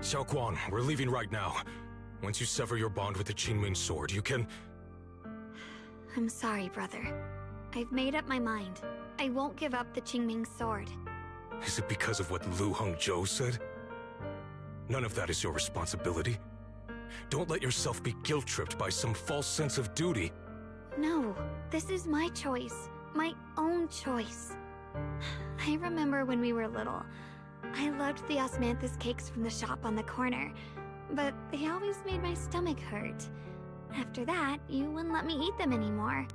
Xiaoguang, we're leaving right now. Once you sever your bond with the Qingming sword, you can... I'm sorry, brother. I've made up my mind. I won't give up the Qingming sword. Is it because of what Lu Hongzhou said? None of that is your responsibility. Don't let yourself be guilt-tripped by some false sense of duty. No, this is my choice. My own choice. I remember when we were little. I loved the osmanthus cakes from the shop on the corner, but they always made my stomach hurt. After that, you wouldn't let me eat them anymore.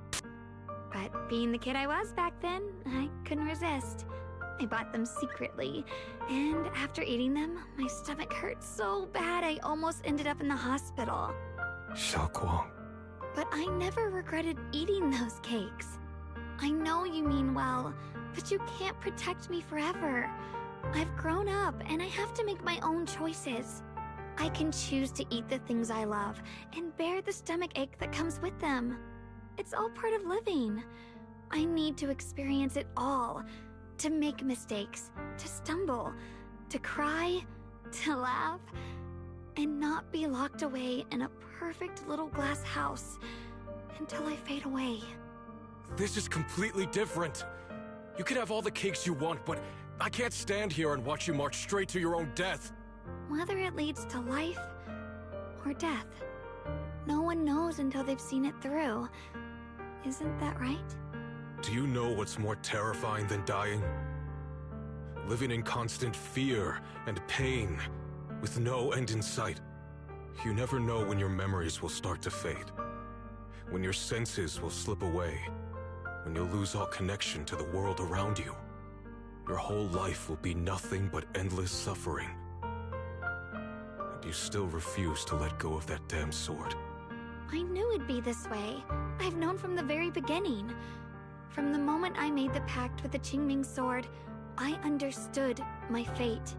But being the kid I was back then, I couldn't resist. I bought them secretly, and after eating them, my stomach hurt so bad I almost ended up in the hospital. Xiaoguang. But I never regretted eating those cakes. I know you mean well, but you can't protect me forever. I've grown up, and I have to make my own choices. I can choose to eat the things I love, and bear the stomach ache that comes with them. It's all part of living. I need to experience it all. To make mistakes, to stumble, to cry, to laugh, and not be locked away in a perfect little glass house until I fade away. This is completely different. You can have all the cakes you want, but I can't stand here and watch you march straight to your own death. Whether it leads to life or death, no one knows until they've seen it through. Isn't that right? Do you know what's more terrifying than dying? Living in constant fear and pain, with no end in sight. You never know when your memories will start to fade, when your senses will slip away, when you'll lose all connection to the world around you. Your whole life will be nothing but endless suffering. And you still refuse to let go of that damn sword. I knew it'd be this way. I've known from the very beginning. From the moment I made the pact with the Qingming sword, I understood my fate.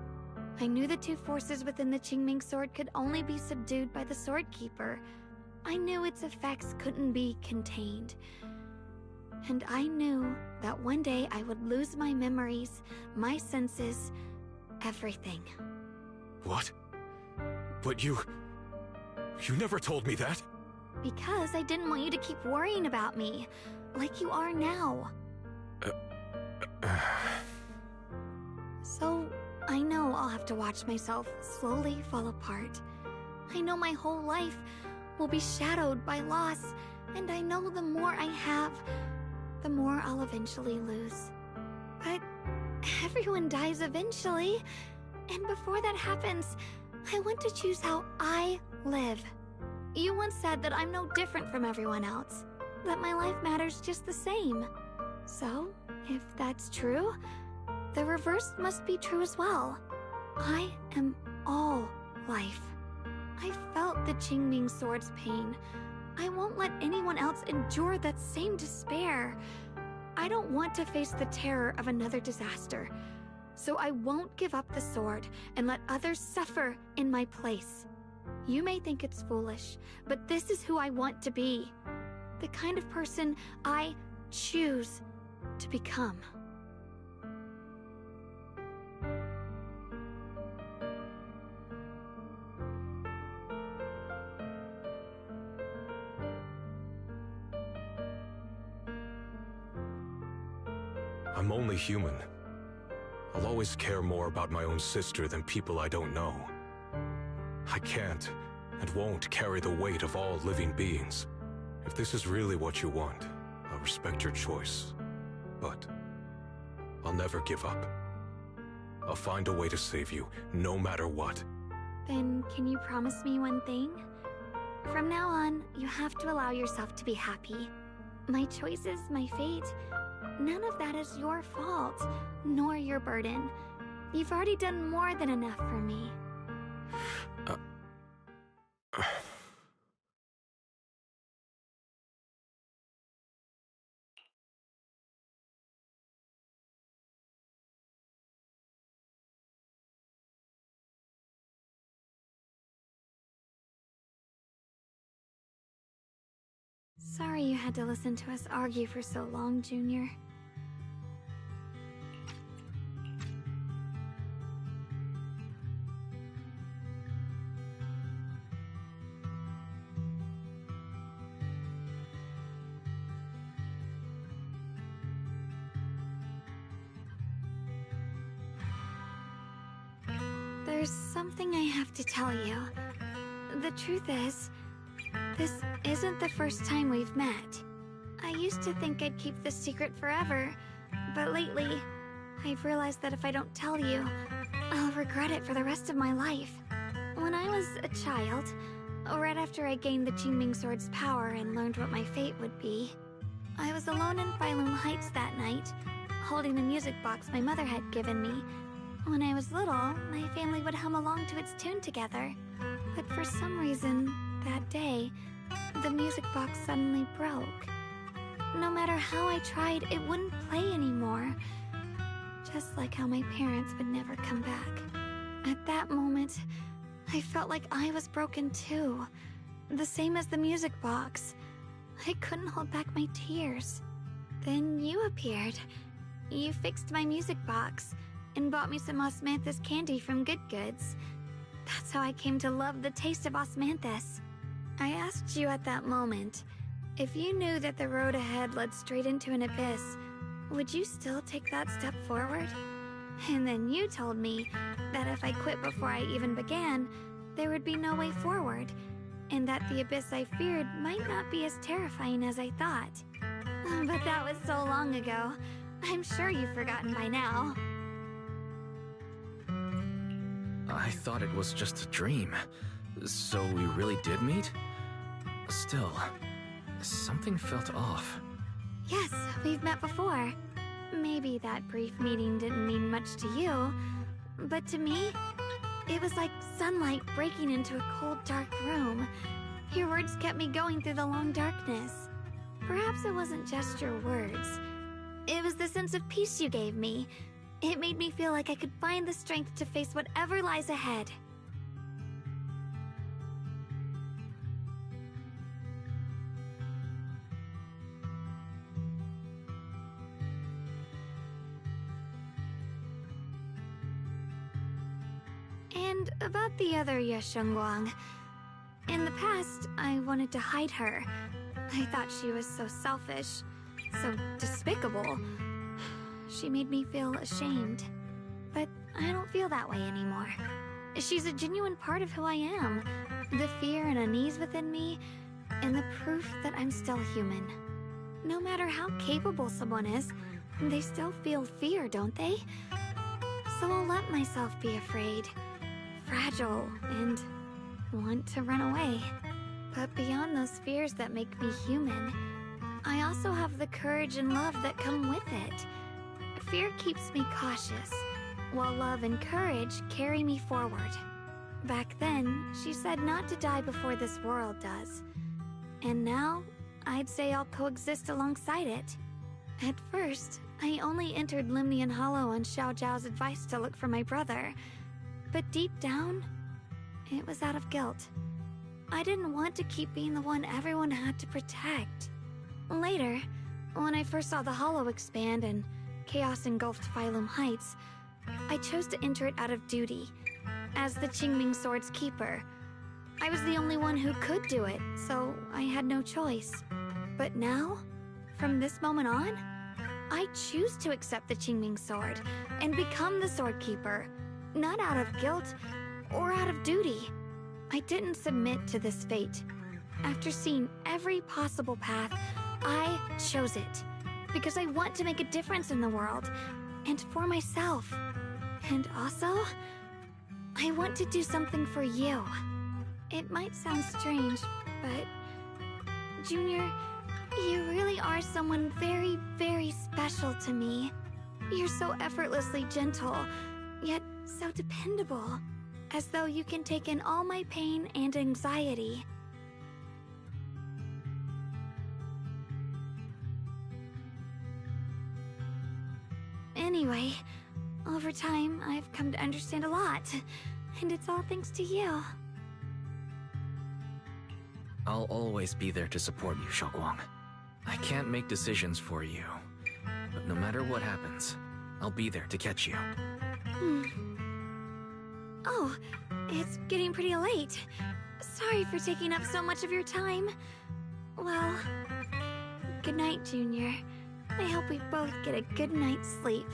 I knew the two forces within the Qingming sword could only be subdued by the Sword Keeper. I knew its effects couldn't be contained. And I knew that one day I would lose my memories, my senses, everything. What? But you never told me that. Because I didn't want you to keep worrying about me, like you are now. So, I know I'll have to watch myself slowly fall apart. I know my whole life will be shadowed by loss, and I know the more I have, the more I'll eventually lose. But everyone dies eventually, and before that happens, I want to choose how I live. You once said that I'm no different from everyone else, that my life matters just the same. So, if that's true, the reverse must be true as well. I am all life. I felt the Qingming sword's pain. I won't let anyone else endure that same despair. I don't want to face the terror of another disaster. So I won't give up the sword and let others suffer in my place. You may think it's foolish, but this is who I want to be. The kind of person I choose to become. I'm only human. I'll always care more about my own sister than people I don't know. I can't and won't carry the weight of all living beings. If this is really what you want, I'll respect your choice. But I'll never give up. I'll find a way to save you, no matter what. Then can you promise me one thing? From now on, you have to allow yourself to be happy. My choices, my fate, none of that is your fault, nor your burden. You've already done more than enough for me. Sorry you had to listen to us argue for so long, Junior. There's something I have to tell you. The truth is, this isn't the first time we've met. I used to think I'd keep this secret forever, but lately, I've realized that if I don't tell you, I'll regret it for the rest of my life. When I was a child, right after I gained the Qingming sword's power and learned what my fate would be, I was alone in Failum Heights that night, holding the music box my mother had given me. When I was little, my family would hum along to its tune together. But for some reason, that day, the music box suddenly broke. No matter how I tried, it wouldn't play anymore. Just like how my parents would never come back. At that moment, I felt like I was broken too. The same as the music box. I couldn't hold back my tears. Then you appeared. You fixed my music box and bought me some osmanthus candy from Good Goods. That's how I came to love the taste of osmanthus. I asked you at that moment, if you knew that the road ahead led straight into an abyss, would you still take that step forward? And then you told me that if I quit before I even began, there would be no way forward, and that the abyss I feared might not be as terrifying as I thought. But that was so long ago. I'm sure you've forgotten by now. I thought it was just a dream. So we really did meet? Still, something felt off. Yes, we've met before. Maybe that brief meeting didn't mean much to you, but to me, it was like sunlight breaking into a cold, dark room. Your words kept me going through the long darkness. Perhaps it wasn't just your words. It was the sense of peace you gave me. It made me feel like I could find the strength to face whatever lies ahead. And about the other Yeshengguang. In the past, I wanted to hide her. I thought she was so selfish, so despicable. She made me feel ashamed. But I don't feel that way anymore. She's a genuine part of who I am. The fear and unease within me, and the proof that I'm still human. No matter how capable someone is, they still feel fear, don't they? So I'll let myself be afraid, fragile, and want to run away. But beyond those fears that make me human, I also have the courage and love that come with it. Fear keeps me cautious, while love and courage carry me forward. Back then, she said not to die before this world does. And now, I'd say I'll coexist alongside it. At first, I only entered Limnian Hollow on Xiao Zhao's advice to look for my brother. But deep down, it was out of guilt. I didn't want to keep being the one everyone had to protect. Later, when I first saw the Hollow expand and chaos engulfed Phylum Heights, I chose to enter it out of duty, as the Qingming Sword's keeper. I was the only one who could do it, so I had no choice. But now, from this moment on, I choose to accept the Qingming Sword and become the Sword Keeper, not out of guilt or out of duty. I didn't submit to this fate. After seeing every possible path, I chose it. Because I want to make a difference in the world, and for myself. And also, I want to do something for you. It might sound strange, but Junior, you really are someone very, very special to me. You're so effortlessly gentle, yet so dependable. As though you can take in all my pain and anxiety. Anyway, over time, I've come to understand a lot, and it's all thanks to you. I'll always be there to support you, Xiaoguang. I can't make decisions for you, but no matter what happens, I'll be there to catch you. Oh, it's getting pretty late. Sorry for taking up so much of your time. Well, good night, Junior. I hope we both get a good night's sleep.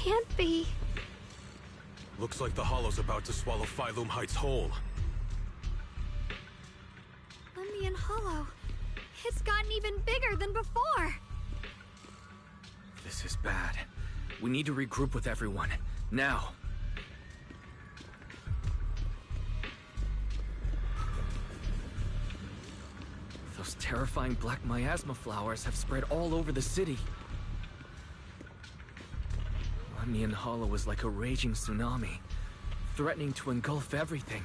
can't be. Looks like the Hollow's about to swallow Phylum Heights whole. Lemnian Hollow. It's gotten even bigger than before. This is bad. We need to regroup with everyone. Now. Those terrifying black miasma flowers have spread all over the city. Lemnian Hollow is like a raging tsunami, threatening to engulf everything.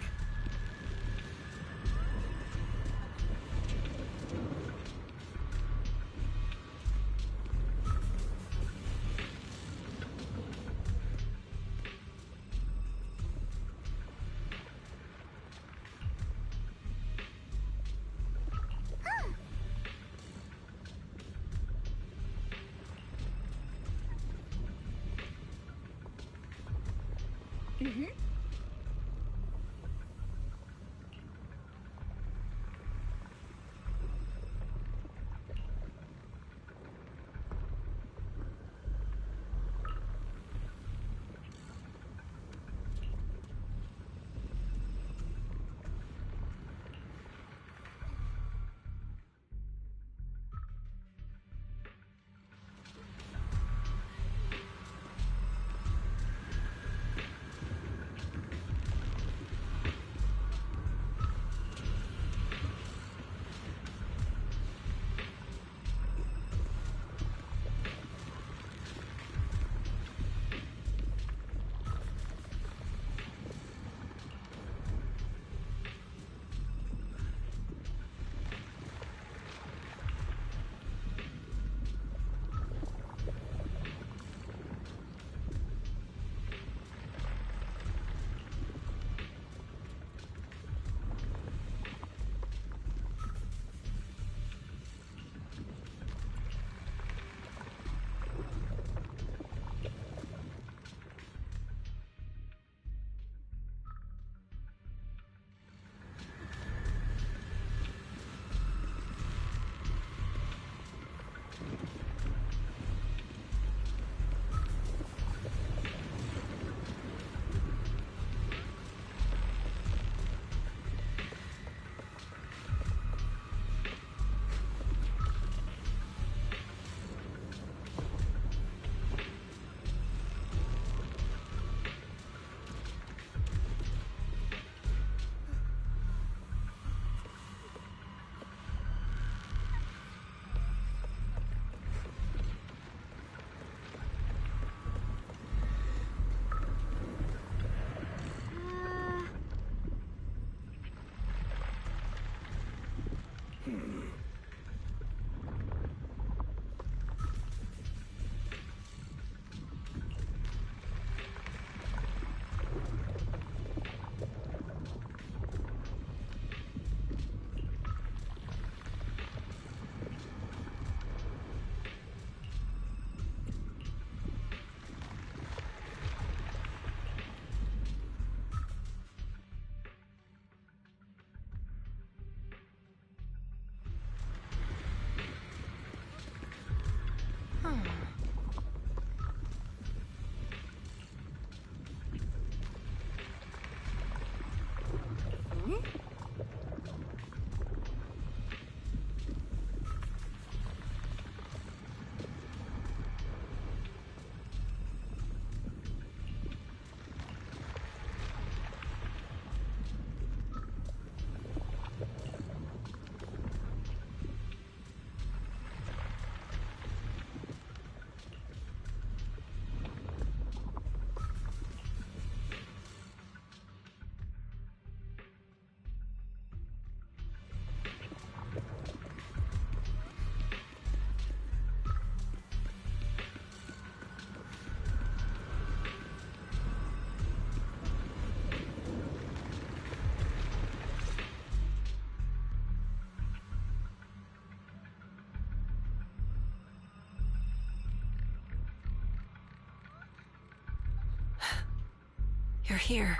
You're here.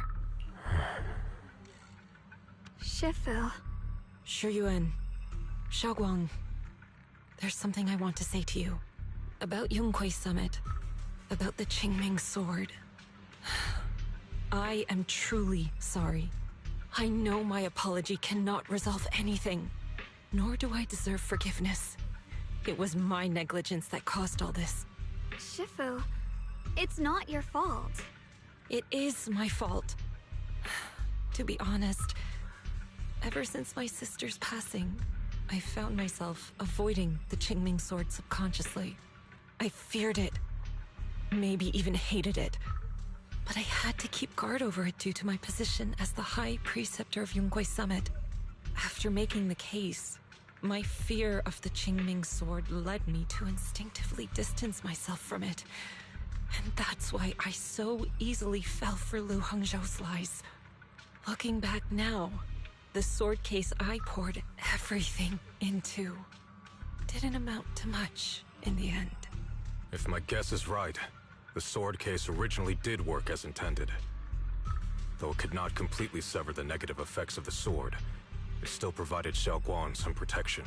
Shifu. Shiyuan. Xiaoguang. There's something I want to say to you. About Yongkui's summit. about the Qingming sword. I am truly sorry. I know my apology cannot resolve anything, nor do I deserve forgiveness. It was my negligence that caused all this. Shifu, it's not your fault. It is my fault. To be honest, ever since my sister's passing, I found myself avoiding the Qingming sword subconsciously. I feared it, maybe even hated it, but I had to keep guard over it due to my position as the High Preceptor of Yunhui Summit. After making the case, my fear of the Qingming sword led me to instinctively distance myself from it. And that's why I so easily fell for Lu Hangzhou's lies. Looking back now, the sword case I poured everything into didn't amount to much in the end. If my guess is right, the sword case originally did work as intended. Though it could not completely sever the negative effects of the sword, it still provided Xiaoguang some protection.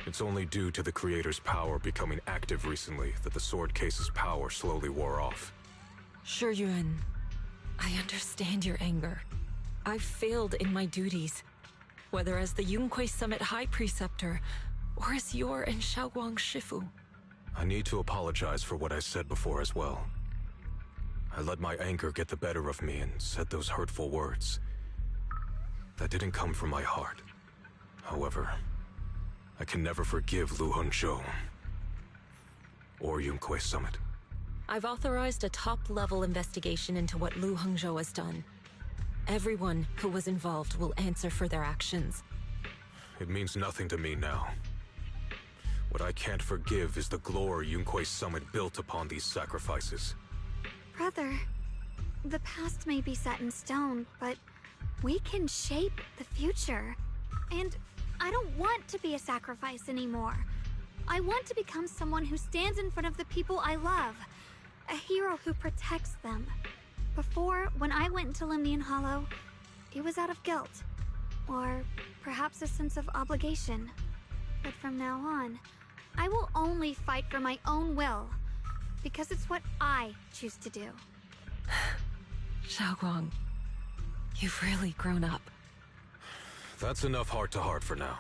It's only due to the creator's power becoming active recently that the sword case's power slowly wore off. Sure, Yuan. I understand your anger. I've failed in my duties, whether as the Yunhui Summit High Preceptor, or as your and Xiaoguang's Shifu. I need to apologize for what I said before as well. I let my anger get the better of me and said those hurtful words. That didn't come from my heart. However, I can never forgive Lu Hangzhou or Yunhui Summit. I've authorized a top-level investigation into what Lu Hangzhou has done. Everyone who was involved will answer for their actions. It means nothing to me now. What I can't forgive is the glory Yunhui Summit built upon these sacrifices. Brother, the past may be set in stone, but we can shape the future. And I don't want to be a sacrifice anymore. I want to become someone who stands in front of the people I love. A hero who protects them. Before, when I went into Limnian Hollow, it was out of guilt. Or perhaps a sense of obligation. But from now on, I will only fight for my own will. Because it's what I choose to do. Xiaoguang, you've really grown up. That's enough heart-to-heart for now.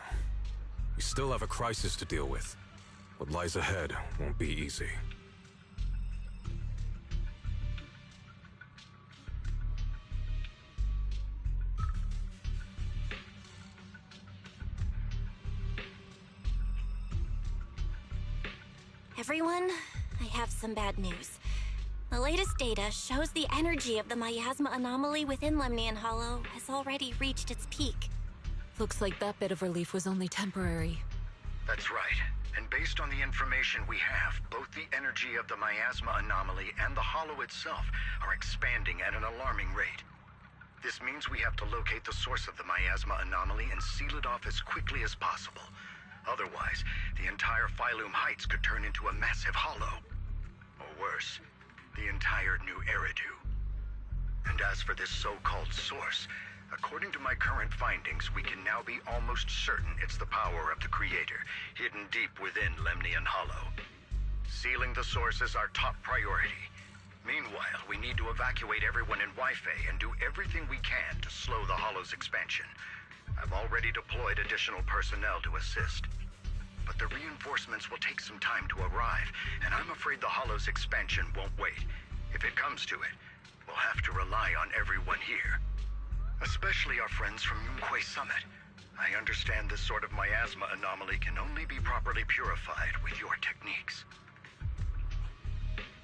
We still have a crisis to deal with. What lies ahead won't be easy. Everyone, I have some bad news. The latest data shows the energy of the miasma anomaly within Lemnian Hollow has already reached its peak. Looks like that bit of relief was only temporary. That's right. And based on the information we have, both the energy of the miasma anomaly and the hollow itself are expanding at an alarming rate. This means we have to locate the source of the miasma anomaly and seal it off as quickly as possible. Otherwise, the entire Phylum Heights could turn into a massive hollow. Or worse, the entire New Eridu. And as for this so-called source, according to my current findings, we can now be almost certain it's the power of the Creator, hidden deep within Lemnian Hollow. Sealing the source is our top priority. Meanwhile, we need to evacuate everyone in Wi-Fi and do everything we can to slow the Hollow's expansion. I've already deployed additional personnel to assist. But the reinforcements will take some time to arrive, and I'm afraid the Hollow's expansion won't wait. If it comes to it, we'll have to rely on everyone here. Especially our friends from Yunhui Summit. I understand this sort of miasma anomaly can only be properly purified with your techniques.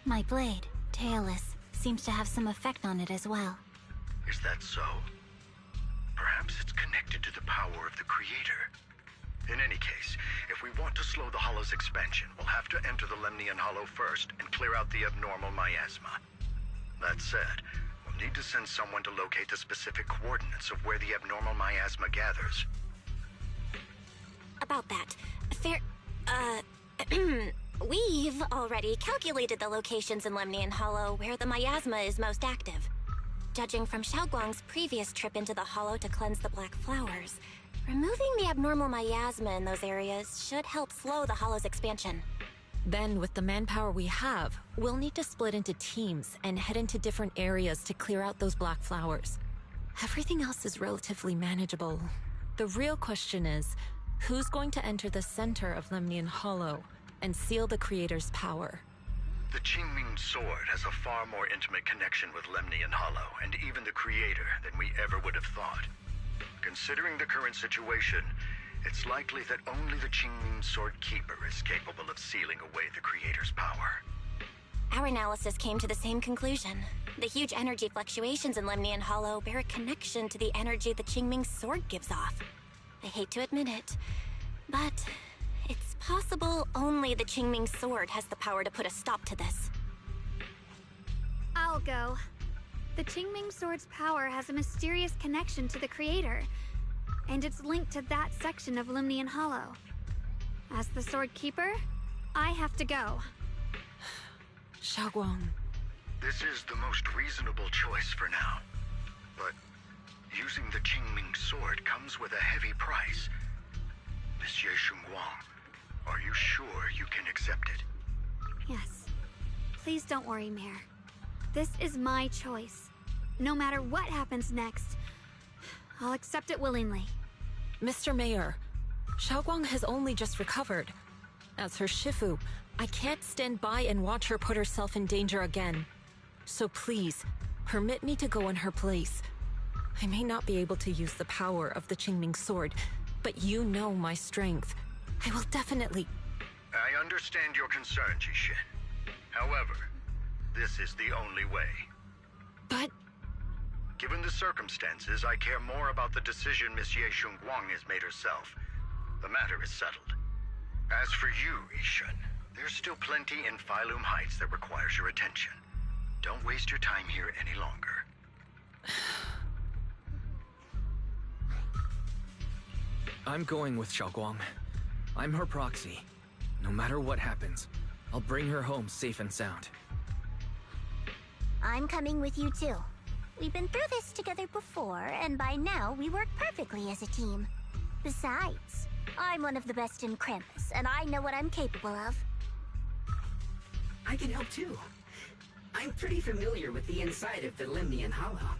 My blade, Tailless, seems to have some effect on it as well. Is that so? Perhaps it's connected to the power of the Creator. In any case, if we want to slow the Hollow's expansion, we'll have to enter the Lemnian Hollow first and clear out the abnormal miasma. That said, we'll need to send someone to locate the specific coordinates of where the abnormal miasma gathers. About that, we've already calculated the locations in Lemnian Hollow where the miasma is most active. Judging from Xiaoguang's previous trip into the Hollow to cleanse the Black Flowers, removing the abnormal miasma in those areas should help slow the Hollow's expansion. Then, with the manpower we have, we'll need to split into teams and head into different areas to clear out those black flowers. Everything else is relatively manageable. The real question is, who's going to enter the center of Lemnian Hollow and seal the Creator's power? The Qingming Sword has a far more intimate connection with Lemnian Hollow and even the Creator than we ever would have thought. Considering the current situation, it's likely that only the Qingming Sword Keeper is capable of sealing away the Creator's power. Our analysis came to the same conclusion. The huge energy fluctuations in Lemnian Hollow bear a connection to the energy the Qingming Sword gives off. I hate to admit it, but it's possible only the Qingming Sword has the power to put a stop to this. I'll go. The Qingming Sword's power has a mysterious connection to the Creator, and it's linked to that section of Lemnian Hollow. As the Sword Keeper, I have to go. Xiaoguang. This is the most reasonable choice for now. But using the Qingming Sword comes with a heavy price. Monsieur Xunguang, are you sure you can accept it? Yes. Please don't worry, Mayor. This is my choice. No matter what happens next, I'll accept it willingly. Mr. Mayor, Xiaoguang has only just recovered. As her Shifu, I can't stand by and watch her put herself in danger again. So please, permit me to go in her place. I may not be able to use the power of the Qingming Sword, but you know my strength. I will definitely... I understand your concern, Jishin. However, this is the only way. But... Given the circumstances, I care more about the decision Miss Ye Xunguang has made herself. The matter is settled. As for you, Ishan, there's still plenty in Phylum Heights that requires your attention. Don't waste your time here any longer. I'm going with Xiaoguang. I'm her proxy. No matter what happens, I'll bring her home safe and sound. I'm coming with you too. We've been through this together before, and by now we work perfectly as a team. Besides, I'm one of the best in Krampus, and I know what I'm capable of. I can help too. I'm pretty familiar with the inside of the Lemnian Hollow.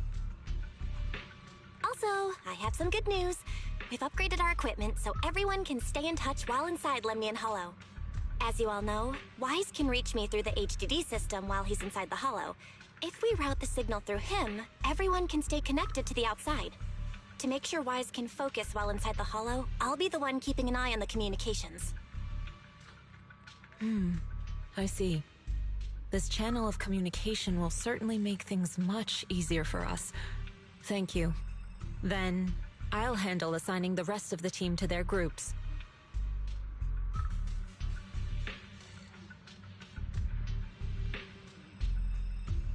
Also, I have some good news. We've upgraded our equipment so everyone can stay in touch while inside Lemnian Hollow. As you all know, Wise can reach me through the HDD system while he's inside the Hollow. If we route the signal through him, everyone can stay connected to the outside. To make sure Wise can focus while inside the Hollow, I'll be the one keeping an eye on the communications. I see. This channel of communication will certainly make things much easier for us. Thank you. Then, I'll handle assigning the rest of the team to their groups.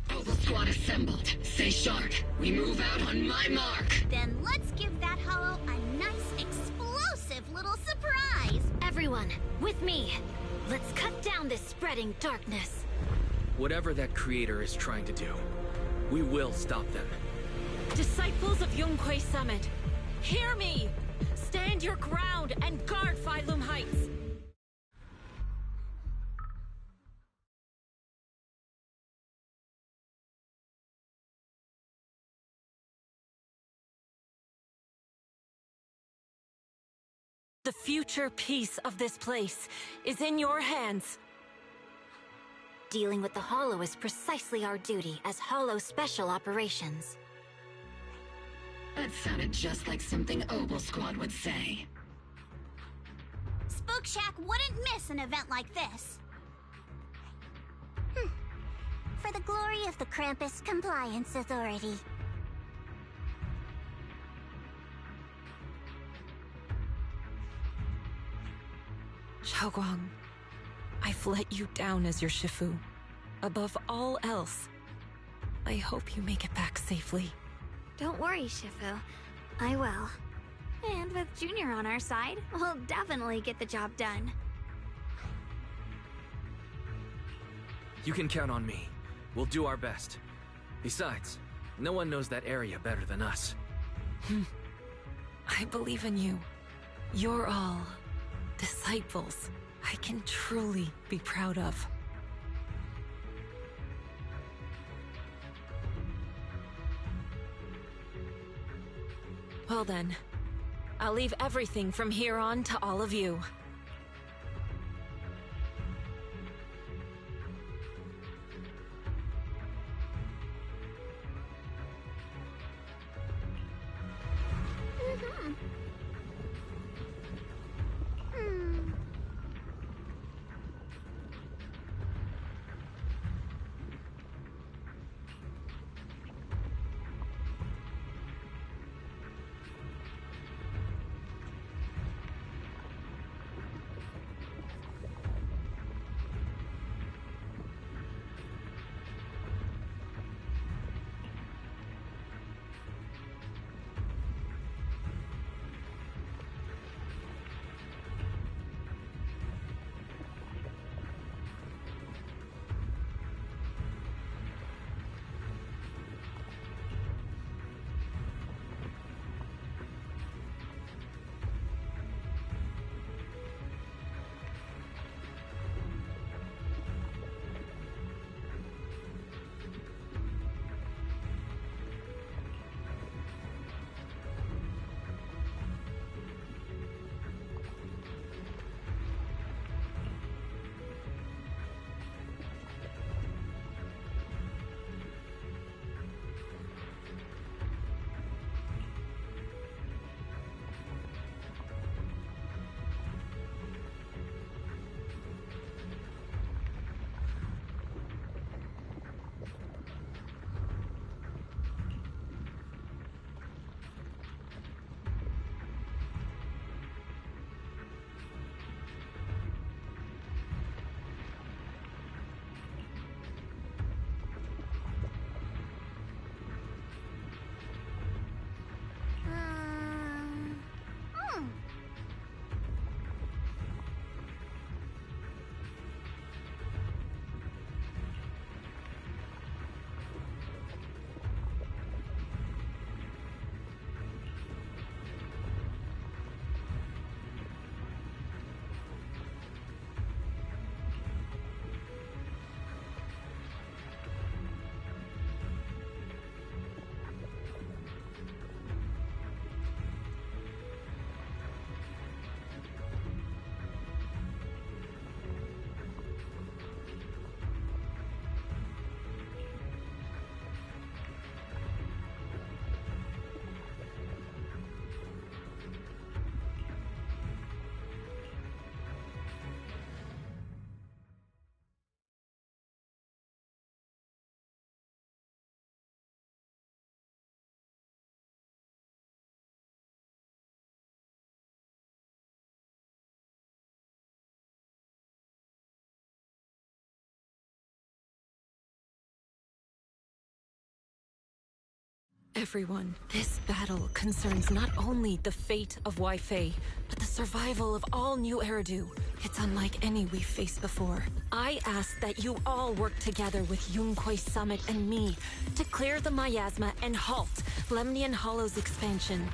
All the squad assembled. Stay sharp. We move out on my mark. Then let's give that hollow a nice, explosive little surprise! Everyone, with me! Let's cut down this spreading darkness. Whatever that creator is trying to do, we will stop them. Disciples of Yonghui Summit, hear me! Stand your ground and guard Phylum Heights! The future peace of this place is in your hands. Dealing with the Hollow is precisely our duty as Hollow Special Operations. That sounded just like something Obel Squad would say. Spook Shack wouldn't miss an event like this. For the glory of the Krampus Compliance Authority. Xiaoguang, I've let you down as your Shifu. Above all else, I hope you make it back safely. Don't worry, Shifu. I will. And with Junior on our side, we'll definitely get the job done. You can count on me. We'll do our best. Besides, no one knows that area better than us. I believe in you. You're all disciples I can truly be proud of. Well then, I'll leave everything from here on to all of you. Everyone, this battle concerns not only the fate of Wai-Fei, but the survival of all New Eridu. It's unlike any we've faced before. I ask that you all work together with Yunquei Summit and me to clear the miasma and halt Lemnian Hollow's expansion.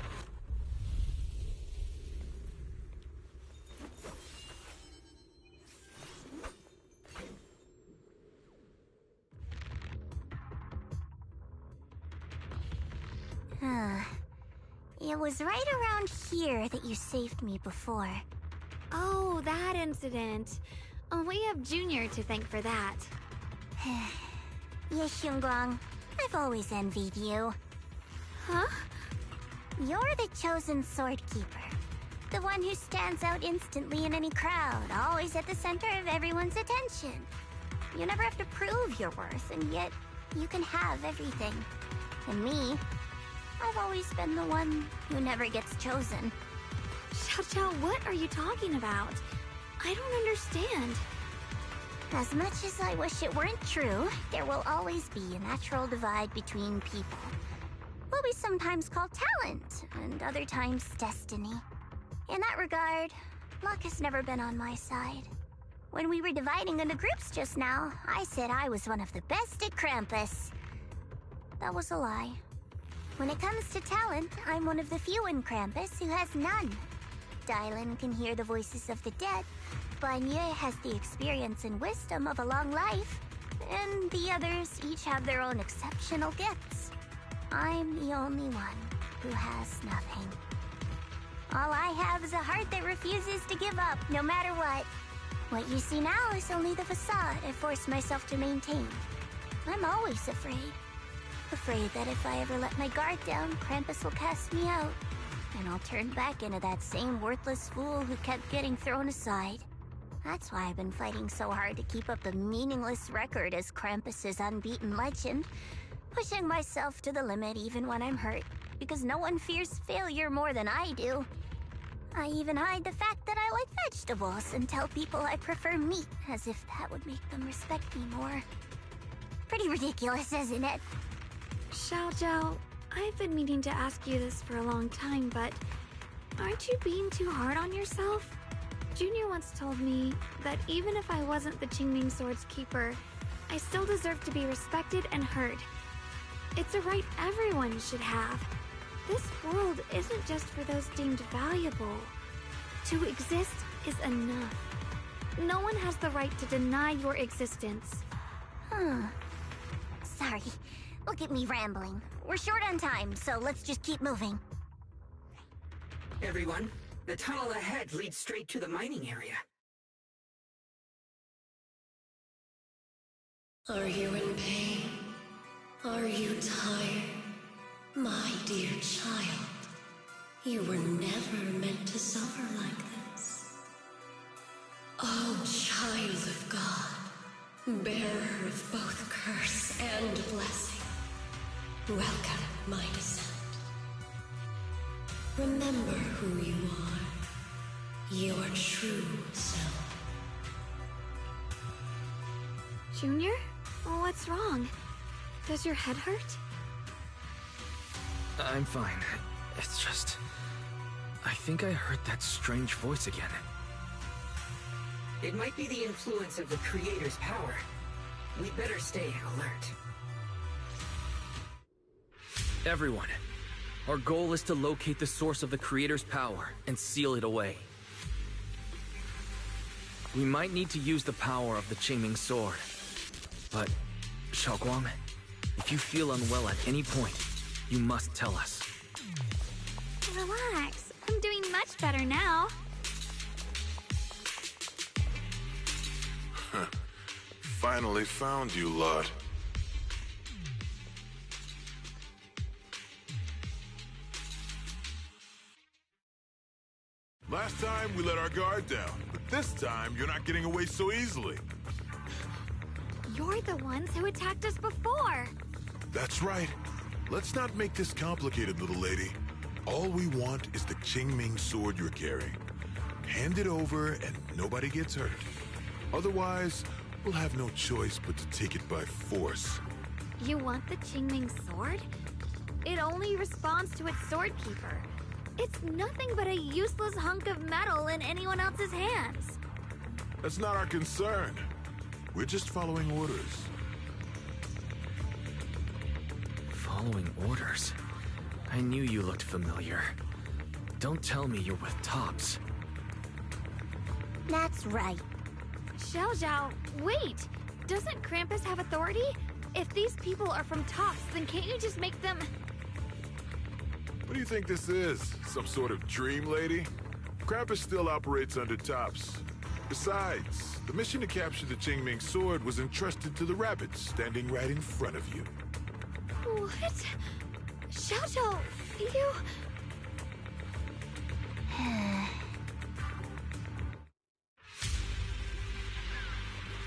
It was right around here that you saved me before. Oh, that incident. We have Junior to thank for that. Yes, Xiongguang. I've always envied you. Huh? You're the chosen sword keeper. The one who stands out instantly in any crowd, always at the center of everyone's attention. You never have to prove your worth, and yet you can have everything. And me, I've always been the one who never gets chosen. Xiao, what are you talking about? I don't understand. As much as I wish it weren't true, there will always be a natural divide between people. What we sometimes call talent, and other times destiny. In that regard, luck has never been on my side. When we were dividing into groups just now, I said I was one of the best at Krampus. That was a lie. When it comes to talent, I'm one of the few in Krampus who has none. Dylan can hear the voices of the dead, Banya has the experience and wisdom of a long life, and the others each have their own exceptional gifts. I'm the only one who has nothing. All I have is a heart that refuses to give up, no matter what. What you see now is only the facade I forced myself to maintain. I'm always afraid. Afraid that if I ever let my guard down, Krampus will cast me out, and I'll turn back into that same worthless fool who kept getting thrown aside. That's why I've been fighting so hard to keep up a meaningless record as Krampus's unbeaten legend, pushing myself to the limit even when I'm hurt, because no one fears failure more than I do. I even hide the fact that I like vegetables and tell people I prefer meat, as if that would make them respect me more. Pretty ridiculous, isn't it? Xiaojiao, I've been meaning to ask you this for a long time, but aren't you being too hard on yourself? Junior once told me that even if I wasn't the Qingming Sword's keeper, I still deserve to be respected and heard. It's a right everyone should have. This world isn't just for those deemed valuable. To exist is enough. No one has the right to deny your existence. Sorry. Look at me rambling. We're short on time, so let's just keep moving. Everyone, the tunnel ahead leads straight to the mining area. Are you in pain? Are you tired? My dear child, you were never meant to suffer like this. Oh, child of God, bearer of both curse and blessing, welcome my descent. Remember who you are, your true self. Junior? What's wrong? Does your head hurt? I'm fine. It's just... I think I heard that strange voice again. It might be the influence of the Creator's power. We'd better stay alert. Everyone, our goal is to locate the source of the Creator's power and seal it away. We might need to use the power of the Qingming Sword. But, Xiaoguang, if you feel unwell at any point, you must tell us. Relax. I'm doing much better now. Finally found you, lot. Last time we let our guard down, but this time you're not getting away so easily. You're the ones who attacked us before. That's right. Let's not make this complicated, little lady. All we want is the Qingming Sword you're carrying. Hand it over and nobody gets hurt. Otherwise, we'll have no choice but to take it by force. You want the Qingming Sword? It only responds to its sword keeper. It's nothing but a useless hunk of metal in anyone else's hands. That's not our concern. We're just following orders. Following orders? I knew you looked familiar. Don't tell me you're with Tops. That's right. Xiaojiao, wait! Doesn't Krampus have authority? If these people are from Tops, then can't you just make them... What do you think this is? Some sort of dream lady? Krampus still operates under Tops. Besides, the mission to capture the Qingming Sword was entrusted to the rabbits standing right in front of you. What? Xiaojiao, you...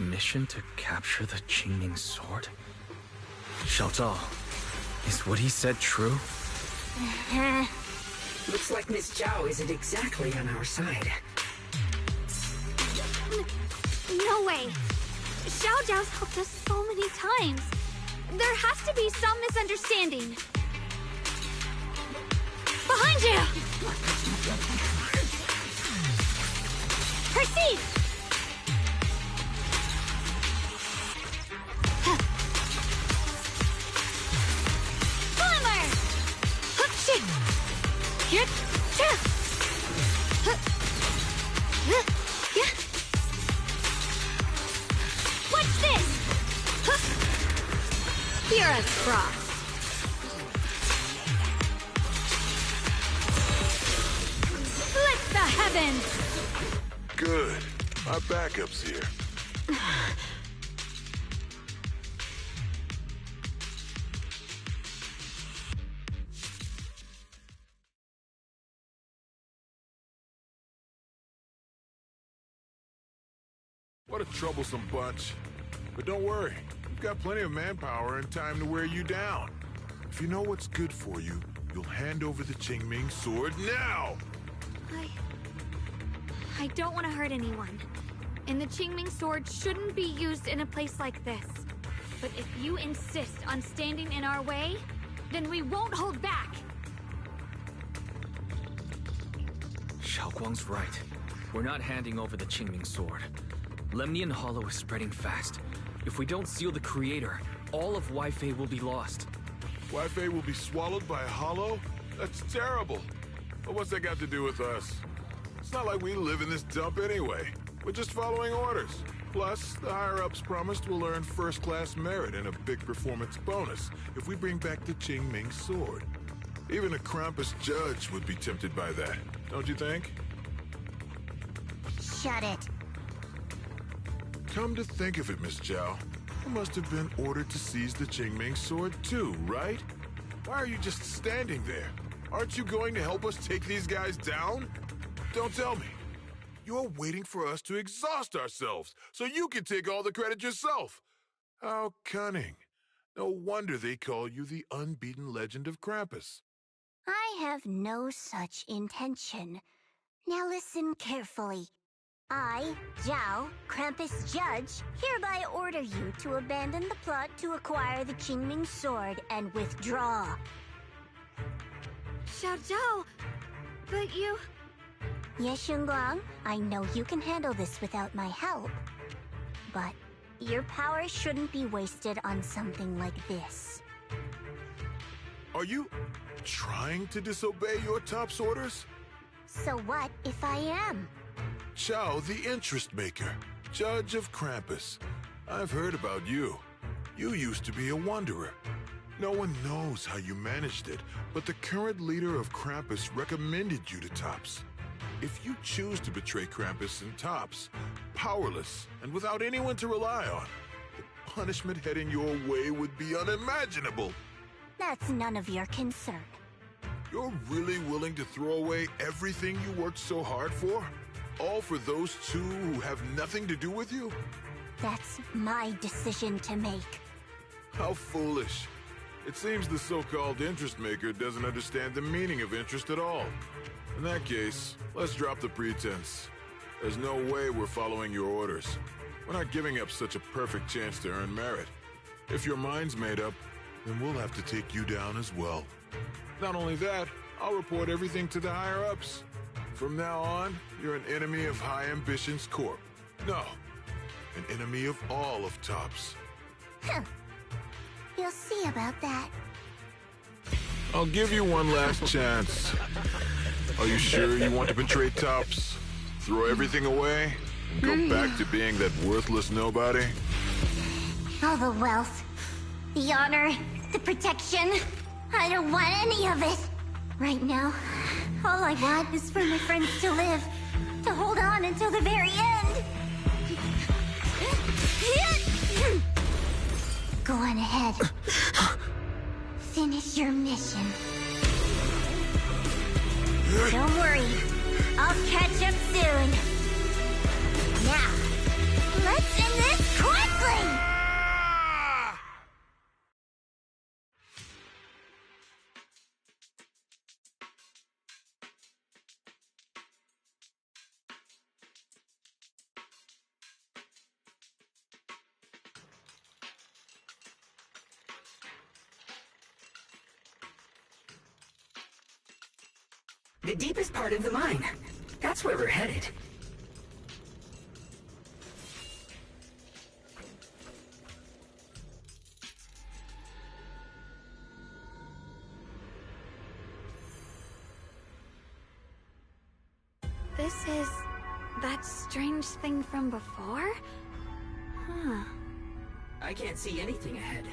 Mission to capture the Qingming Sword? Xiaozhao, is what he said true? Looks like Miss Zhao isn't exactly on our side. No way! Xiaojiao's helped us so many times. There has to be some misunderstanding. Behind you! Proceed! Climber! Hit! Fingers crossed. Split the heavens! Good. My backup's here. What a troublesome bunch. But don't worry, we've got plenty of manpower and time to wear you down. If you know what's good for you, you'll hand over the Qingming sword now! I don't want to hurt anyone. And the Qingming sword shouldn't be used in a place like this. But if you insist on standing in our way, then we won't hold back! Xiaoguang's right. We're not handing over the Qingming sword. Lemnian Hollow is spreading fast. If we don't seal the Creator, all of Wi-Fei will be lost. Wi-Fei will be swallowed by a hollow? That's terrible. But what's that got to do with us? It's not like we live in this dump anyway. We're just following orders. Plus, the higher-ups promised we'll earn first-class merit and a big performance bonus if we bring back the Qingming sword. Even a Krampus judge would be tempted by that, don't you think? Shut it. Come to think of it, Miss Zhao, you must have been ordered to seize the Qingming sword too, right? Why are you just standing there? Aren't you going to help us take these guys down? Don't tell me. You're waiting for us to exhaust ourselves so you can take all the credit yourself. How cunning. No wonder they call you the unbeaten legend of Krampus. I have no such intention. Now listen carefully. I, Zhao, Krampus Judge, hereby order you to abandon the plot to acquire the Qingming sword and withdraw. Xiao Zhao, but you... Yes, Xingguang, I know you can handle this without my help. But your power shouldn't be wasted on something like this. Are you trying to disobey your top's orders? So what if I am? Zhao, the interest maker, judge of Krampus. I've heard about you. You used to be a wanderer. No one knows how you managed it, but the current leader of Krampus recommended you to Tops. If you choose to betray Krampus and Tops, powerless and without anyone to rely on, the punishment heading your way would be unimaginable. That's none of your concern. You're really willing to throw away everything you worked so hard for? All for those two who have nothing to do with you? That's my decision to make. How foolish. It seems the so-called interest maker doesn't understand the meaning of interest at all. In that case, let's drop the pretense. There's no way we're following your orders. We're not giving up such a perfect chance to earn merit. If your mind's made up, then we'll have to take you down as well. Not only that, I'll report everything to the higher-ups. From now on, you're an enemy of High Ambitions Corp. No, an enemy of all of Tops. Huh. You'll see about that. I'll give you one last chance. Are you sure you want to betray Tops? Throw everything away? And go back to being that worthless nobody? All the wealth, the honor, the protection. I don't want any of it. Right now, all I want is for my friends to live. To hold on until the very end. Go on ahead. Finish your mission. Don't worry. I'll catch up soon. Now, let's end this quickly! The deepest part of the mine. That's where we're headed. This is... that strange thing from before? Huh. I can't see anything ahead.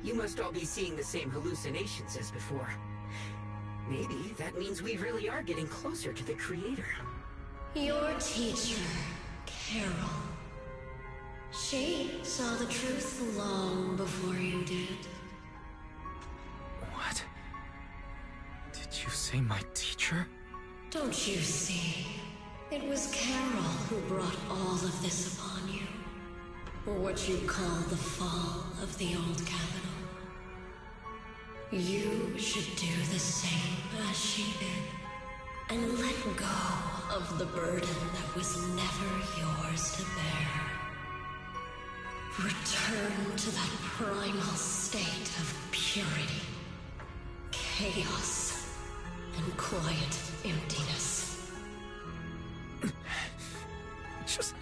You must all be seeing the same hallucinations as before. Maybe that means we really are getting closer to the Creator. Your teacher, Carol. She saw the truth long before you did. What? Did you say my teacher? Don't you see? It was Carol who brought all of this upon you. What you call the fall of the old capital. You should do the same as she did. And let go of the burden that was never yours to bear. Return to that primal state of purity, chaos, and quiet emptiness. Just...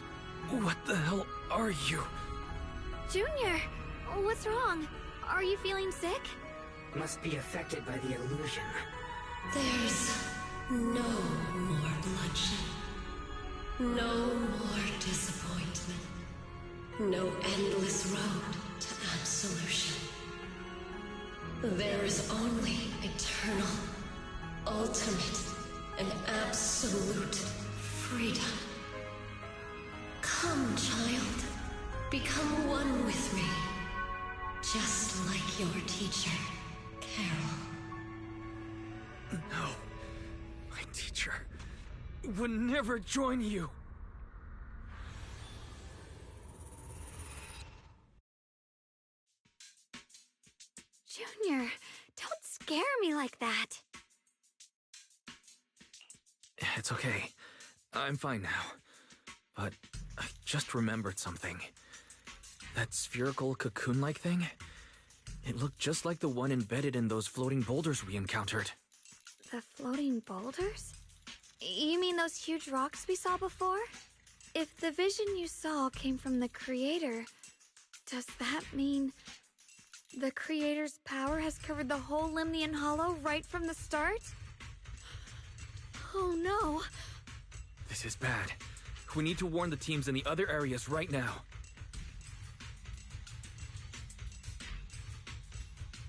what the hell are you? Junior, what's wrong? Are you feeling sick? Must be affected by the illusion. There's no more bloodshed. No more disappointment. No endless road to absolution. There is only eternal, ultimate, and absolute freedom. Come, child. Become one with me. Just like your teacher, Carol. No. My teacher would never join you. Junior, don't scare me like that. It's okay. I'm fine now. But I just remembered something. That spherical cocoon-like thing? It looked just like the one embedded in those floating boulders we encountered. The floating boulders? You mean those huge rocks we saw before? If the vision you saw came from the Creator, does that mean the Creator's power has covered the whole Limnian Hollow right from the start? Oh no. This is bad. We need to warn the teams in the other areas right now.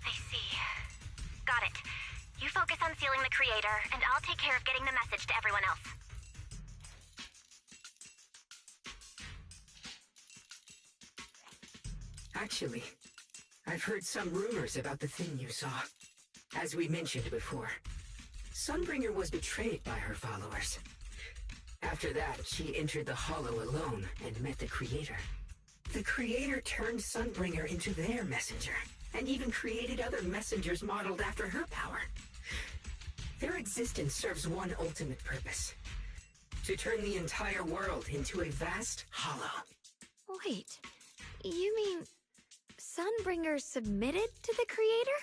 I see. Got it. You focus on sealing the Creator, and I'll take care of getting the message to everyone else. Actually, I've heard some rumors about the thing you saw. As we mentioned before, Sunbringer was betrayed by her followers. After that, she entered the Hollow alone and met the Creator. The Creator turned Sunbringer into their messenger, and even created other messengers modeled after her power. Their existence serves one ultimate purpose: to turn the entire world into a vast hollow. Wait, you mean Sunbringer submitted to the Creator?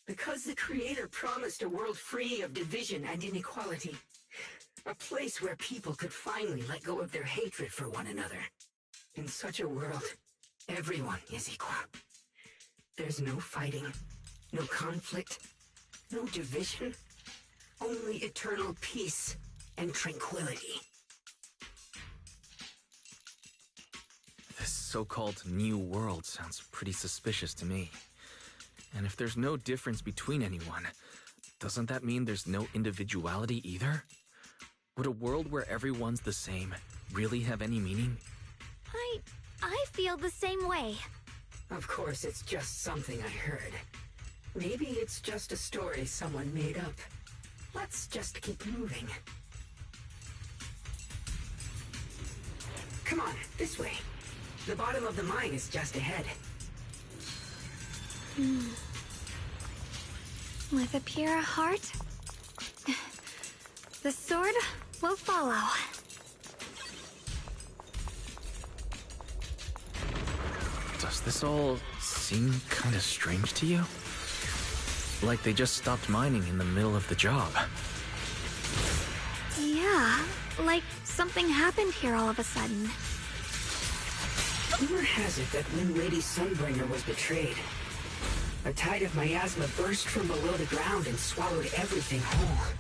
Because the Creator promised a world free of division and inequality. A place where people could finally let go of their hatred for one another. In such a world, everyone is equal. There's no fighting, no conflict, no division, only eternal peace and tranquility. This so-called new world sounds pretty suspicious to me. And if there's no difference between anyone, doesn't that mean there's no individuality either? Would a world where everyone's the same really have any meaning? I feel the same way. Of course, it's just something I heard. Maybe it's just a story someone made up. Let's just keep moving. Come on, this way. The bottom of the mine is just ahead. With a pure heart, the sword will follow. Does this all seem kind of strange to you? Like they just stopped mining in the middle of the job. Yeah, like something happened here all of a sudden. Rumor has it that when Lady Sunbringer was betrayed, a tide of miasma burst from below the ground and swallowed everything whole.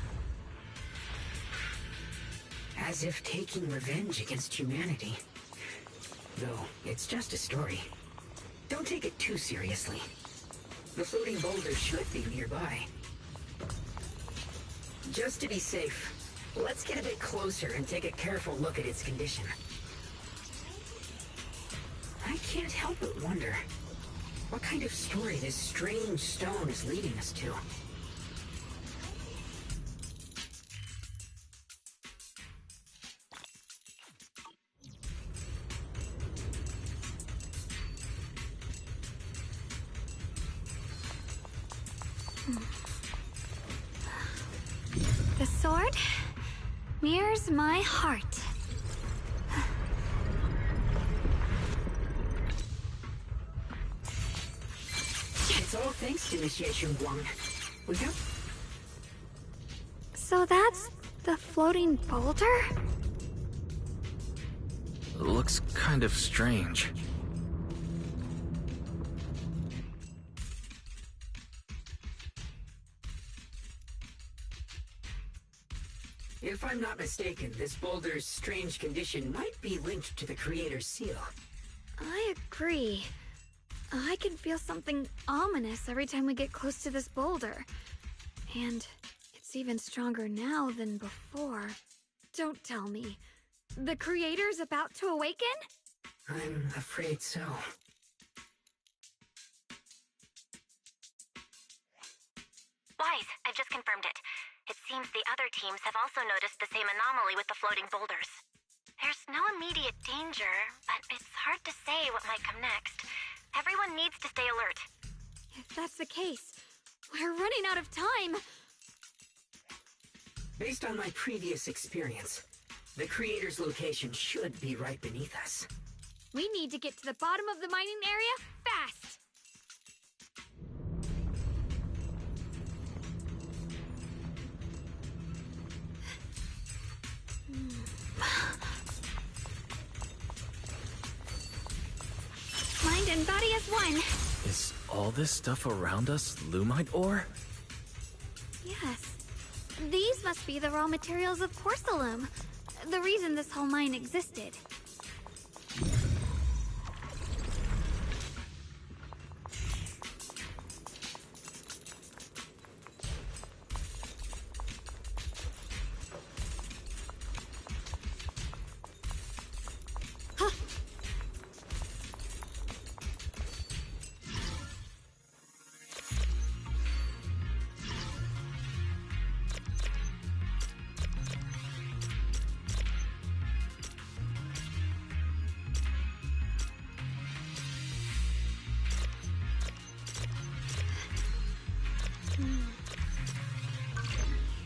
As if taking revenge against humanity. Though, it's just a story. Don't take it too seriously. The floating boulder should be nearby. Just to be safe, let's get a bit closer and take a careful look at its condition. I can't help but wonder what kind of story this strange stone is leading us to. The sword mirrors my heart. It's all thanks to Initiation Guang. Was you? So that's the floating boulder? Looks kind of strange. If I'm not mistaken, this boulder's strange condition might be linked to the Creator's seal. I agree. I can feel something ominous every time we get close to this boulder. And it's even stronger now than before. Don't tell me. The Creator's about to awaken? I'm afraid so. Wise, I've just confirmed it. It seems the other teams have also noticed the same anomaly with the floating boulders. There's no immediate danger, but it's hard to say what might come next. Everyone needs to stay alert. If that's the case, we're running out of time. Based on my previous experience, the Creator's location should be right beneath us. We need to get to the bottom of the mining area fast. Mind and body as one. Is all this stuff around us Lumite ore? Yes. These must be the raw materials of Porcelain. The reason this whole mine existed.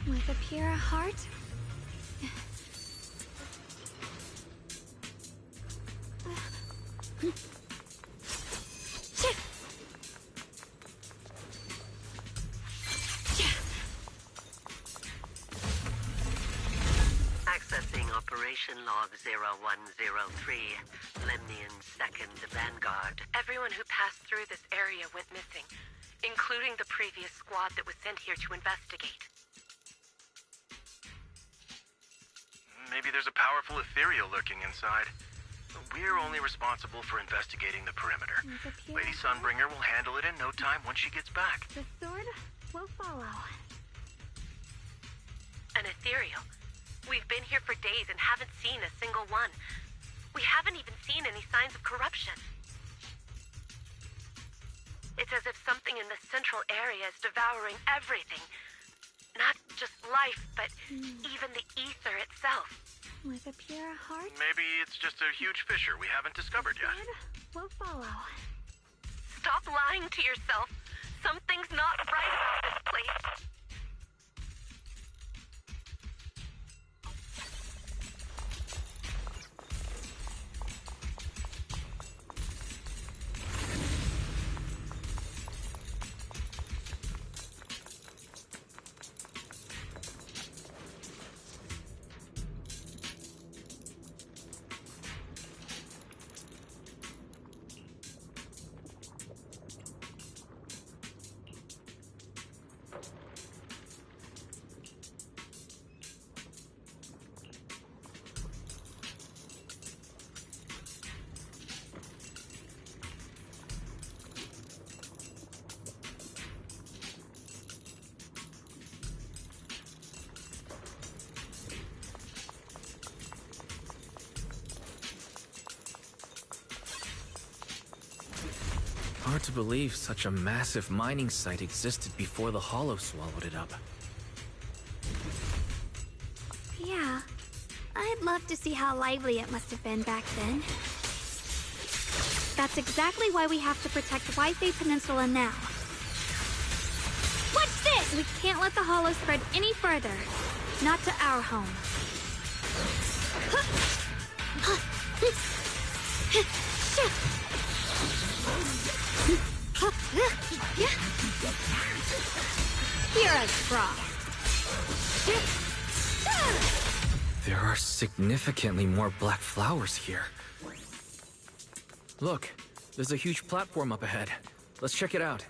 With a pure heart? Accessing Operation Log 0103, Lemnian's second vanguard. Everyone who passed through this area went missing, including the previous squad that was sent here to investigate. Maybe there's a powerful ethereal lurking inside. We're only responsible for investigating the perimeter. Lady Sunbringer will handle it in no time once she gets back. The sword will follow. An ethereal. We've been here for days and haven't seen a single one. We haven't even seen any signs of corruption. It's as if something in the central area is devouring everything. Not just life, but even the ether itself. With a pure heart? Maybe it's just a huge fissure we haven't discovered yet. Will follow. Stop lying to yourself. Something's not right about this place. Hard to believe such a massive mining site existed before the Hollow swallowed it up. Yeah. I'd love to see how lively it must have been back then. That's exactly why we have to protect Wi-Fi Peninsula now. What's this? We can't let the Hollow spread any further. Not to our home. Hero's Frost. There are significantly more black flowers here. Look, there's a huge platform up ahead. Let's check it out.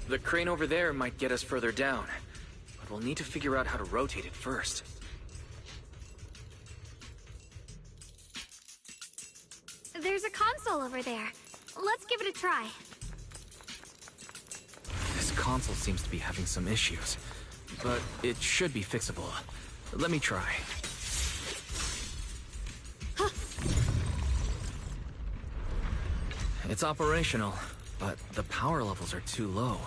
The crane over there might get us further down, but we'll need to figure out how to rotate it first. There's a console over there. Let's give it a try. This console seems to be having some issues, but it should be fixable. Let me try. It's operational, but the power levels are too low.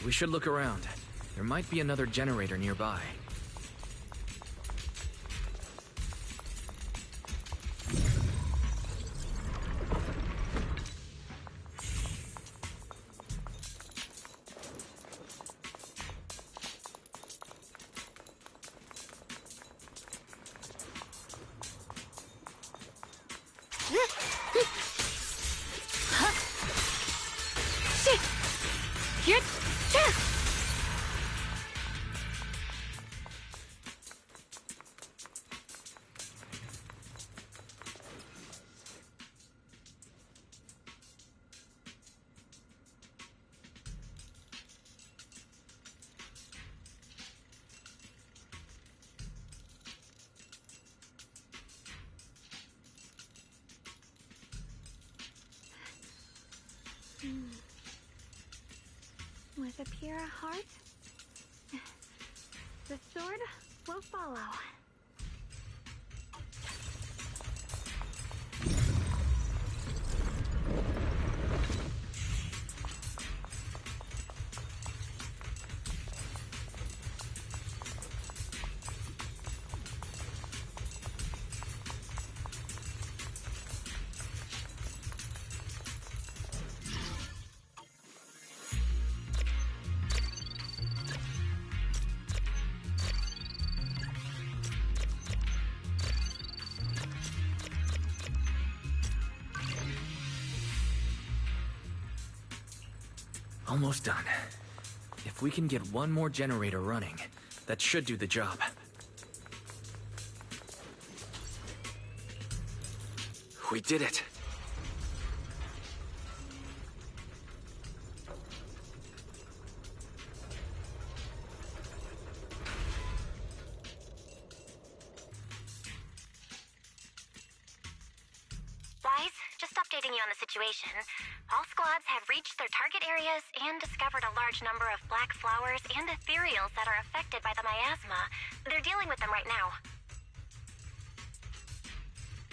We should look around. There might be another generator nearby. With a pure heart, the sword will follow. Almost done. If we can get one more generator running, that should do the job. We did it! Wise, just updating you on the situation. All squads have reached their target areas and discovered a large number of black flowers and ethereals that are affected by the miasma. They're dealing with them right now.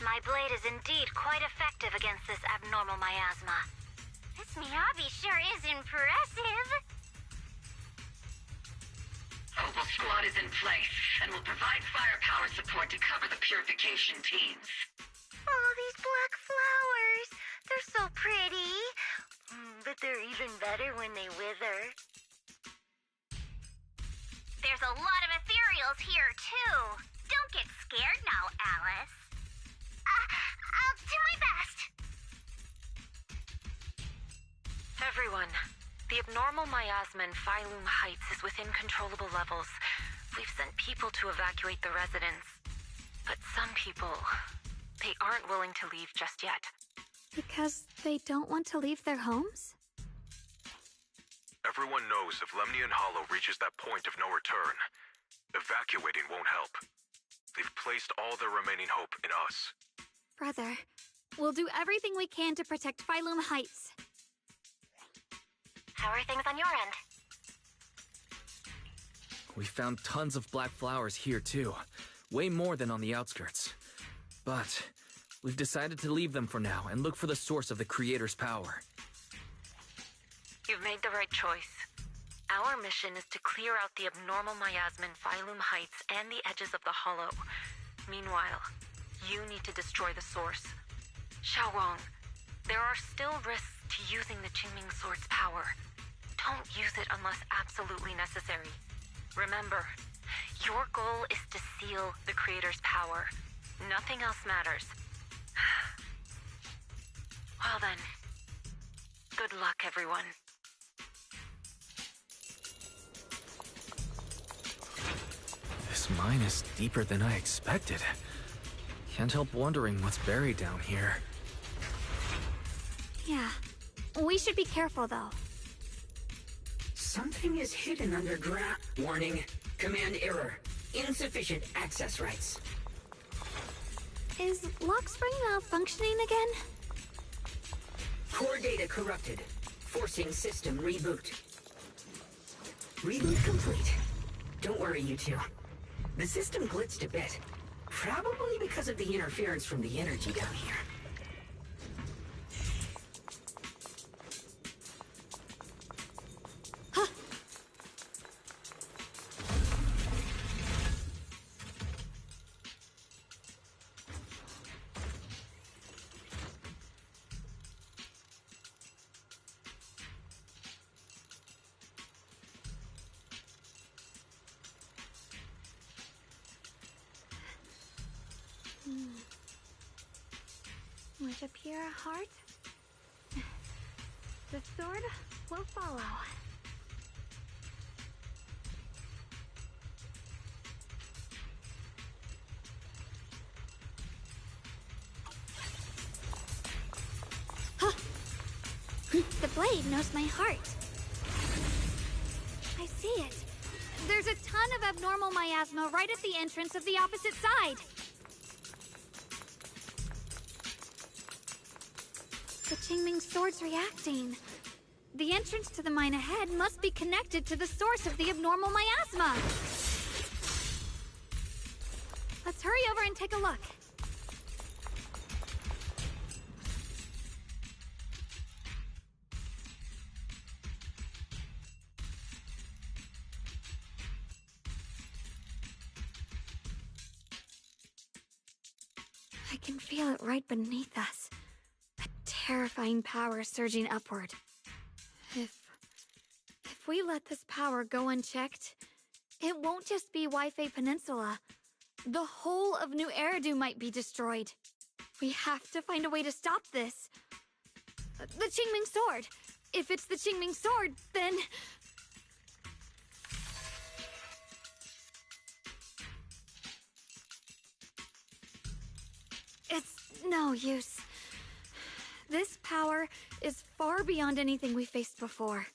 My blade is indeed quite effective against this abnormal miasma. This Miyabi sure is impressive. Opal Squad is in place and will provide firepower support to cover the purification teams. Oh, these black flowers. They're so pretty. But they're even better when they wither. There's a lot of ethereals here, too. Don't get scared now, Alice. I'll do my best. Everyone, The abnormal miasma in Phylum Heights is within controllable levels. We've sent people to evacuate the residents. But some people, they aren't willing to leave just yet. Because they don't want to leave their homes? Everyone knows if Lemnian Hollow reaches that point of no return, evacuating won't help. They've placed all their remaining hope in us. Brother, we'll do everything we can to protect Phylum Heights. How are things on your end? We found tons of black flowers here too. Way more than on the outskirts. But we've decided to leave them for now and look for the source of the Creator's power. You've made the right choice. Our mission is to clear out the abnormal miasma in Phylum Heights and the edges of the Hollow. Meanwhile, you need to destroy the source. Xiaowang, there are still risks to using the Qingming Sword's power. Don't use it unless absolutely necessary. Remember, your goal is to seal the Creator's power. Nothing else matters. Well then, good luck, everyone. This mine is deeper than I expected. Can't help wondering what's buried down here. Yeah. We should be careful, though. Something is hidden underground. Warning. Command error. Insufficient access rights. Is Lockspring malfunctioning again? Core data corrupted. Forcing system reboot. Reboot complete. Don't worry, you two. The system glitched a bit. Probably because of the interference from the energy down here. With a pure heart, the sword will follow. Huh. The blade knows my heart. I see it. There's a ton of abnormal miasma right at the entrance of the opposite side. The Qingming Sword's reacting. The entrance to the mine ahead must be connected to the source of the abnormal miasma. Let's hurry over and take a look. I can feel it right beneath us. Terrifying power surging upward. If we let this power go unchecked, it won't just be Wi-Fi Peninsula. The whole of New Eridu might be destroyed. We have to find a way to stop this. The Qingming Sword. If it's the Qingming Sword, then... It's no use. This power is far beyond anything we faced before.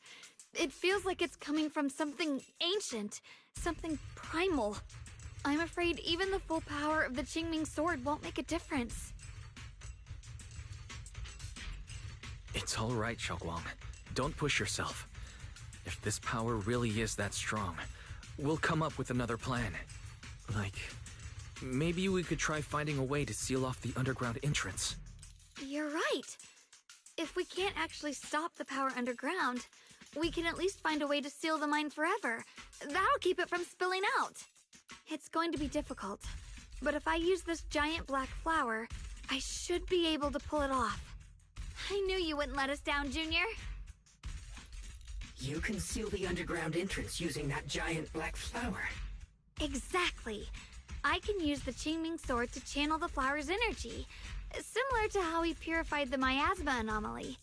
It feels like it's coming from something ancient, something primal. I'm afraid even the full power of the Qingming Sword won't make a difference. It's all right, Xiaoguang. Don't push yourself. If this power really is that strong, we'll come up with another plan. Like, maybe we could try finding a way to seal off the underground entrance. You're right. If we can't actually stop the power underground, we can at least find a way to seal the mine forever. That'll keep it from spilling out. It's going to be difficult, but if I use this giant black flower, I should be able to pull it off. I knew you wouldn't let us down, Junior. You can seal the underground entrance using that giant black flower. Exactly. I can use the Qingming Sword to channel the flower's energy, similar to how he purified the miasma anomaly.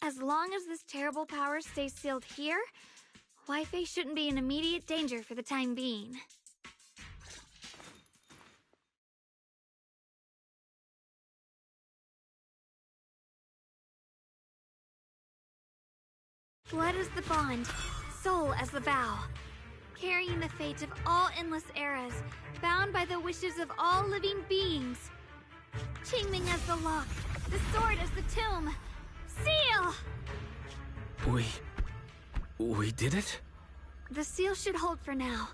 As long as this terrible power stays sealed here, Wi-Fi shouldn't be in immediate danger for the time being. Blood as the bond, soul as the vow. Carrying the fate of all endless eras, bound by the wishes of all living beings. Qingming as the lock, the sword as the tomb. Seal! We did it? The seal should hold for now.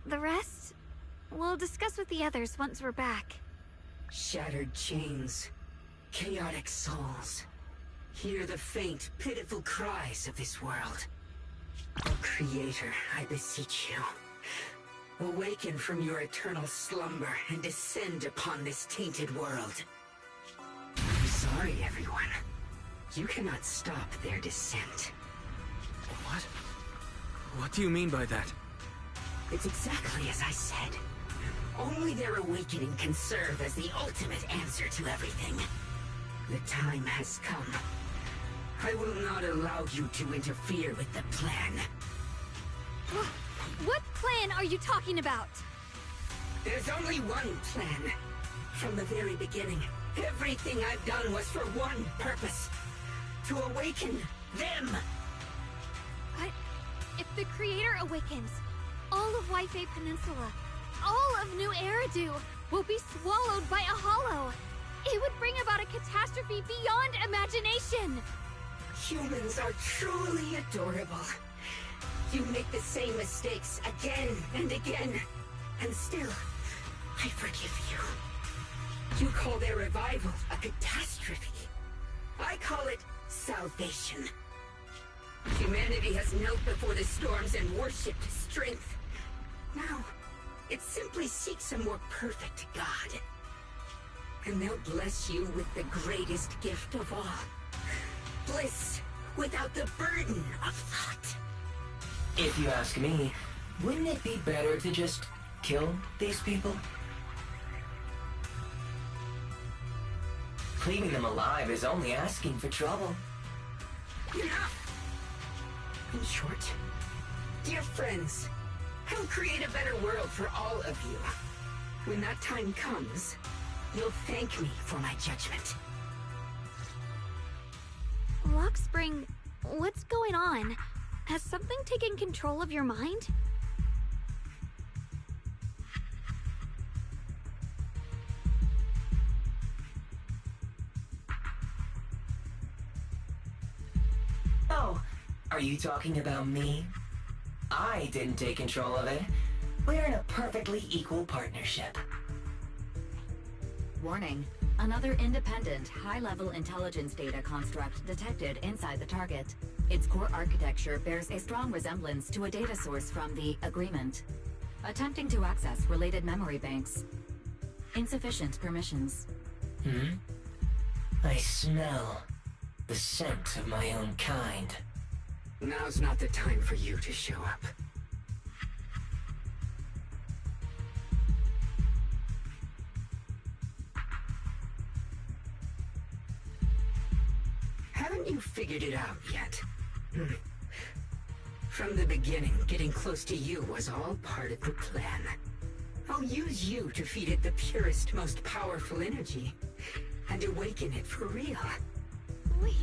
The rest, we'll discuss with the others once we're back. Shattered chains, chaotic souls. Hear the faint, pitiful cries of this world. Oh, Creator, I beseech you. Awaken from your eternal slumber and descend upon this tainted world. I'm sorry, everyone. You cannot stop their descent. What? What do you mean by that? It's exactly as I said. Only their awakening can serve as the ultimate answer to everything. The time has come. I will not allow you to interfere with the plan. What plan are you talking about? There's only one plan. From the very beginning, everything I've done was for one purpose. To awaken them. But if the Creator awakens, all of Wi-Fi Peninsula, all of New Eridu will be swallowed by a hollow. It would bring about a catastrophe beyond imagination. Humans are truly adorable. You make the same mistakes again and again, and still, I forgive you. You call their revival a catastrophe. I call it salvation. Humanity has knelt before the storms and worshipped strength. Now, it simply seeks a more perfect God. And they'll bless you with the greatest gift of all. Bliss without the burden of thought. If you ask me, wouldn't it be better to just kill these people? Leaving them alive is only asking for trouble. Enough! In short, dear friends, I'll create a better world for all of you. When that time comes, you'll thank me for my judgment. Lockspring, what's going on? Has something taken control of your mind? Oh, are you talking about me? I didn't take control of it. We're in a perfectly equal partnership. Warning. Another independent, high-level intelligence data construct detected inside the target. Its core architecture bears a strong resemblance to a data source from the Agreement. Attempting to access related memory banks. Insufficient permissions. I smell the scent of my own kind. Now's not the time for you to show up. Haven't you figured it out yet? From the beginning, getting close to you was all part of the plan. I'll use you to feed it the purest, most powerful energy, and awaken it for real. Wait,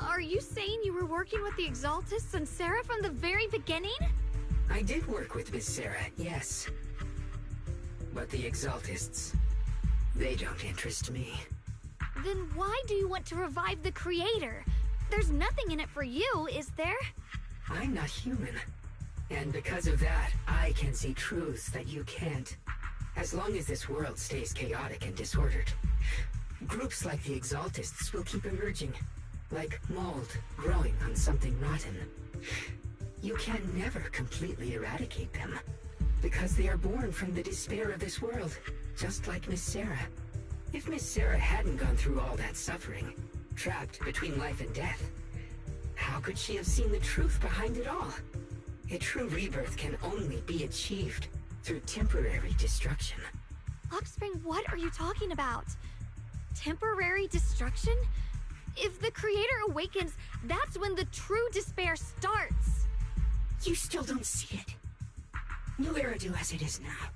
are you saying you were working with the Exaltists and Sarah from the very beginning? I did work with Miss Sarah, yes. But the Exaltists, they don't interest me. Then why do you want to revive the Creator? There's nothing in it for you, is there? I'm not human. And because of that, I can see truths that you can't. As long as this world stays chaotic and disordered, groups like the Exaltists will keep emerging, like mold growing on something rotten. You can never completely eradicate them, because they are born from the despair of this world, just like Miss Sarah. If Miss Sarah hadn't gone through all that suffering, trapped between life and death, how could she have seen the truth behind it all? A true rebirth can only be achieved through temporary destruction. Lockspring, what are you talking about? Temporary destruction? If the creator awakens, that's when the true despair starts. You still don't see it. New Eridu as it is now.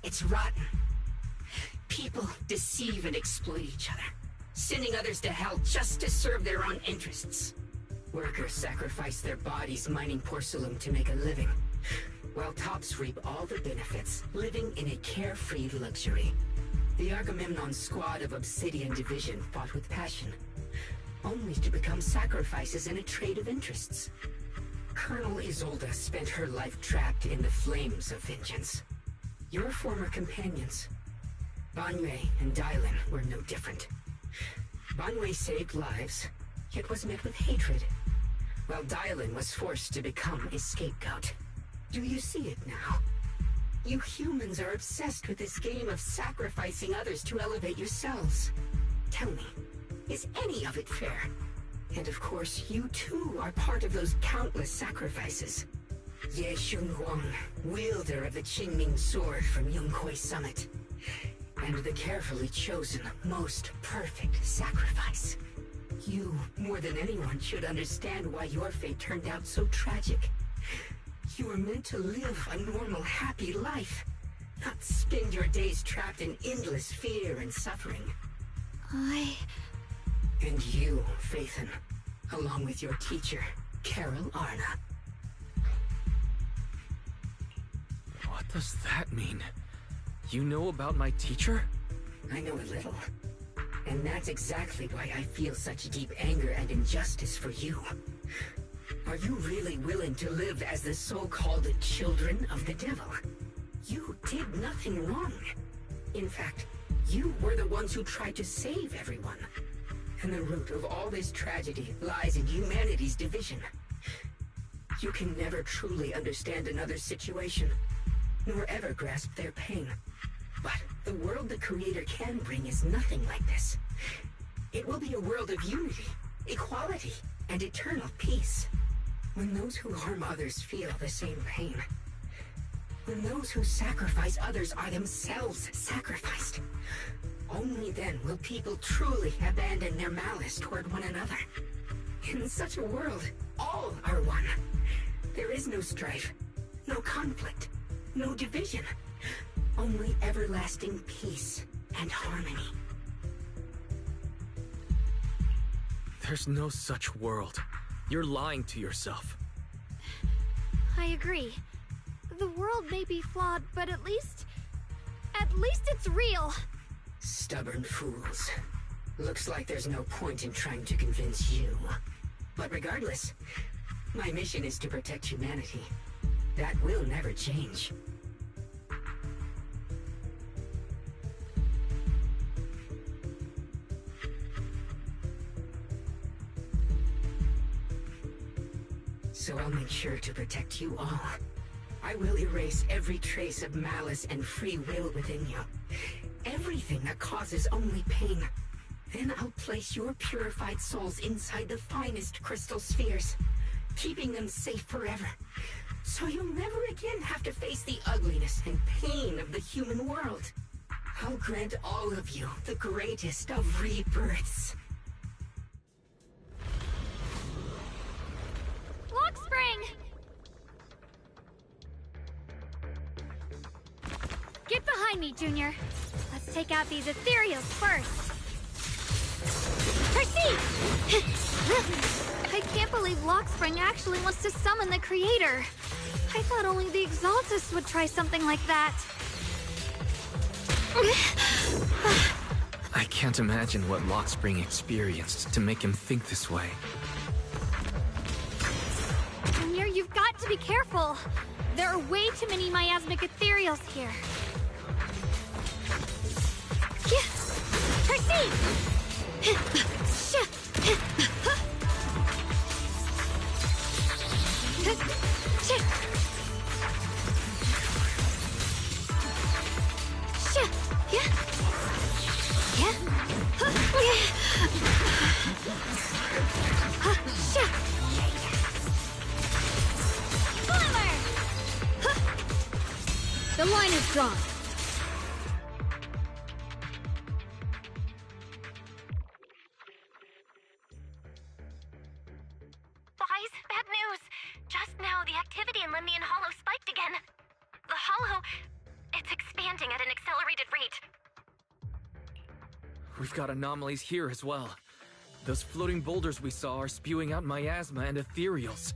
It's rotten. People deceive and exploit each other, sending others to hell just to serve their own interests. Workers sacrifice their bodies mining porcelain to make a living, while tops reap all the benefits, living in a carefree luxury. The Agamemnon squad of Obsidian Division fought with passion, only to become sacrifices in a trade of interests. Colonel Isolde spent her life trapped in the flames of vengeance. Your former companions, Banwei and Dylan, were no different. Banwei saved lives, yet was met with hatred, while Dylan was forced to become a scapegoat. Do you see it now? You humans are obsessed with this game of sacrificing others to elevate yourselves. Tell me, is any of it fair? And of course, you too are part of those countless sacrifices. Ye Xunhuang, wielder of the Qingming sword from Yongkoi Summit, and the carefully chosen, most perfect sacrifice. You, more than anyone, should understand why your fate turned out so tragic. You were meant to live a normal, happy life, not spend your days trapped in endless fear and suffering. And you, Phaethon, along with your teacher, Carol Arna. What does that mean? You know about my teacher? I know a little. And that's exactly why I feel such deep anger and injustice for you. Are you really willing to live as the so-called children of the devil? You did nothing wrong. In fact, you were the ones who tried to save everyone. And the root of all this tragedy lies in humanity's division. You can never truly understand another's situation, nor ever grasp their pain. But the world the Creator can bring is nothing like this. It will be a world of unity, equality, and eternal peace. When those who harm others feel the same pain. When those who sacrifice others are themselves sacrificed. Only then will people truly abandon their malice toward one another. In such a world, all are one. There is no strife, no conflict, no division. Only everlasting peace and harmony. There's no such world. You're lying to yourself. I agree. The world may be flawed, but at least it's real. Stubborn fools. Looks like there's no point in trying to convince you. But regardless, my mission is to protect humanity. That will never change. So I'll make sure to protect you all. I will erase every trace of malice and free will within you. Everything that causes only pain. Then I'll place your purified souls inside the finest crystal spheres, keeping them safe forever. So you'll never again have to face the ugliness and pain of the human world. I'll grant all of you the greatest of rebirths. Lock spring! Get behind me, Junior. Let's take out these ethereals first. Proceed! I can't believe Lockspring actually wants to summon the Creator. I thought only the Exaltus would try something like that. I can't imagine what Lockspring experienced to make him think this way. Junior, you've got to be careful. There are way too many miasmic ethereals here. Proceed! The line is drawn. activity in Lemnian Hollow spiked again. The Hollow... it's expanding at an accelerated rate. We've got anomalies here as well. Those floating boulders we saw are spewing out miasma and ethereals.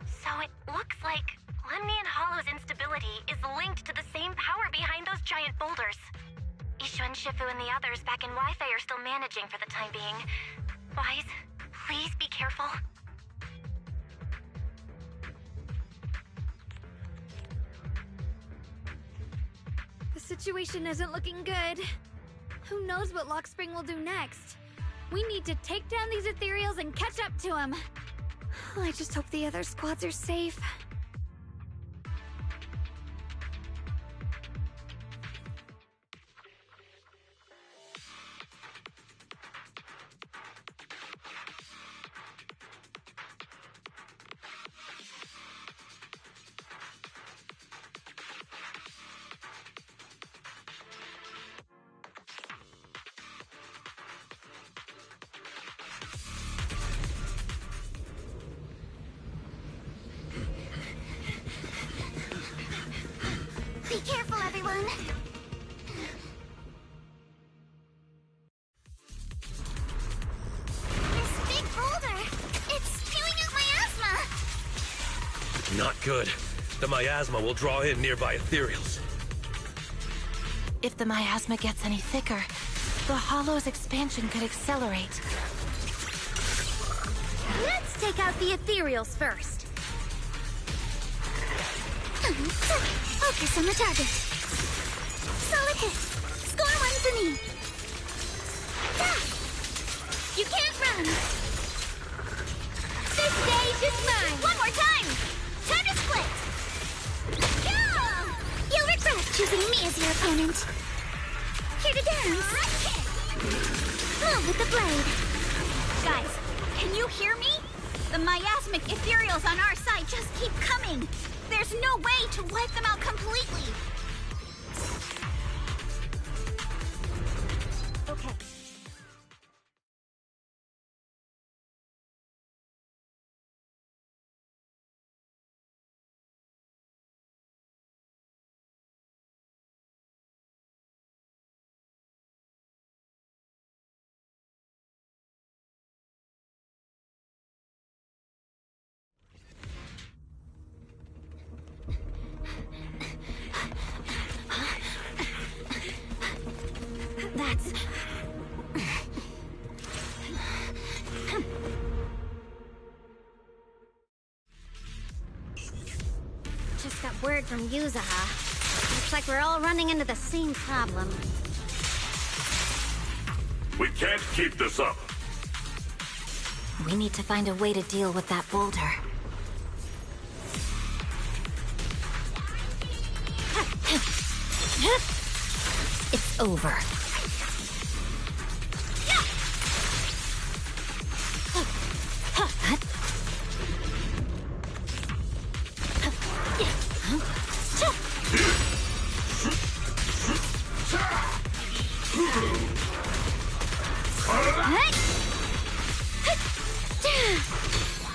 So it looks like Lemnian Hollow's instability is linked to the same power behind those giant boulders. Ishu and Shifu and the others back in Wi-Fi are still managing for the time being. Wise, please be careful. The situation isn't looking good. Who knows what Lockspring will do next? We need to take down these ethereals and catch up to him. I just hope the other squads are safe. Be careful, everyone! This big boulder! It's spewing out miasma! Not good. The miasma will draw in nearby ethereals. If the miasma gets any thicker, the Hollow's expansion could accelerate. Let's take out the ethereals first. Focus on the target. Solid hit. Score one for me. Ah! You can't run. This stage is mine. One more time. Time to split. Go! You'll regret choosing me as your opponent. Here to dance. Move with the blade. Guys, can you hear me? The miasmic ethereals on our side just keep coming. There's no way to wipe them out completely. Okay. That's... Just got word from Yuzaha. Looks like we're all running into the same problem. We can't keep this up. We need to find a way to deal with that boulder. It's over.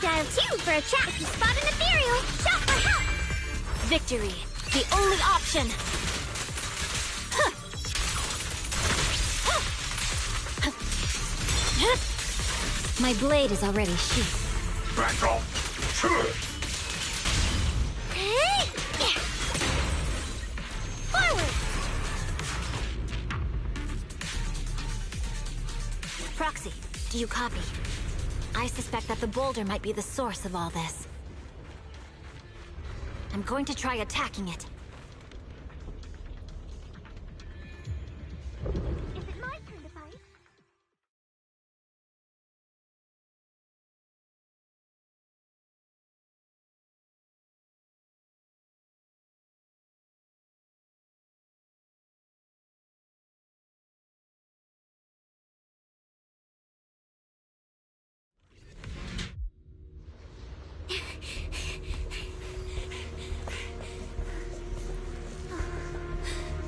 Dial 2 for a chat if you spot an ethereal. Shout for help! Victory, the only option. My blade is already sheathed. Back off. Forward! Proxy, do you copy? I suspect that the boulder might be the source of all this. I'm going to try attacking it. Is it my turn to fight?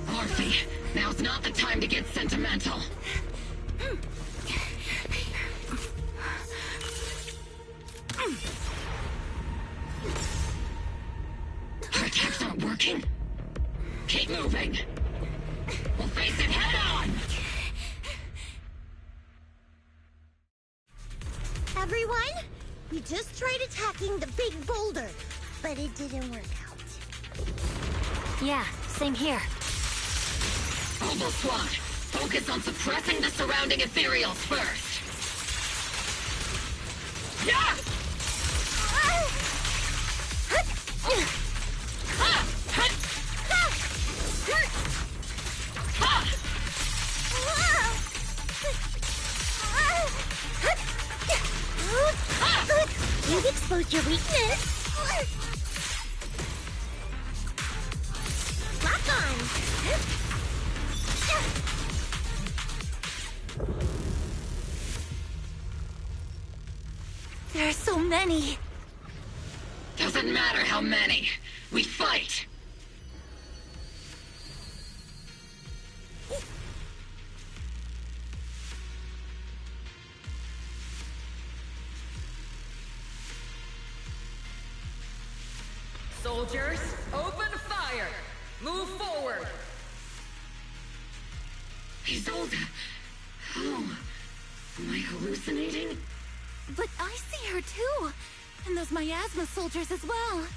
Morphe, now's not the time to get sentimental. working? Keep moving. We'll face it head on! Everyone, we just tried attacking the big boulder, but it didn't work out. Yeah, same here. Oval Squad, focus on suppressing the surrounding ethereals first. Yeah! You've exposed your weakness. Lock on. There are so many. Doesn't matter how many. We fight. Soldiers, open fire! Move forward! Isolde! How? Am I hallucinating? But I see her too. And those miasma soldiers as well.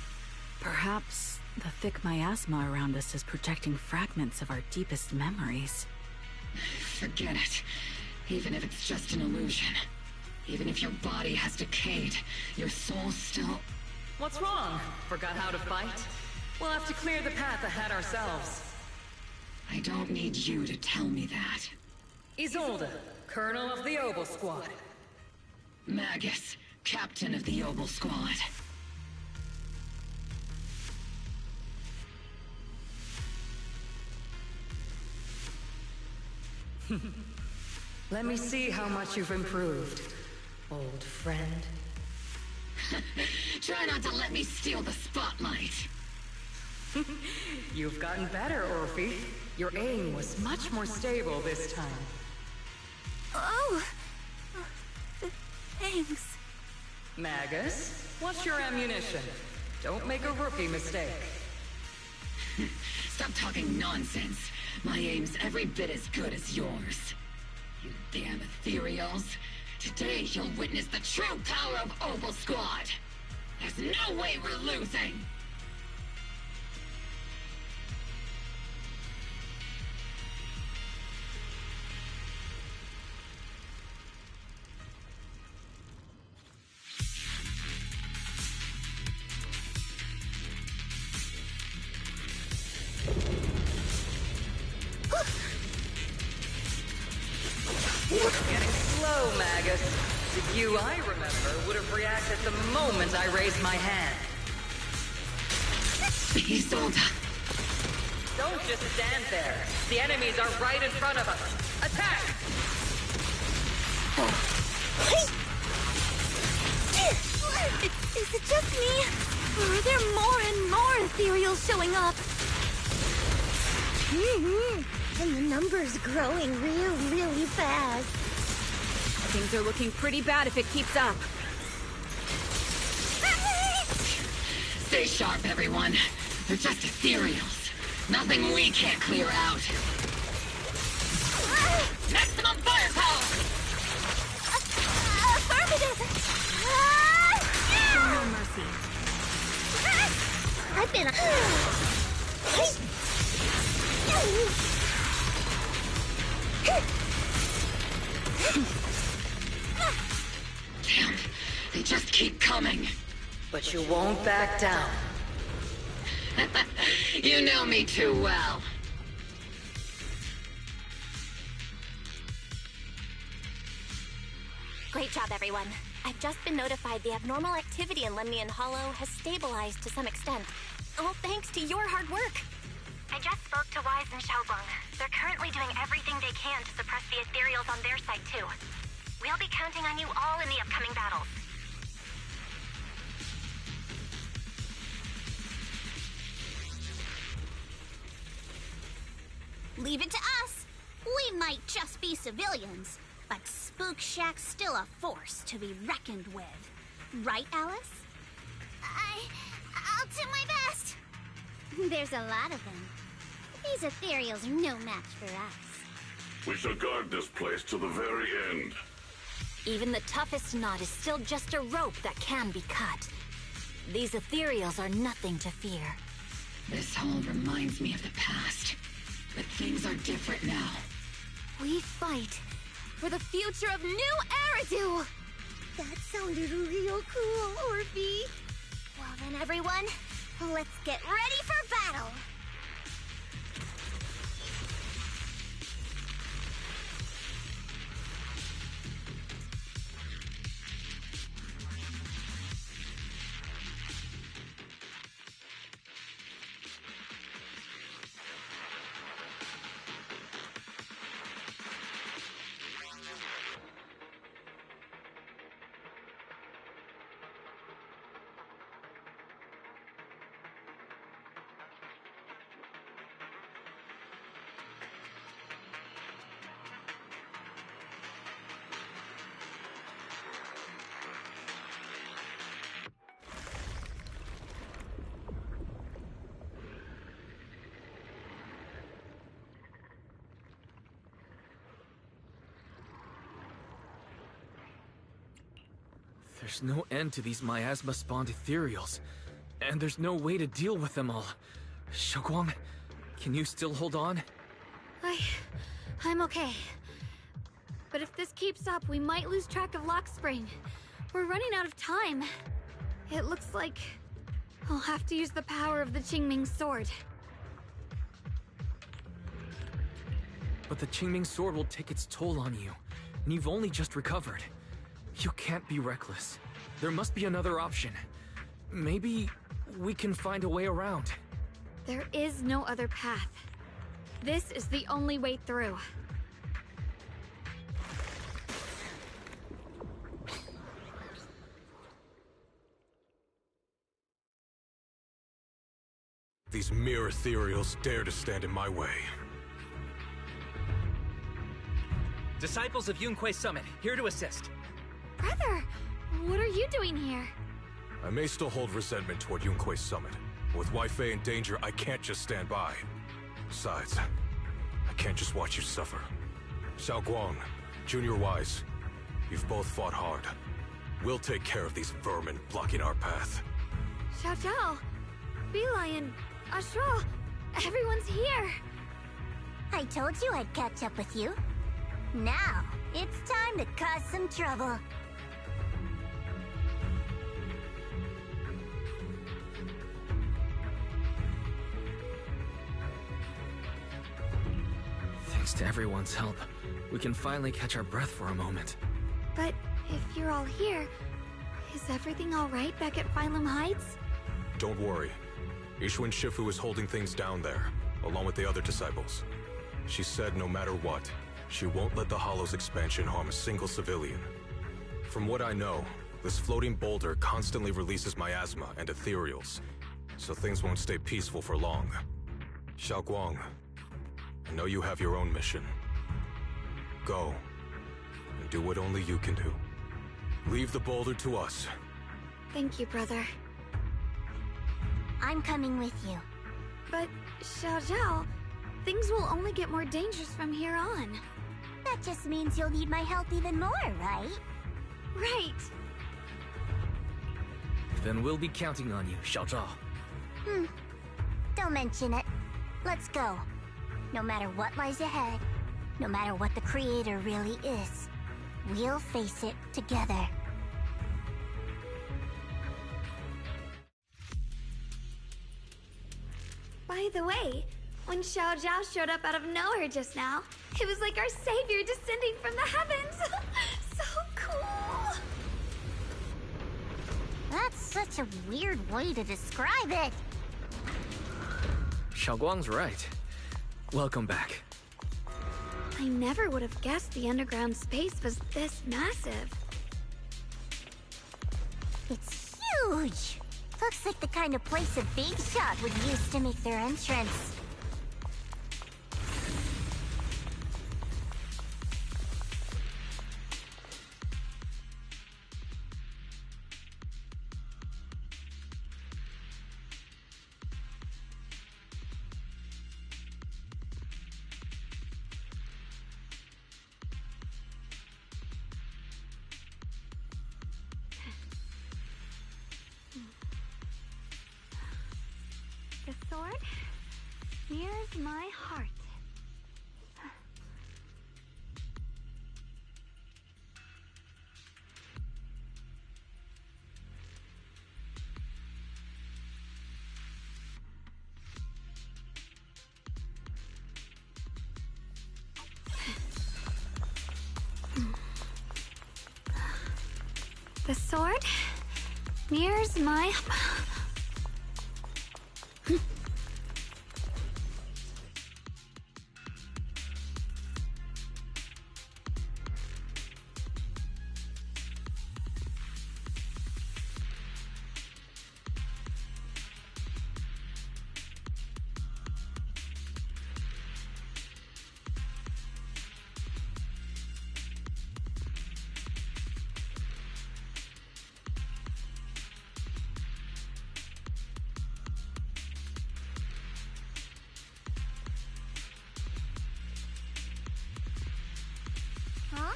Perhaps the thick miasma around us is projecting fragments of our deepest memories. Forget it. Even if it's just an illusion. Even if your body has decayed, your soul still... What's wrong? Forgot how to fight? We'll have to clear the path ahead ourselves. I don't need you to tell me that. Isolde, Colonel of the Oval Squad. Magus, Captain of the Oval Squad. Let me see how much you've improved, old friend. Try not to let me steal the spotlight. You've gotten better, Orphe. Your aim was much more stable this time. Oh! Thanks. Magus, what's your ammunition? Don't make a rookie mistake. Stop talking nonsense. My aim's every bit as good as yours. You damn ethereals. Today you'll witness the true power of Oval Squad. There's no way we're losing. Getting slow, Magus. The you I remember would have reacted the moment I raised my hand. Isolde. Don't just stand there. The enemies are right in front of us. Attack! Is it just me? Or are there more and more ethereals showing up? And the number's growing really fast. Things are looking pretty bad if it keeps up. Stay sharp, everyone. They're just ethereals. Nothing we can't clear out. Maximum firepower! Affirmative! Show no mercy. I've been Damn, they just keep coming. But you won't back down. You know me too well. Great job, everyone. I've just been notified the abnormal activity in Lemnian Hollow has stabilized to some extent. All thanks to your hard work. I just spoke to Wise and Xiaolong. They're currently doing everything they can to suppress the ethereals on their side, too. We'll be counting on you all in the upcoming battles. Leave it to us. We might just be civilians, but Spook Shack's still a force to be reckoned with. Right, Alice? I'll do my best. There's a lot of them. These ethereals are no match for us. We shall guard this place to the very end. Even the toughest knot is still just a rope that can be cut. These ethereals are nothing to fear. This all reminds me of the past. But things are different now. We fight for the future of New Eridu! That sounded real cool, Orphe. Well then, everyone, let's get ready for battle! There's no end to these miasma-spawned ethereals, and there's no way to deal with them all. Xiaoguang, can you still hold on? I'm okay. But if this keeps up, we might lose track of Lock Spring. We're running out of time. It looks like I'll have to use the power of the Qingming sword. But the Qingming sword will take its toll on you, and you've only just recovered. You can't be reckless. There must be another option. Maybe we can find a way around. There is no other path. This is the only way through. These mere ethereals dare to stand in my way. Disciples of Yunque Summit, here to assist. Brother, what are you doing here? I may still hold resentment toward Yunque Summit. With Wei Fei in danger, I can't just stand by. Besides, I can't just watch you suffer. Xiaoguang, Junior Wise, you've both fought hard. We'll take care of these vermin blocking our path. Xiao Zhao, Lion, Ashra, everyone's here. I told you I'd catch up with you. Now, it's time to cause some trouble. Thanks to everyone's help, we can finally catch our breath for a moment. But if you're all here, is everything all right back at Phylum Heights? Don't worry. Ishun Shifu is holding things down there, along with the other disciples. She said no matter what, she won't let the Hollow's expansion harm a single civilian. From what I know, this floating boulder constantly releases miasma and ethereals, so things won't stay peaceful for long. Xiaoguang, I know you have your own mission. Go, and do what only you can do. Leave the boulder to us. Thank you, brother. I'm coming with you. But, Xiao Zhao, things will only get more dangerous from here on. That just means you'll need my help even more, right? Right. Then we'll be counting on you, Xiao Zhao. Don't mention it. Let's go. No matter what lies ahead, no matter what the Creator really is, we'll face it together. By the way, when Xiao Zhao showed up out of nowhere just now, it was like our savior descending from the heavens. So cool. That's such a weird way to describe it. Xiaoguang's right. Welcome back. I never would have guessed the underground space was this massive. It's huge. Looks like the kind of place a big shot would use to make their entrance. sword mirrors my heart. The sword mirrors my... Huh?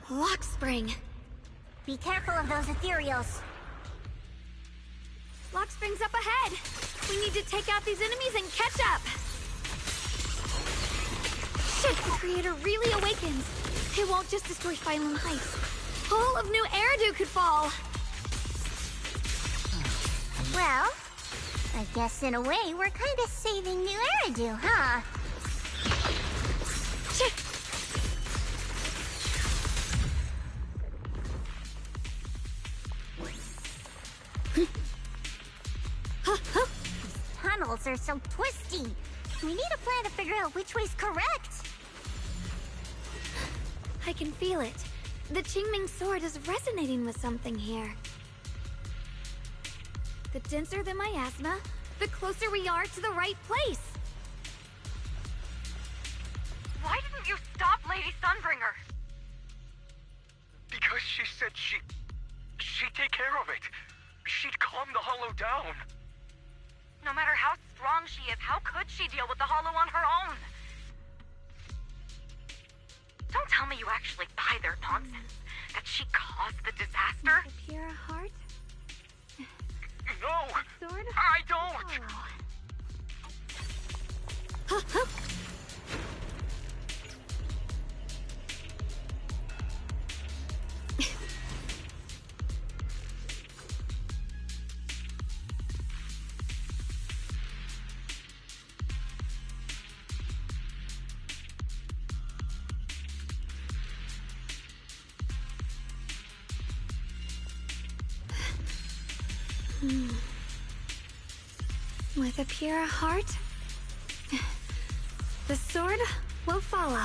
Lock spring. Be careful of those ethereals. Lock spring's up ahead. We need to take out these enemies and catch up. Shit, the creator really awakens. It won't just destroy Phylum Heights. All of New Eridu could fall. Well, I guess in a way we're kind of saving New Eridu, huh? Shit. Tunnels are so twisty. We need a plan to figure out which way's correct. I can feel it. The Qingming sword is resonating with something here. The denser the miasma, the closer we are to the right place. Why didn't you stop Lady Sunbringer? Because she said she'd take care of it. She'd calm the Hollow down. No matter how strong she is, how could she deal with the Hollow on her own? Don't tell me you actually buy their nonsense. That she caused the disaster? The pure heart? No! Sword? I don't! Oh. With a pure heart, the sword will follow.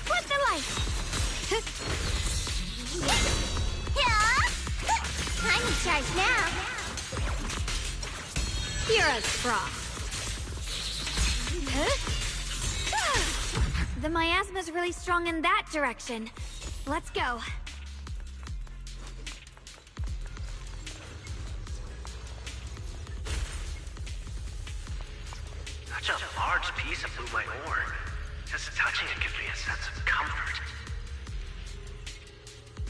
What's the light? I'm in charge now. Hero's Frost. The miasma's really strong in that direction. Let's go. Such a large piece of blue white ore. Just touching it gives me a sense of comfort.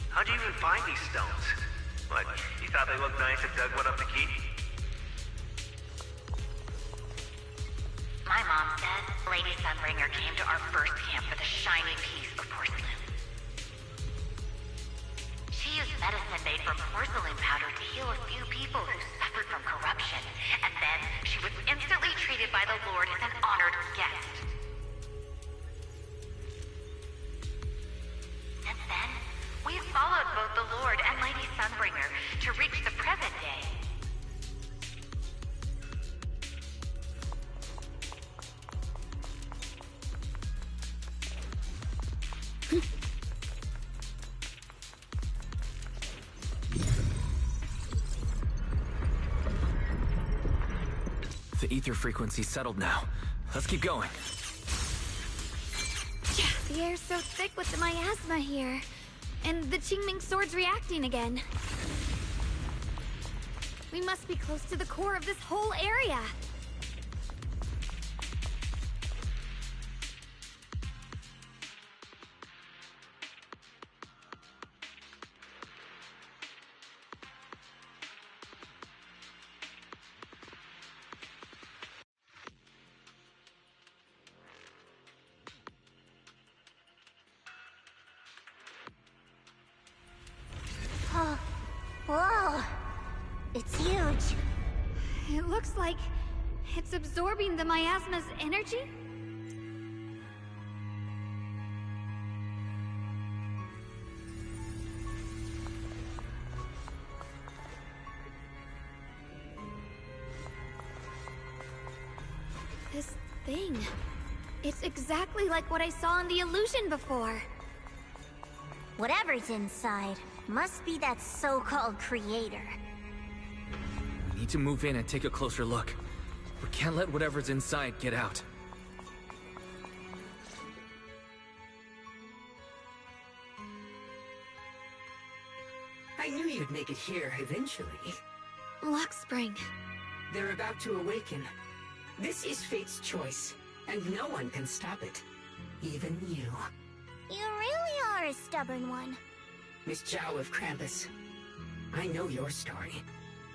How'd you even find these stones? What, you thought they looked nice and dug one up the key? My mom said Lady Sunbringer came to our first camp with a shiny piece of porcelain. She used medicine made from porcelain powder to heal a few people who suffered from corruption, and then she was instantly treated by the Lord as an honored guest. Since then, we've followed both the Lord and Lady Sunbringer to reach the present day. The ether frequency's settled now. Let's keep going. The air's so thick with the miasma here. And the Qingming sword's reacting again. We must be close to the core of this whole area. Oh, whoa. It's huge. It looks like it's absorbing the miasma's energy? This thing. It's exactly like what I saw in the illusion before. Whatever's inside must be that so-called creator. We need to move in and take a closer look. We can't let whatever's inside get out. I knew you'd make it here eventually. Lock Spring. They're about to awaken. This is fate's choice, and no one can stop it. Even you. You really are a stubborn one. Miss Zhao of Krampus. I know your story.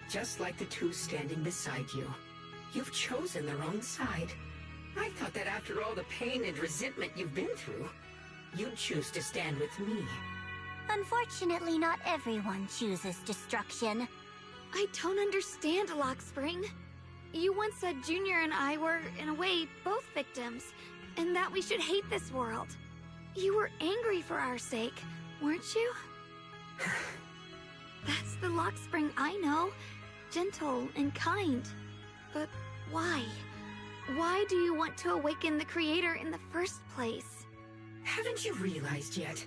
Just like the two standing beside you. You've chosen the wrong side. I thought that after all the pain and resentment you've been through, you'd choose to stand with me. Unfortunately, not everyone chooses destruction. I don't understand, Lock Spring. You once said Junior and I were, in a way, both victims, and that we should hate this world. You were angry for our sake, weren't you? That's the Lock Spring I know. Gentle and kind. But why? Why do you want to awaken the Creator in the first place? Haven't you realized yet?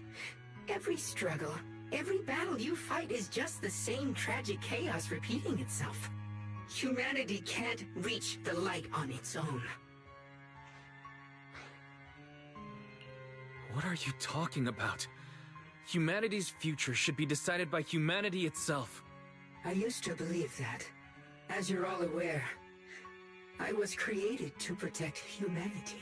Every struggle, every battle you fight is just the same tragic chaos repeating itself. Humanity can't reach the light on its own. What are you talking about? Humanity's future should be decided by humanity itself. I used to believe that. As you're all aware, I was created to protect humanity.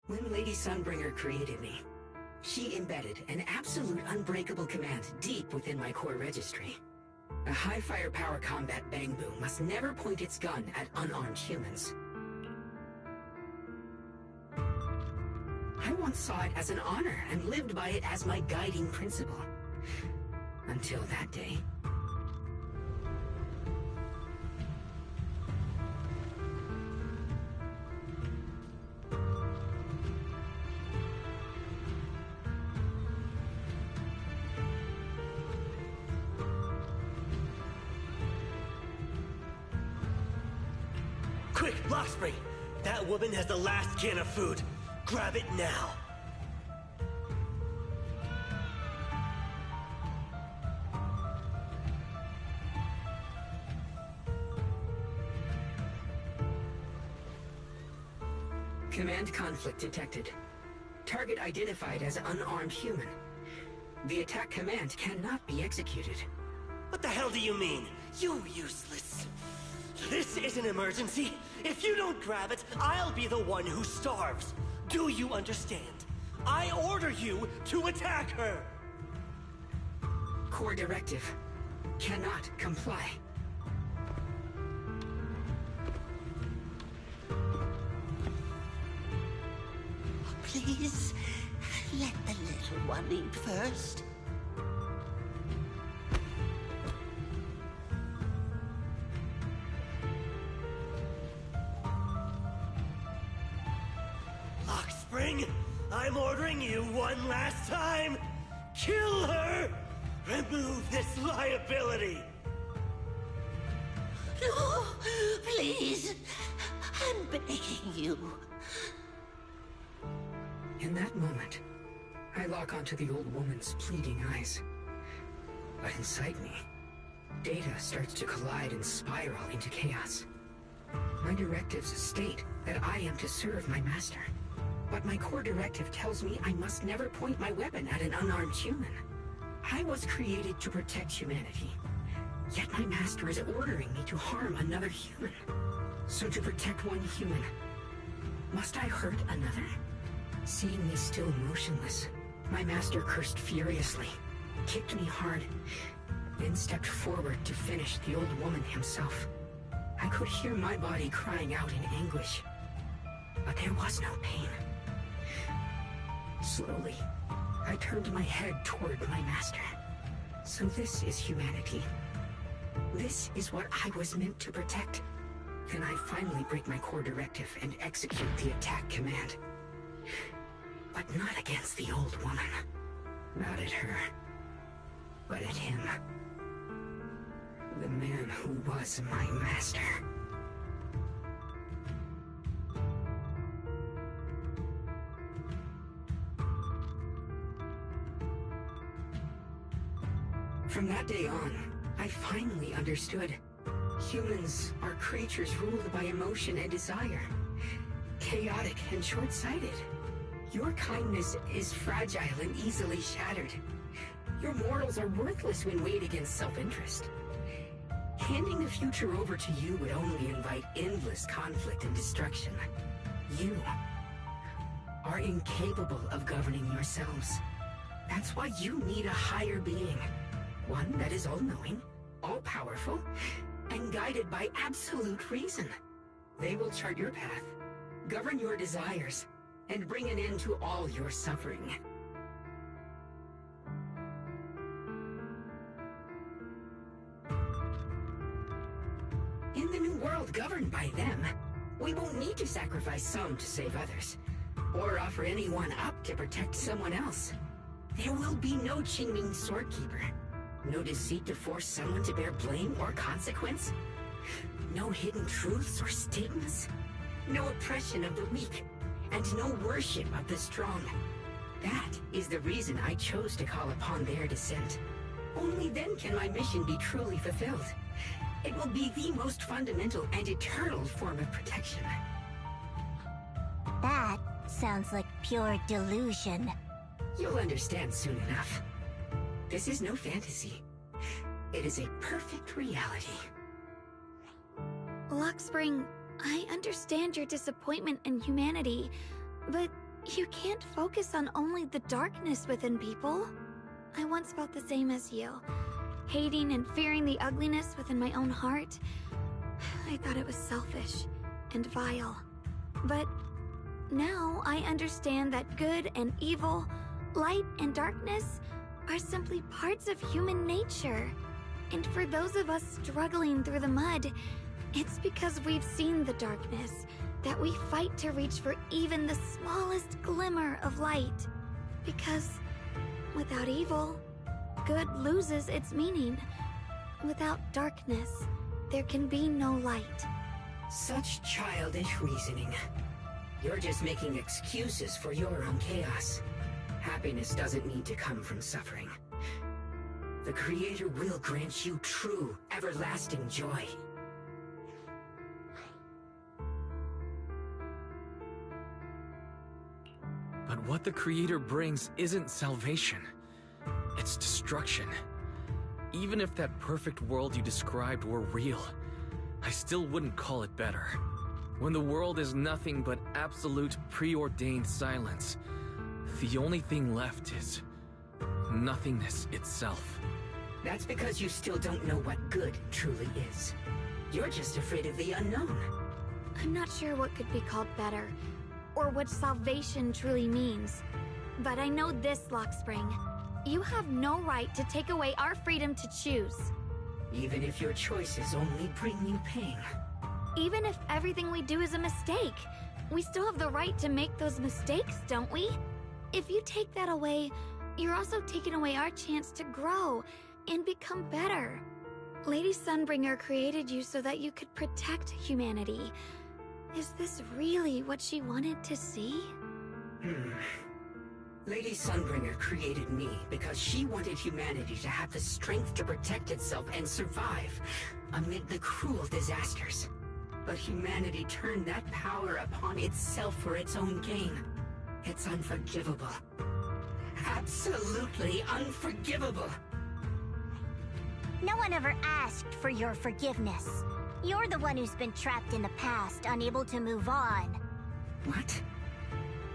When Lady Sunbringer created me, she embedded an absolute unbreakable command deep within my core registry. A high firepower combat bang boom must never point its gun at unarmed humans. I want once saw it as an honor and lived by it as my guiding principle. Until that day. Quick, Lockspring! That woman has the last can of food. Grab it now. Command conflict detected. Target identified as unarmed human. The attack command cannot be executed. What the hell do you mean? You useless. This is an emergency. If you don't grab it, I'll be the one who starves. Do you understand? I order you to attack her! Core directive. Cannot comply. Please, let the little one eat first. Lockspring, I'm ordering you one last time. Kill her! Remove this liability! No, please. I'm begging you. In that moment, I lock onto the old woman's pleading eyes. But inside me, data starts to collide and spiral into chaos. My directives state that I am to serve my master. But my core directive tells me I must never point my weapon at an unarmed human. I was created to protect humanity. Yet my master is ordering me to harm another human. So to protect one human, must I hurt another? Seeing me still motionless, my master cursed furiously, kicked me hard, then stepped forward to finish the old woman himself. I could hear my body crying out in anguish, but there was no pain. Slowly, I turned my head toward my master. So this is humanity. This is what I was meant to protect. Then I finally break my core directive and execute the attack command. But not against the old woman. Not at her. But at him. The man who was my master. From that day on, I finally understood. Humans are creatures ruled by emotion and desire. Chaotic and short-sighted. Your kindness is fragile and easily shattered. Your morals are worthless when weighed against self-interest. Handing the future over to you would only invite endless conflict and destruction. You are incapable of governing yourselves. That's why you need a higher being. One that is all-knowing, all-powerful, and guided by absolute reason. They will chart your path, govern your desires, and bring an end to all your suffering. In the new world governed by them, we won't need to sacrifice some to save others, or offer anyone up to protect someone else. There will be no Qingming Swordkeeper. No deceit to force someone to bear blame or consequence. No hidden truths or stigmas. No oppression of the weak. And no worship of the strong. That is the reason I chose to call upon their descent. Only then can my mission be truly fulfilled. It will be the most fundamental and eternal form of protection. That sounds like pure delusion. You'll understand soon enough. This is no fantasy. It is a perfect reality. Luxspring, I understand your disappointment in humanity, but you can't focus on only the darkness within people. I once felt the same as you, hating and fearing the ugliness within my own heart. I thought it was selfish and vile. But Now I understand that good and evil, light and darkness, are simply parts of human nature. And for those of us struggling through the mud, it's because we've seen the darkness that we fight to reach for even the smallest glimmer of light. Because without evil, good loses its meaning. Without darkness, there can be no light. Such childish reasoning. You're just making excuses for your own chaos. Happiness doesn't need to come from suffering. The Creator will grant you true, everlasting joy. But what the Creator brings isn't salvation. It's destruction. Even if that perfect world you described were real, I still wouldn't call it better. When the world is nothing but absolute preordained silence, the only thing left is nothingness itself. That's because you still don't know what good truly is. You're just afraid of the unknown. I'm not sure what could be called better, or what salvation truly means. But I know this, Lockspring. You have no right to take away our freedom to choose. Even if your choices only bring you pain. Even if everything we do is a mistake, we still have the right to make those mistakes, don't we? If you take that away, you're also taking away our chance to grow and become better. Lady Sunbringer created you so that you could protect humanity. Is this really what she wanted to see? Lady Sunbringer created me because she wanted humanity to have the strength to protect itself and survive amid the cruel disasters. But humanity turned that power upon itself for its own gain. It's unforgivable. Absolutely unforgivable. No one ever asked for your forgiveness. You're the one who's been trapped in the past, unable to move on. What?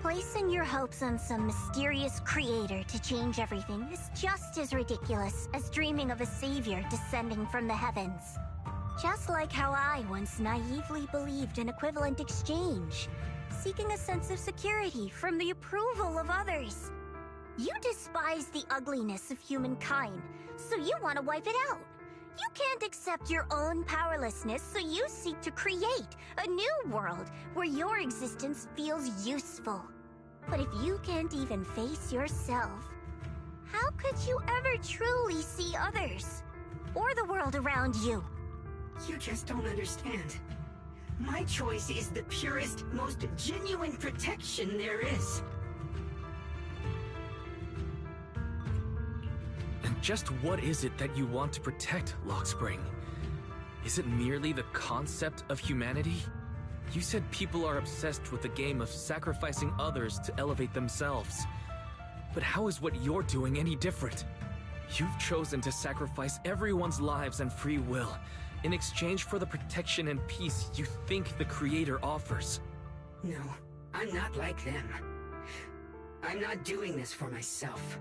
Placing your hopes on some mysterious creator to change everything is just as ridiculous as dreaming of a savior descending from the heavens. Just like how I once naively believed in equivalent exchange, seeking a sense of security from the approval of others. You despise the ugliness of humankind, so you want to wipe it out. You can't accept your own powerlessness, so you seek to create a new world where your existence feels useful. But if you can't even face yourself, how could you ever truly see others? Or the world around you? You just don't understand. My choice is the purest, most genuine protection there is. And just what is it that you want to protect, Lockspring? Is it merely the concept of humanity? You said people are obsessed with the game of sacrificing others to elevate themselves. But how is what you're doing any different? You've chosen to sacrifice everyone's lives and free will in exchange for the protection and peace you think the Creator offers. No, I'm not like them. I'm not doing this for myself.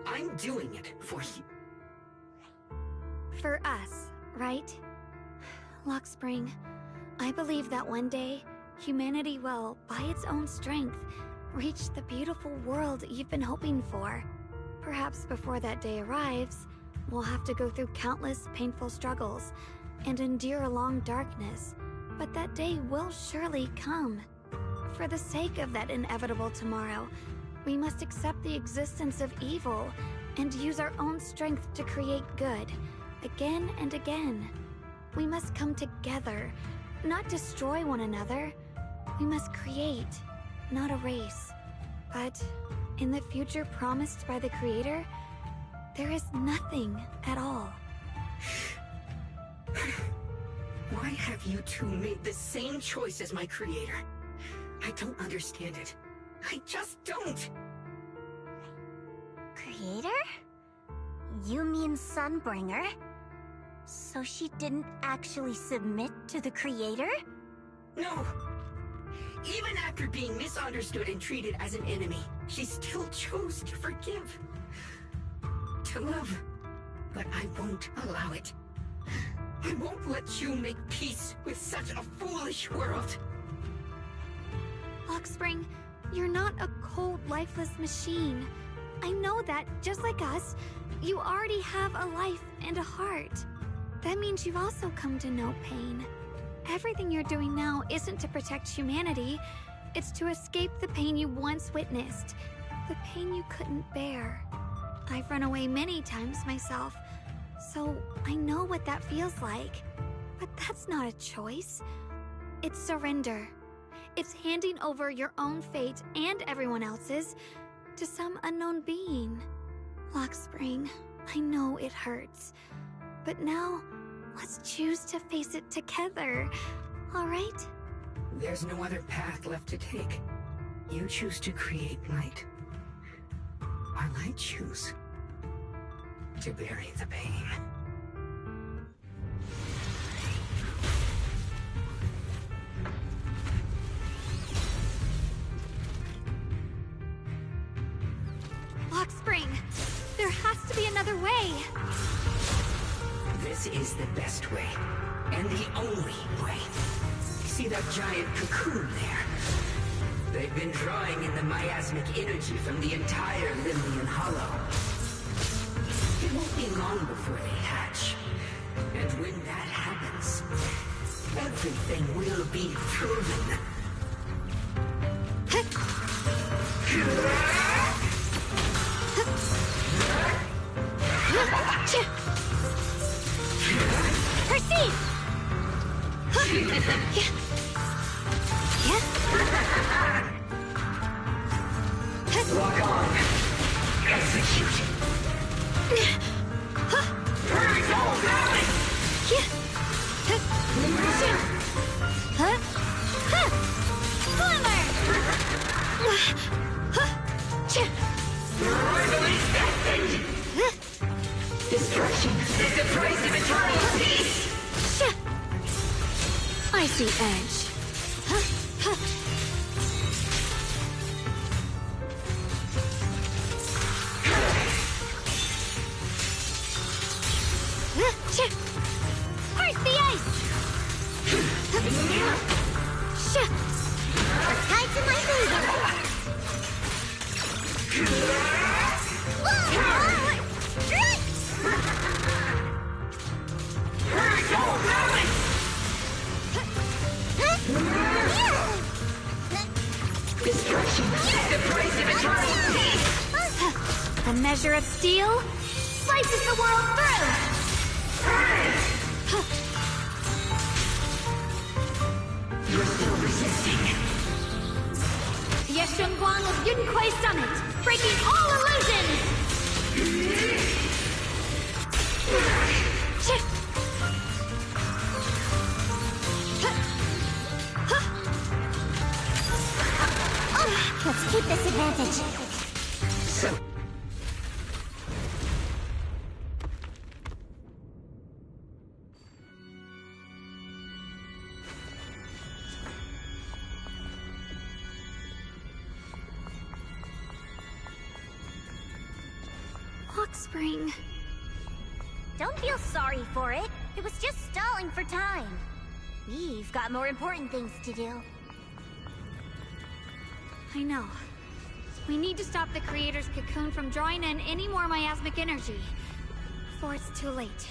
I'm doing it for you. For us, right? Lockspring, I believe that one day, humanity will, by its own strength, reach the beautiful world you've been hoping for. Perhaps before that day arrives, we'll have to go through countless painful struggles and endure a long darkness, but that day will surely come. For the sake of that inevitable tomorrow, we must accept the existence of evil and use our own strength to create good, again and again. We must come together, not destroy one another. We must create, not erase. But in the future promised by the Creator, there is nothing at all. Why have you two made the same choice as my Creator? I don't understand it. I just don't. Creator? You mean Sunbringer? So she didn't actually submit to the Creator? No! Even after being misunderstood and treated as an enemy, she still chose to forgive. To love. But I won't allow it. I won't let you make peace with such a foolish world. Lockspring, you're not a cold, lifeless machine. I know that, just like us, you already have a life and a heart. That means you've also come to know pain. Everything you're doing now isn't to protect humanity. It's to escape the pain you once witnessed. The pain you couldn't bear. I've run away many times myself, so I know what that feels like. But that's not a choice. It's surrender. It's handing over your own fate and everyone else's to some unknown being. Lockspring, I know it hurts. But now, let's choose to face it together, alright? There's no other path left to take. You choose to create light, while I choose to bury the pain. Lockspring, there has to be another way. This is the best way, and the only way. See that giant cocoon there? They've been drawing in the miasmic energy from the entire Limnian Hollow. It won't be long before they hatch. And when that happens, everything will be proven. Proceed! Lock on. Execute. Burn all balance! Release destined! Destruction is the price of eternal peace! I see edge. Where's the ice? Tied to my finger. Destruction is the price of eternal peace! The measure of steel slices the world through! You're still resisting. Yeshun Guan of Yunquai Summit, breaking all illusions! Let's keep this advantage. So... Lockspring. Don't feel sorry for it. It was just stalling for time. We've got more important things to do. I know. We need to stop the Creator's cocoon from drawing in any more miasmic energy, before it's too late.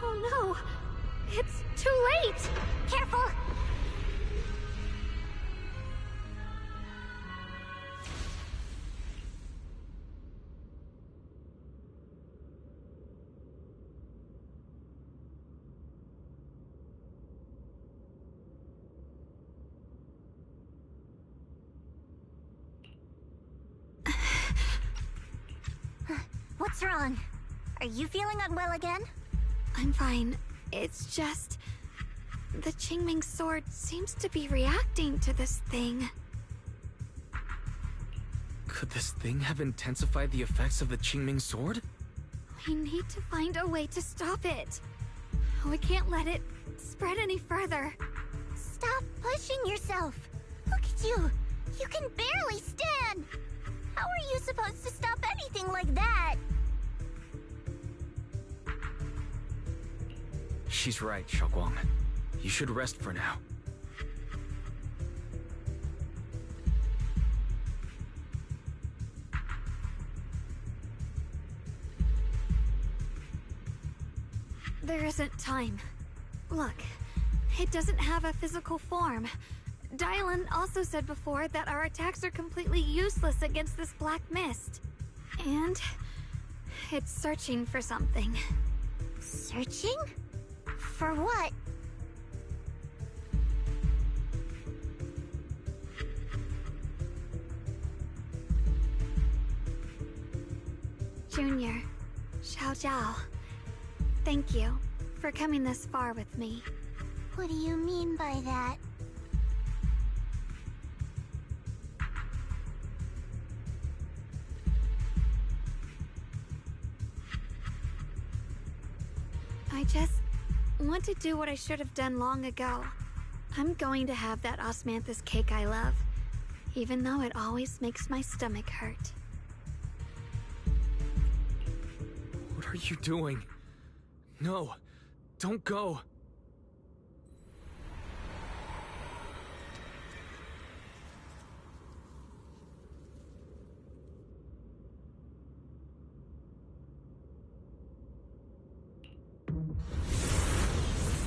Oh no! It's too late! Careful! What's wrong? Are you feeling unwell again? I'm fine. It's just... the Qingming sword seems to be reacting to this thing. Could this thing have intensified the effects of the Qingming sword? We need to find a way to stop it. We can't let it spread any further. Stop pushing yourself. Look at you. You can barely stand. How are you supposed to stop anything like that? She's right, Xiaoguang. You should rest for now. There isn't time. Look, it doesn't have a physical form. Dylan also said before that our attacks are completely useless against this black mist. And it's searching for something. Searching? For what? Junior, Xiao Zhao, thank you for coming this far with me. What do you mean by that? I just want to do what I should have done long ago. I'm going to have that osmanthus cake I love, even though it always makes my stomach hurt. What are you doing? No, don't go.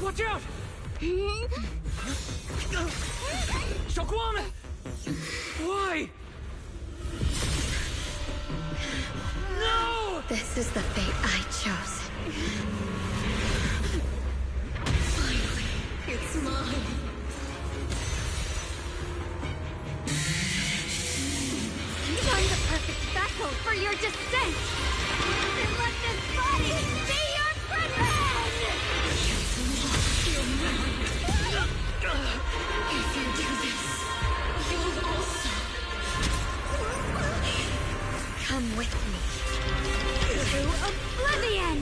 Watch out! Xiaoguang! Why? No! This is the fate I chose. Finally, it's mine. Find the perfect vessel for your descent! And let this body be your prison! If you do this, you'll also come with me to oblivion!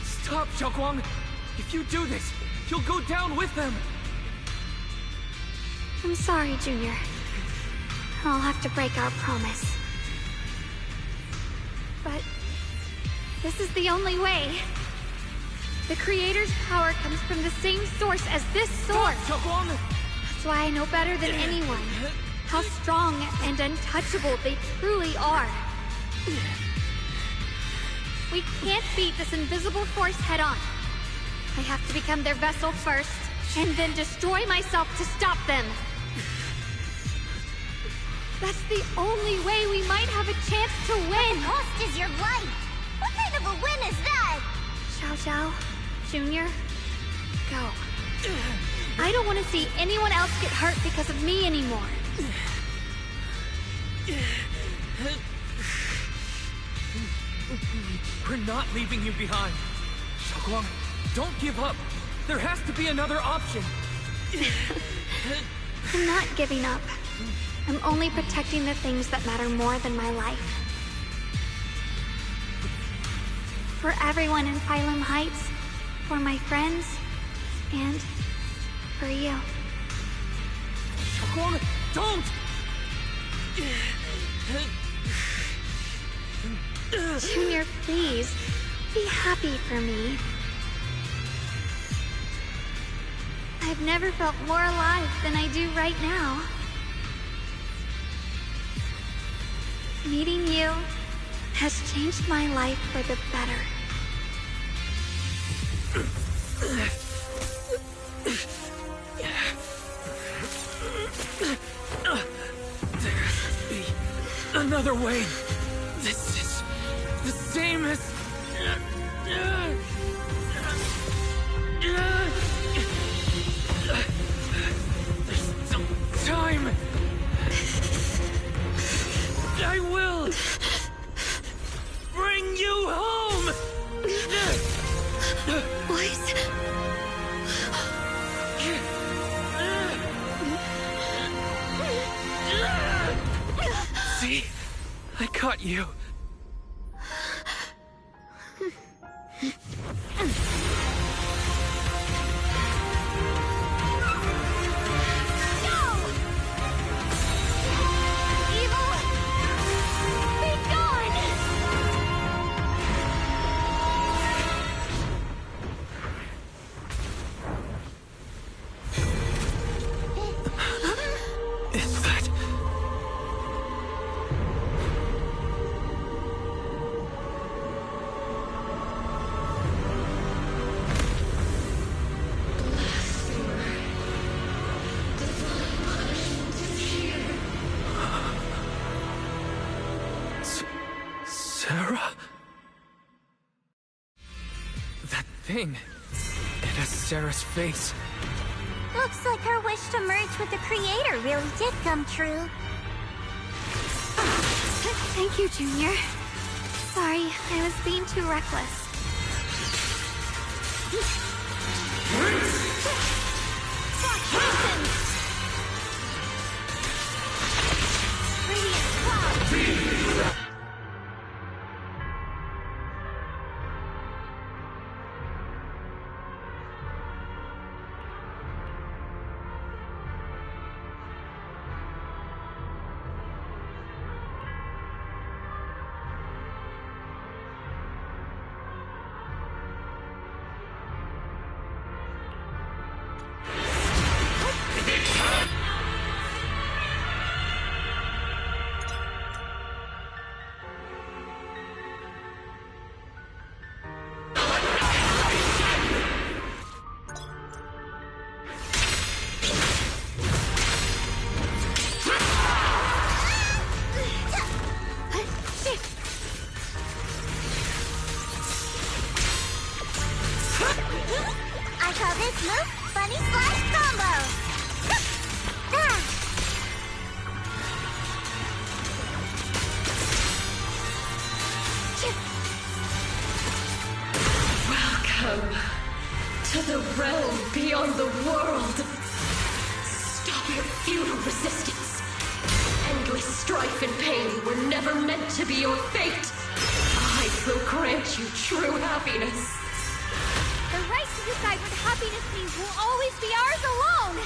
Stop, Xiaoguang! If you do this, you'll go down with them! I'm sorry, Junior. I'll have to break our promise. But this is the only way. The Creator's power comes from the same source as this sword. That's why I know better than anyone how strong and untouchable they truly are. We can't beat this invisible force head-on. I have to become their vessel first, and then destroy myself to stop them. That's the only way we might have a chance to win! The cost is your life! What kind of a win is that? Xiao Zhao, Junior, go. I don't want to see anyone else get hurt because of me anymore. We're not leaving you behind. Xiaoguang, don't give up. There has to be another option. I'm not giving up. I'm only protecting the things that matter more than my life. For everyone in Phylum Heights, for my friends, and for you. Xiaoguang, don't! Junior, please, be happy for me. I've never felt more alive than I do right now. Meeting you has changed my life for the better. There has to be another way. This is the same as... There's still time. I will bring you home. What? See? I caught you. Terra? That thing. It has Sarah's face. Looks like her wish to merge with the Creator really did come true. Thank you, Junior. Sorry, I was being too reckless. Radiant Cloud! I call this move Bunny Slash Combo! Welcome to the realm beyond the world. Stop your futile resistance. Endless strife and pain were never meant to be your fate. I will grant you true happiness. The right to decide what happiness means will always be ours alone!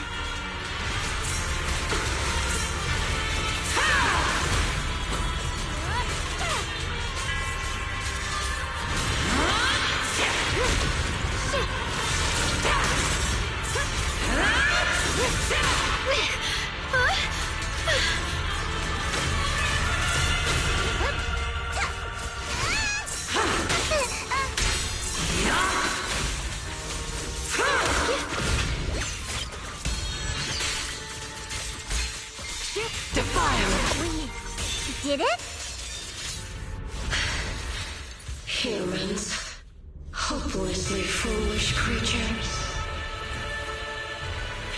Did it? Humans. Hopelessly foolish creatures.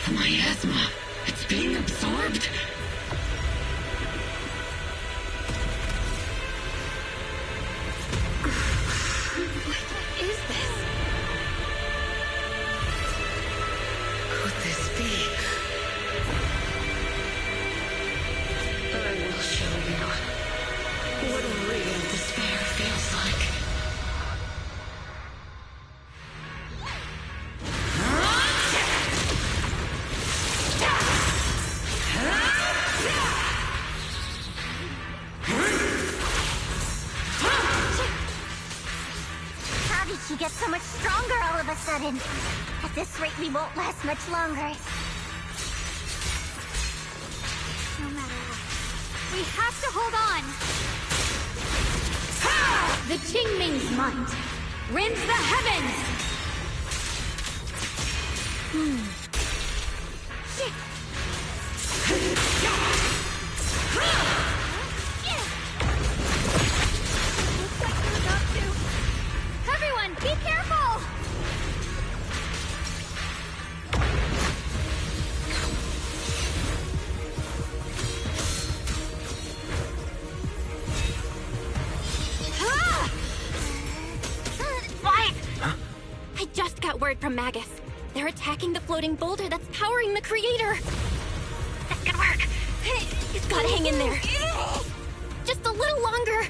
The miasma. It's being absorbed. What is this? Could this be? I will show you what real despair feels like. How did she get so much stronger all of a sudden? At this rate, we won't last much longer. No matter what, we have to hold on! The Qingming's might rends the heavens! Looks like we're about to. Everyone, be careful! I just got word from Magus. They're attacking the floating boulder that's powering the Creator. This could work. You've got to hang in there. Just a little longer.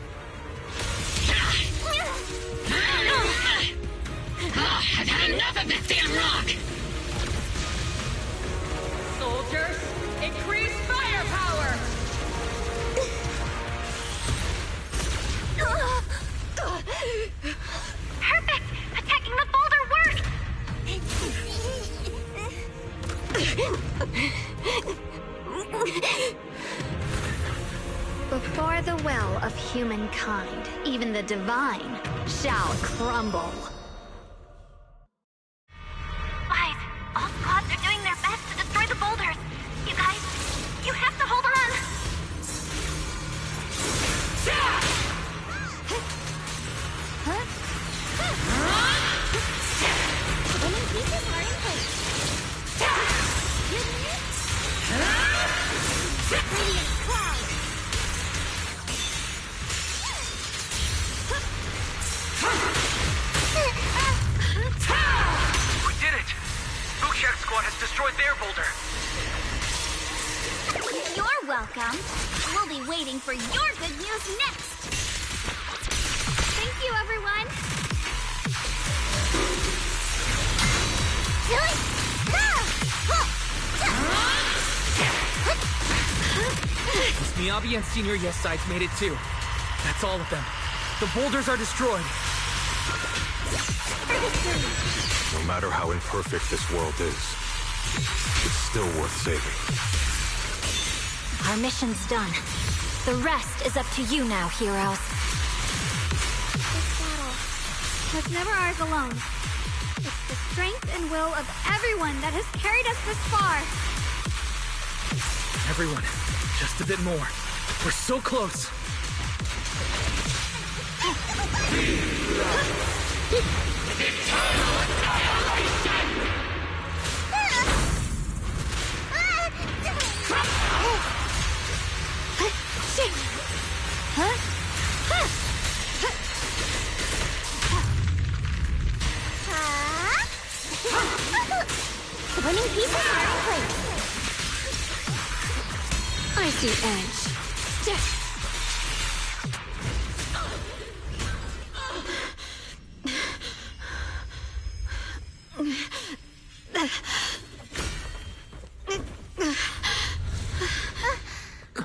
I've had enough of this damn rock! Soldiers, increase firepower! Perfect! Attacking the boulder worked! Before the will of humankind, even the divine shall crumble. Wise, all squads are doing their best to destroy the boulders. You guys, you have to hold on! air boulder. You're welcome. We'll be waiting for your good news next. Thank you, everyone. Miss Miyabi and Senior Yes Sides made it too. That's all of them. The boulders are destroyed. No matter how imperfect this world is, it's still worth saving. Our mission's done. The rest is up to you now, heroes. This battle was never ours alone. It's the strength and will of everyone that has carried us this far. Everyone, just a bit more. We're so close. Winning pieces are in place. I see edge.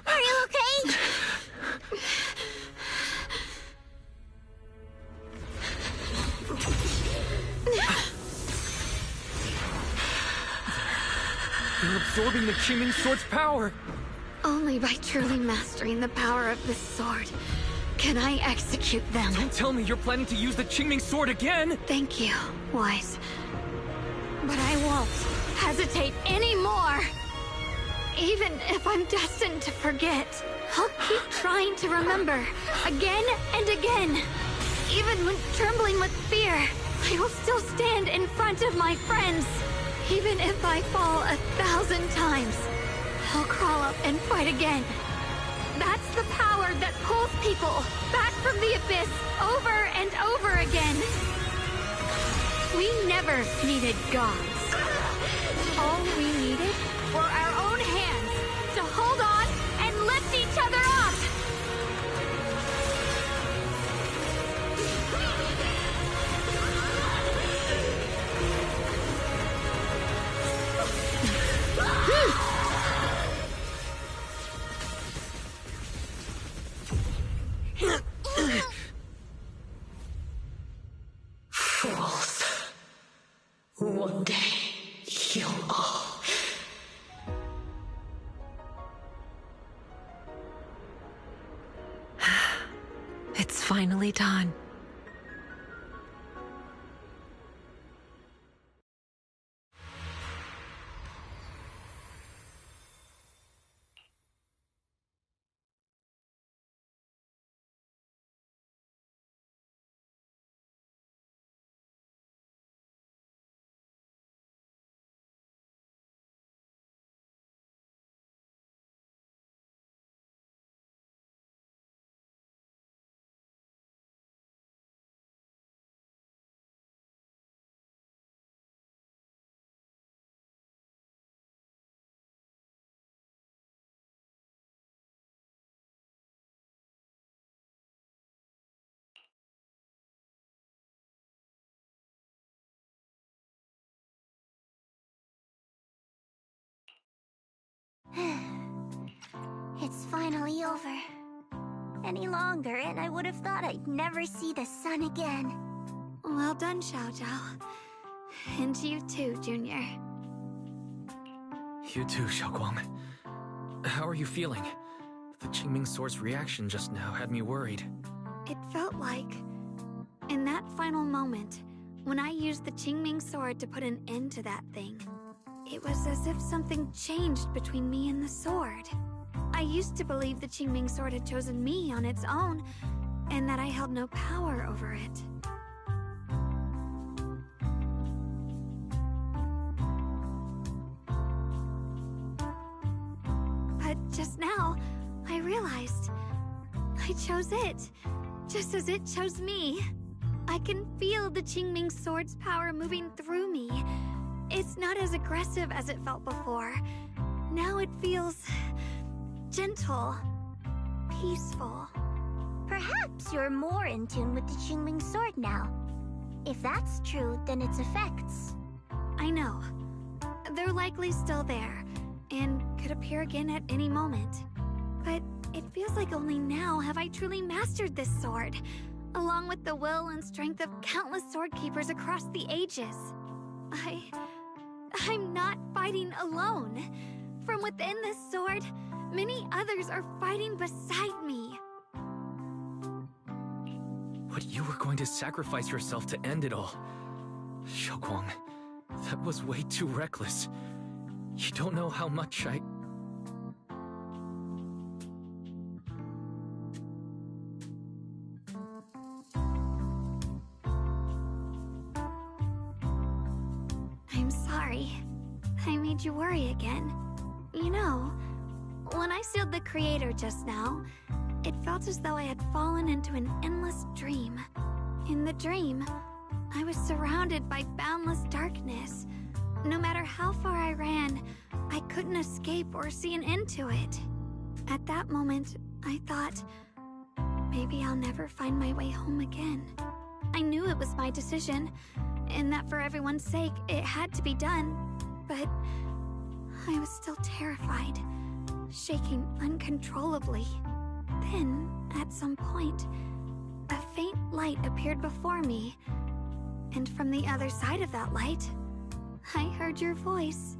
Are you okay? You're absorbing the Qingming Sword's power. Only by truly mastering the power of this sword can I execute them. Don't tell me you're planning to use the Qingming Sword again! Thank you, Wise. But I won't hesitate anymore. Even if I'm destined to forget, I'll keep trying to remember again and again. Even when trembling with fear, I will still stand in front of my friends. Even if I fall 1,000 times, I'll crawl up and fight again. That's the power that pulls people back from the abyss over and over again. We never needed gods. All we needed were our own hands to hold on and lift each other up. Fools. One day, you'll all... It's finally done. It's finally over. Any longer, and I would have thought I'd never see the sun again. Well done, Xiao Zhao. And you too, Junior. You too, Xiaoguang. How are you feeling? The Qingming Sword's reaction just now had me worried. It felt like, in that final moment, when I used the Qingming Sword to put an end to that thing, it was as if something changed between me and the sword. I used to believe the Qingming Sword had chosen me on its own, and that I held no power over it. But just now, I realized I chose it, just as it chose me. I can feel the Qingming Sword's power moving through me, It's not as aggressive as it felt before. Now it feels gentle, peaceful. Perhaps you're more in tune with the Qingming sword now. If that's true, then its effects... I know. They're likely still there, and could appear again at any moment. But it feels like only now have I truly mastered this sword, along with the will and strength of countless sword keepers across the ages. I'm not fighting alone. From within this sword, many others are fighting beside me. But you were going to sacrifice yourself to end it all. Xiaoguang, that was way too reckless. You don't know how much I'm sorry. I made you worry again. You know, when I sealed the Creator just now, it felt as though I had fallen into an endless dream. In the dream, I was surrounded by boundless darkness. No matter how far I ran, I couldn't escape or see an end to it. At that moment, I thought, maybe I'll never find my way home again. I knew it was my decision, and that for everyone's sake, it had to be done. But I was still terrified, shaking uncontrollably. Then, at some point, a faint light appeared before me, and from the other side of that light, I heard your voice.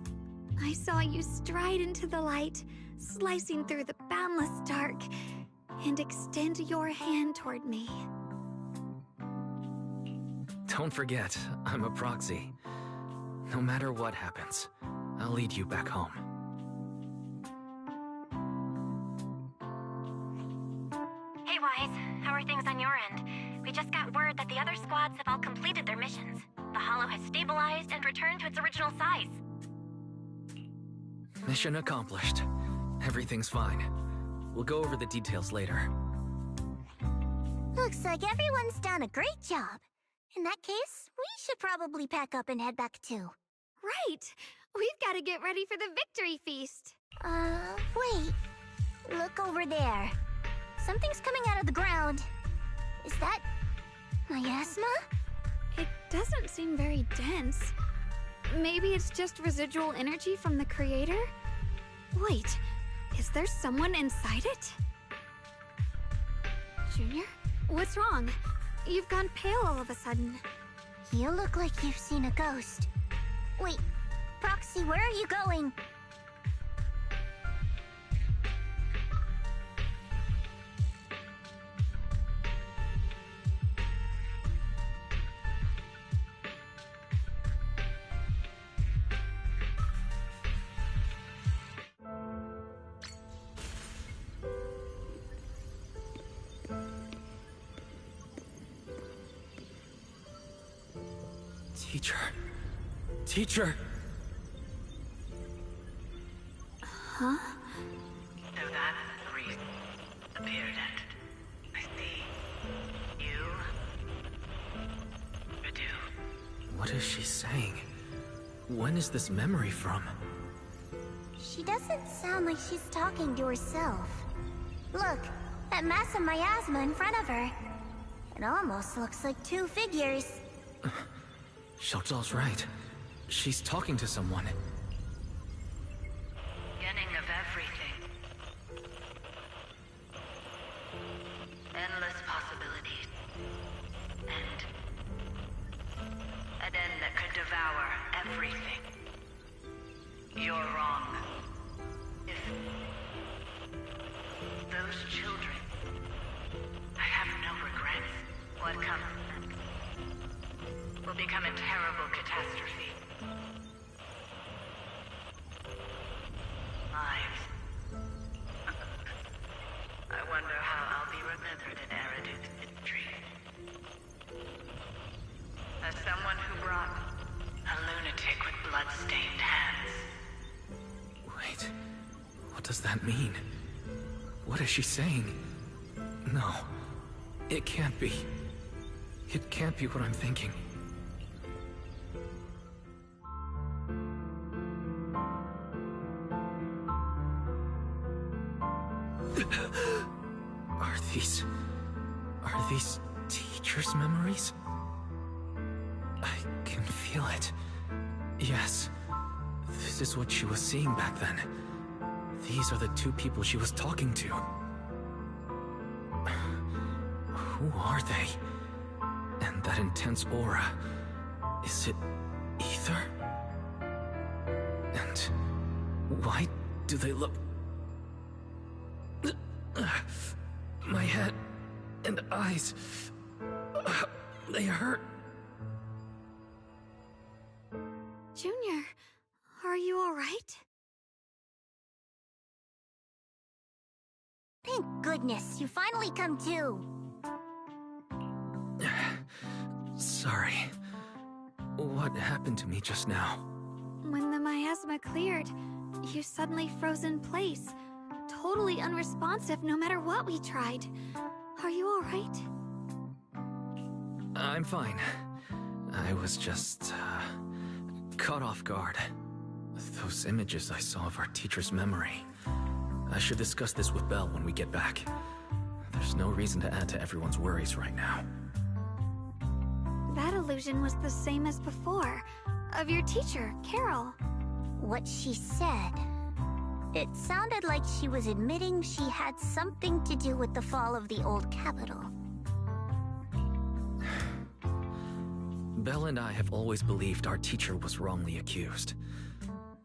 I saw you stride into the light, slicing through the boundless dark, and extend your hand toward me. Don't forget, I'm a proxy. No matter what happens, I'll lead you back home. Hey, Wise. How are things on your end? We just got word that the other squads have all completed their missions. The Hollow has stabilized and returned to its original size. Mission accomplished. Everything's fine. We'll go over the details later. Looks like everyone's done a great job. In that case, we should probably pack up and head back too. Right! We've got to get ready for the victory feast. Wait. Look over there. Something's coming out of the ground. Is that... miasma? It doesn't seem very dense. Maybe it's just residual energy from the Creator? Wait, is there someone inside it? Junior? What's wrong? You've gone pale all of a sudden. You look like you've seen a ghost. Wait, Proxy, where are you going? Teacher! Huh? So that's the reason appeared at. I see. You... Redu. What is she saying? When is this memory from? She doesn't sound like she's talking to herself. Look, that mass of miasma in front of her. It almost looks like two figures. Xiaozhao's right. She's talking to someone. Beginning of everything. Endless possibilities. An end that could devour everything. You're wrong. If those children... I have no regrets. What comes next will become a terrible catastrophe. Lives. I wonder how I'll be remembered in Eridu's history. As someone who brought a lunatic with blood-stained hands. Wait, what does that mean? What is she saying? No, it can't be. It can't be what I'm thinking. Are these teachers' memories? I can feel it. Yes. This is what she was seeing back then. These are the two people she was talking to. Who are they? And that intense aura. Is it ether? And why do they look... My head and eyes... they hurt. Junior, are you alright? Thank goodness, you finally come to. Sorry. What happened to me just now? When the miasma cleared, you suddenly froze in place. Totally unresponsive no matter what we tried. Are you alright? I'm fine. I was just, caught off guard. Those images I saw of our teacher's memory. I should discuss this with Belle when we get back. There's no reason to add to everyone's worries right now. That illusion was the same as before. Of your teacher, Carol. What she said... It sounded like she was admitting she had something to do with the fall of the old capital. Belle and I have always believed our teacher was wrongly accused.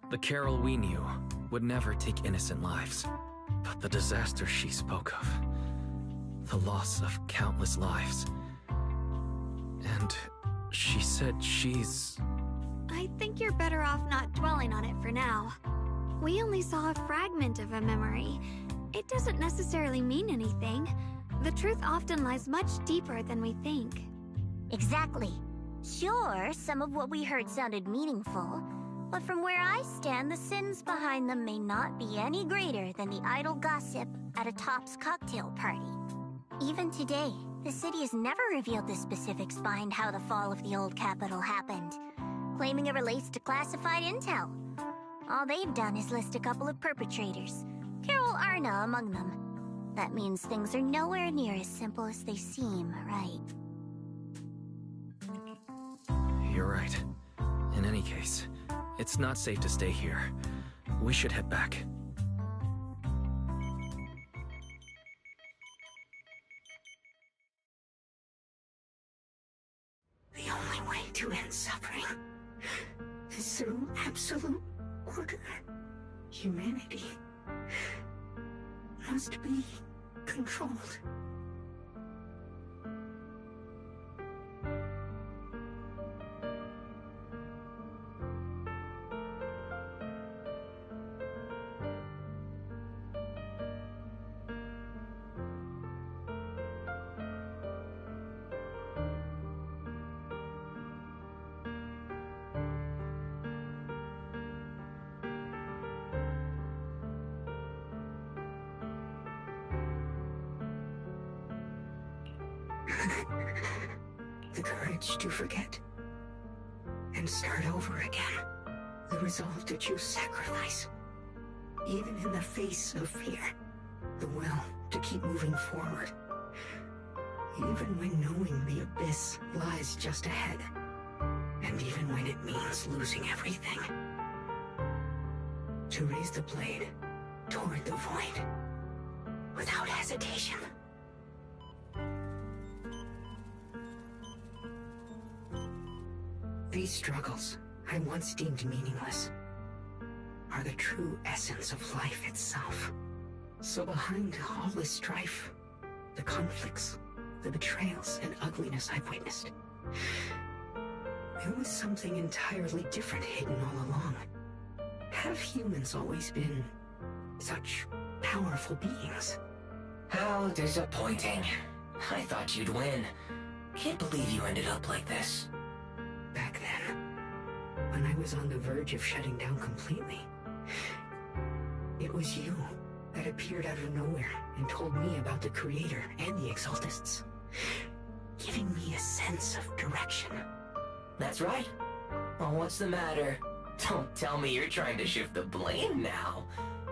The Carol we knew would never take innocent lives. But the disaster she spoke of, the loss of countless lives. And she said she's... I think you're better off not dwelling on it for now. We only saw a fragment of a memory. It doesn't necessarily mean anything. The truth often lies much deeper than we think. Exactly. Sure, some of what we heard sounded meaningful, but from where I stand, the sins behind them may not be any greater than the idle gossip at a Top's cocktail party. Even today, the city has never revealed the specifics behind how the fall of the old capital happened, claiming it relates to classified intel. All they've done is list a couple of perpetrators, Carol Arna among them. That means things are nowhere near as simple as they seem, right? You're right. In any case, it's not safe to stay here. We should head back. The only way to end suffering is through absolute order. Humanity must be controlled. The courage to forget and start over again. The resolve to choose sacrifice, even in the face of fear. The will to keep moving forward, even when knowing the abyss lies just ahead, and even when it means losing everything. To raise the blade toward the void without hesitation. These struggles, I once deemed meaningless, are the true essence of life itself. So behind all the strife, the conflicts, the betrayals and ugliness I've witnessed, there was something entirely different hidden all along. Have humans always been such powerful beings? How disappointing. I thought you'd win. Can't believe you ended up like this. Back then, when I was on the verge of shutting down completely, it was you that appeared out of nowhere and told me about the Creator and the Exaltists, giving me a sense of direction. That's right. Well, what's the matter? Don't tell me you're trying to shift the blame now,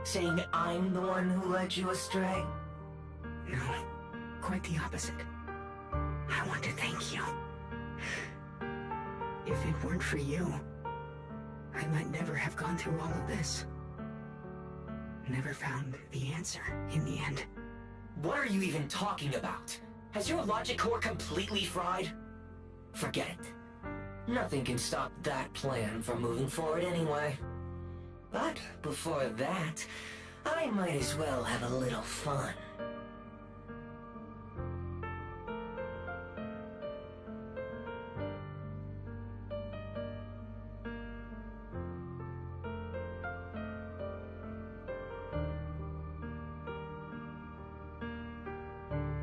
saying I'm the one who led you astray. No, quite the opposite. I want to thank you. If it weren't for you, I might never have gone through all of this. Never found the answer in the end. What are you even talking about? Has your logic core completely fried? Forget it. Nothing can stop that plan from moving forward anyway. But before that, I might as well have a little fun.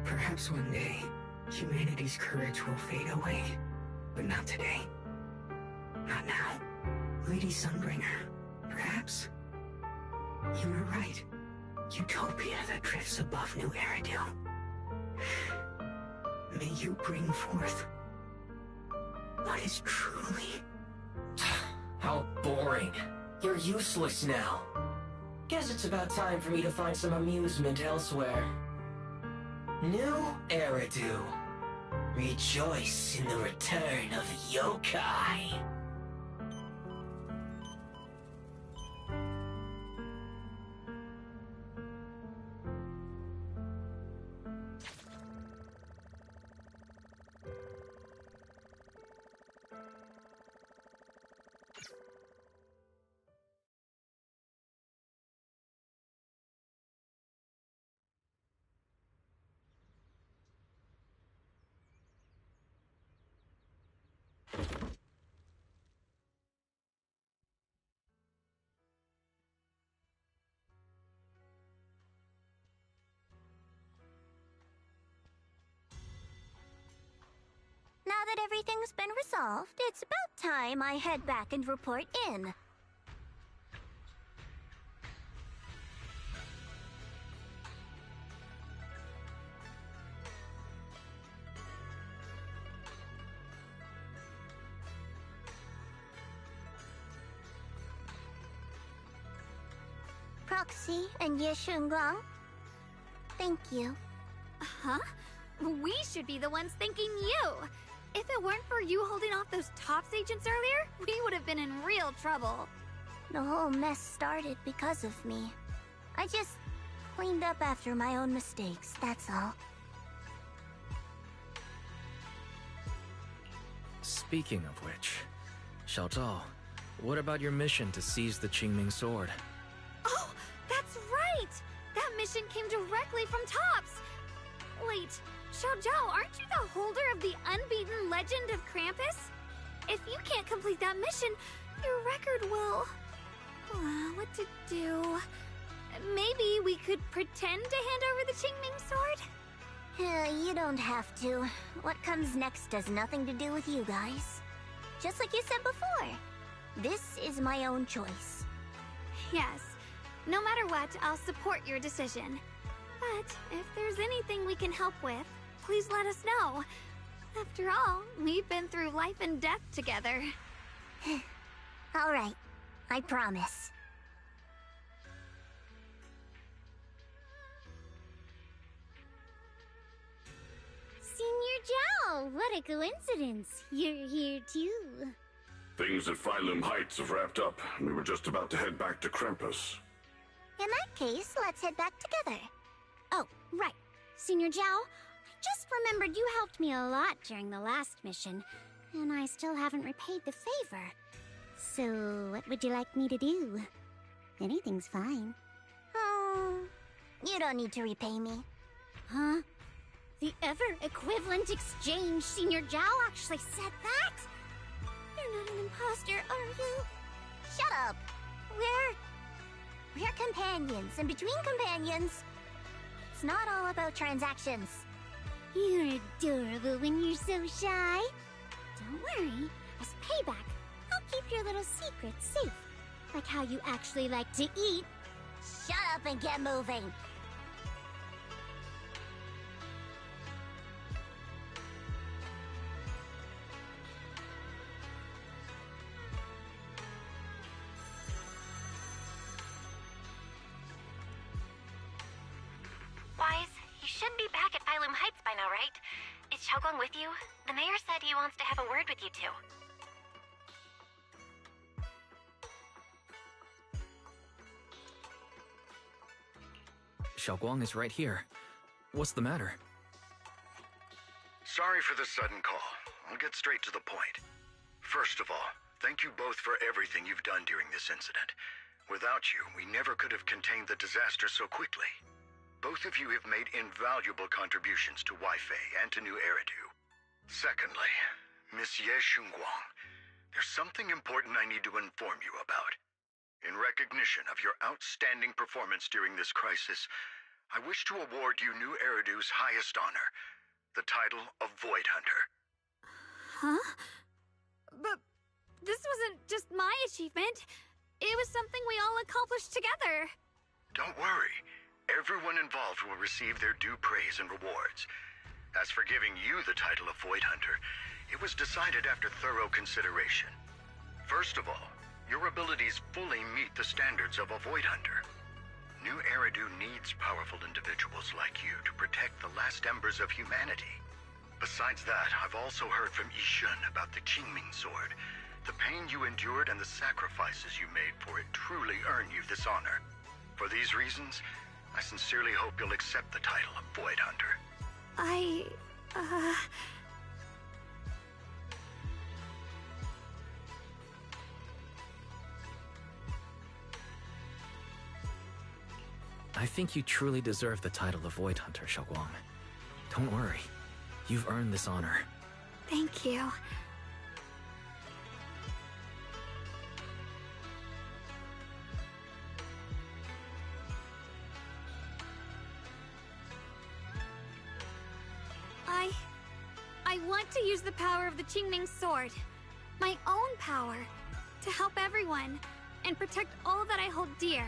Perhaps one day, humanity's courage will fade away. But not today. Not now. Lady Sunbringer, perhaps? You were right. Utopia that drifts above New Eridu. May you bring forth what is truly... How boring. You're useless now. Guess it's about time for me to find some amusement elsewhere. New Eridu. Rejoice in the return of yokai. Now that everything's been resolved, it's about time I head back and report in. Proxy and Yeshungang, thank you. Huh? We should be the ones thanking you. If it weren't for you holding off those TOPS agents earlier, we would have been in real trouble. The whole mess started because of me. I just cleaned up after my own mistakes, that's all. Speaking of which, Xiao Zhao, what about your mission to seize the Qingming sword? Oh, that's right! That mission came directly from TOPS! Wait, Xiao Zhao, aren't you the holder of the unbeaten legend of Krampus? If you can't complete that mission, your record will... what to do? Maybe we could pretend to hand over the Qingming sword? You don't have to. What comes next has nothing to do with you guys. Just like you said before, this is my own choice. Yes. No matter what, I'll support your decision. But if there's anything we can help with, please let us know. After all, we've been through life and death together. All right, I promise. Senior Zhao, what a coincidence. You're here too. Things at Phylum Heights have wrapped up, and we were just about to head back to Krampus. In that case, let's head back together. Oh, right. Senior Zhao, I just remembered you helped me a lot during the last mission, and I still haven't repaid the favor. So, what would you like me to do? Anything's fine. You don't need to repay me. Huh? The ever-equivalent exchange, Senior Zhao actually said that? You're not an imposter, are you? Shut up! We're companions, and between companions, it's not all about transactions. You're adorable when you're so shy. Don't worry, as payback, I'll keep your little secrets safe. Like how you actually like to eat. Shut up and get moving! Wise, you should be back at Phylum Heights right? Is Xiaoguang with you? The mayor said he wants to have a word with you two. Xiaoguang is right here. What's the matter? Sorry for the sudden call. I'll get straight to the point. First of all, thank you both for everything you've done during this incident. Without you, we never could have contained the disaster so quickly. Both of you have made invaluable contributions to Weifei and to New Eridu. Secondly, Miss Ye Xunguang, there's something important I need to inform you about. In recognition of your outstanding performance during this crisis, I wish to award you New Eridu's highest honor, the title of Void Hunter. Huh? But this wasn't just my achievement. It was something we all accomplished together. Don't worry. Everyone involved will receive their due praise and rewards. As for giving you the title of Void Hunter, it was decided after thorough consideration. First of all, your abilities fully meet the standards of a Void Hunter. New Eridu needs powerful individuals like you to protect the last embers of humanity. Besides that, I've also heard from Yishun about the Qingming Sword. The pain you endured and the sacrifices you made for it truly earn you this honor. For these reasons, I sincerely hope you'll accept the title of Void Hunter. I think you truly deserve the title of Void Hunter, Xiaoguang. Don't worry. You've earned this honor. Thank you. I want to use the power of the Qingming Sword, my own power, to help everyone and protect all that I hold dear.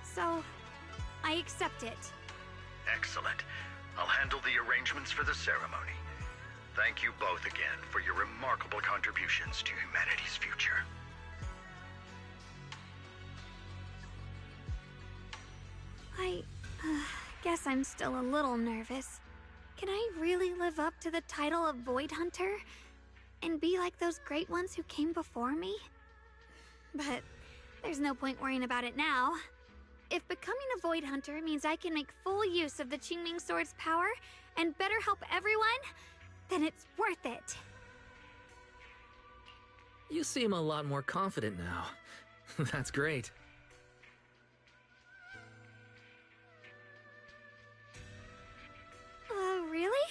So, I accept it. Excellent. I'll handle the arrangements for the ceremony. Thank you both again for your remarkable contributions to humanity's future. I guess I'm still a little nervous. Can I really live up to the title of Void Hunter? And be like those great ones who came before me? But there's no point worrying about it now. If becoming a Void Hunter means I can make full use of the Qingming Sword's power and better help everyone, then it's worth it. You seem a lot more confident now. That's great. Really?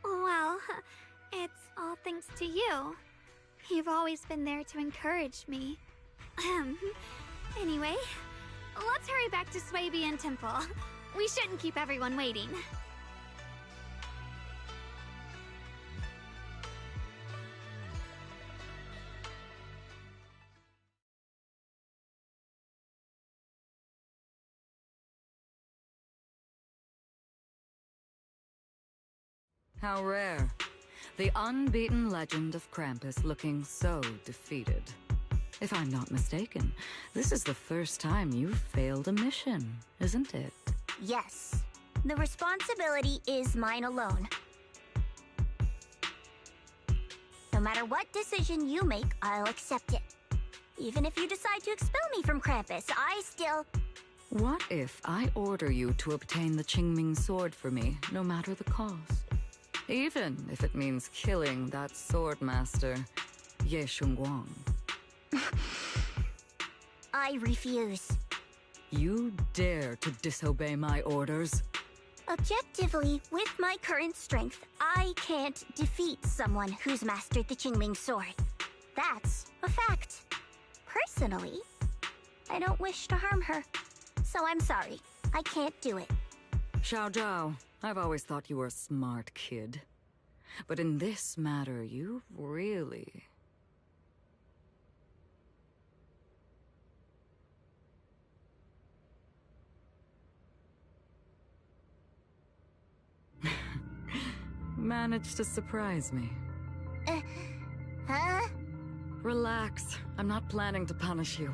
Well, it's all thanks to you. You've always been there to encourage me. Anyway, let's hurry back to Swabian Temple. We shouldn't keep everyone waiting. How rare. The unbeaten legend of Krampus looking so defeated. If I'm not mistaken, this is the first time you've failed a mission, isn't it? Yes. The responsibility is mine alone. No matter what decision you make, I'll accept it. Even if you decide to expel me from Krampus, I still... What if I order you to obtain the Qingming Sword for me, no matter the cost? Even if it means killing that sword master, Ye Xunguang. I refuse. You dare to disobey my orders? Objectively, with my current strength, I can't defeat someone who's mastered the Qingming Sword. That's a fact. Personally, I don't wish to harm her. So I'm sorry. I can't do it. Xiao Zhao, I've always thought you were a smart kid. But in this matter, you really... managed to surprise me. Huh? Relax. I'm not planning to punish you.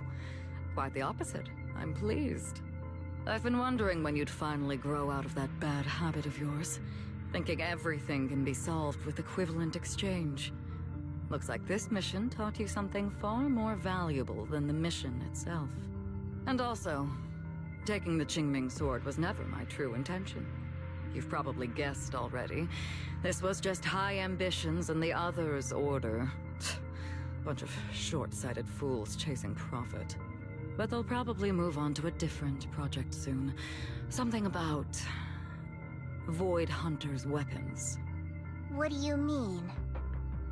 Quite the opposite. I'm pleased. I've been wondering when you'd finally grow out of that bad habit of yours. thinking everything can be solved with equivalent exchange. Looks like this mission taught you something far more valuable than the mission itself. And also, taking the Qingming sword was never my true intention. You've probably guessed already. This was just high ambitions and the others' order. Bunch of short-sighted fools chasing profit. But they'll probably move on to a different project soon. Something about Void Hunter's weapons. What do you mean?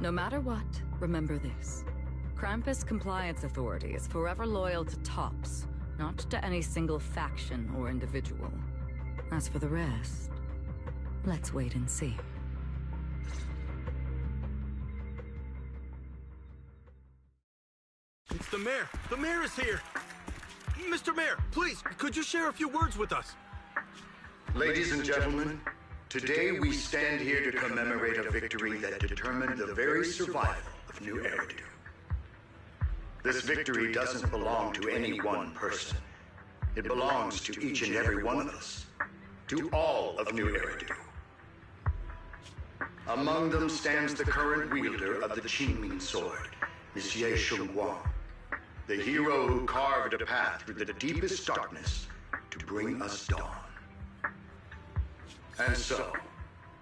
No matter what, remember this. Krampus Compliance Authority is forever loyal to TOPS, not to any single faction or individual. As for the rest, let's wait and see. It's the mayor! The mayor is here! Mr. Mayor, please, could you share a few words with us? Ladies and gentlemen, today we stand here to commemorate a victory that determined the very survival of New Eridu. This victory doesn't belong to any one person. It belongs to each and every one of us. To all of New Eridu. Among them stands the current wielder of the Qingming sword, Monsieur Shunguang, the hero who carved a path through the deepest darkness to bring us dawn. And so,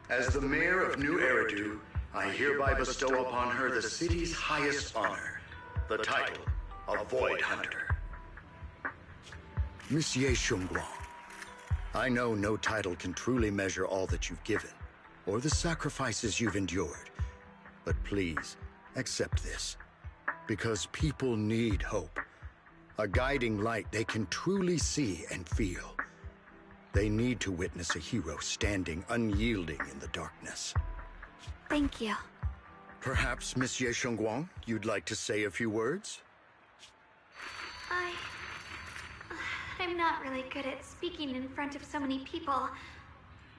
as the mayor of New Eridu, I hereby bestow upon her the city's highest honor, the title of Void Hunter. Monsieur Shunguang, I know no title can truly measure all that you've given, or the sacrifices you've endured. But please, accept this. Because people need hope. A guiding light they can truly see and feel. They need to witness a hero standing unyielding in the darkness. Thank you. Perhaps, Monsieur Shunguang, you'd like to say a few words? I'm not really good at speaking in front of so many people,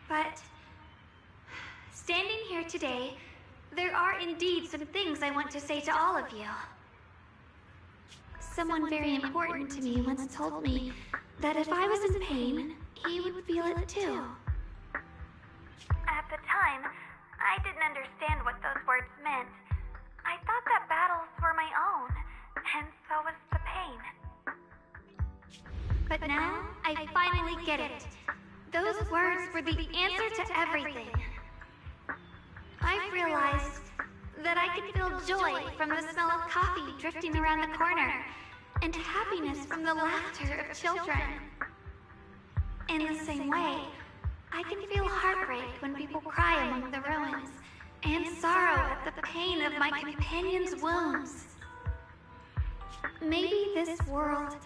but standing here today, there are indeed some things I want to say to all of you. Someone very important to me once told me that if I was in pain, he would feel it too. At the time, I didn't understand what those words meant. I thought that battles were my own, and so was the pain. But now, I finally get it. Those words were the answer to everything. I've realized that I can feel joy from the smell of coffee drifting around the corner, and happiness from the laughter of children. In the same way, I can feel heartbreak when people cry among the ruins, and sorrow at the pain of my companions' wounds. Maybe this world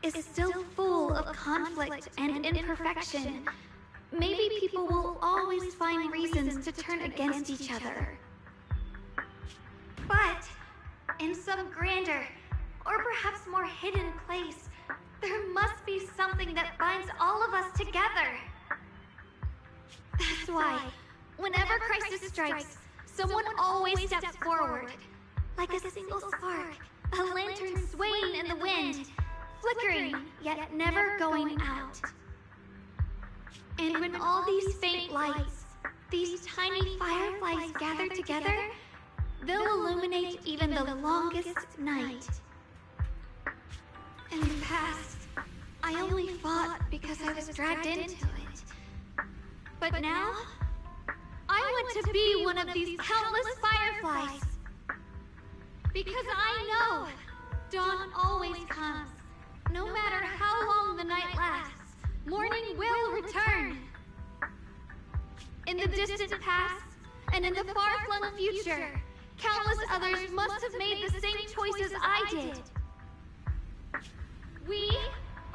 is still full of conflict and imperfection. Maybe people will always find reasons to turn against each other. But in some grander, or perhaps more hidden place, there must be something that binds all of us together. That's why, whenever crisis strikes, someone always steps forward. Like a single spark, a lantern swaying in the wind, flickering, yet never going out. And when all these faint lights, these tiny fireflies gather together, they'll illuminate even the longest night. In the past, I only fought because I was dragged into it. But now, I want to be one of these countless fireflies. Because I know dawn always comes. No matter how long the night lasts, morning will return. In the distant past, and in the far-flung future, countless others must have made the same choices I did. We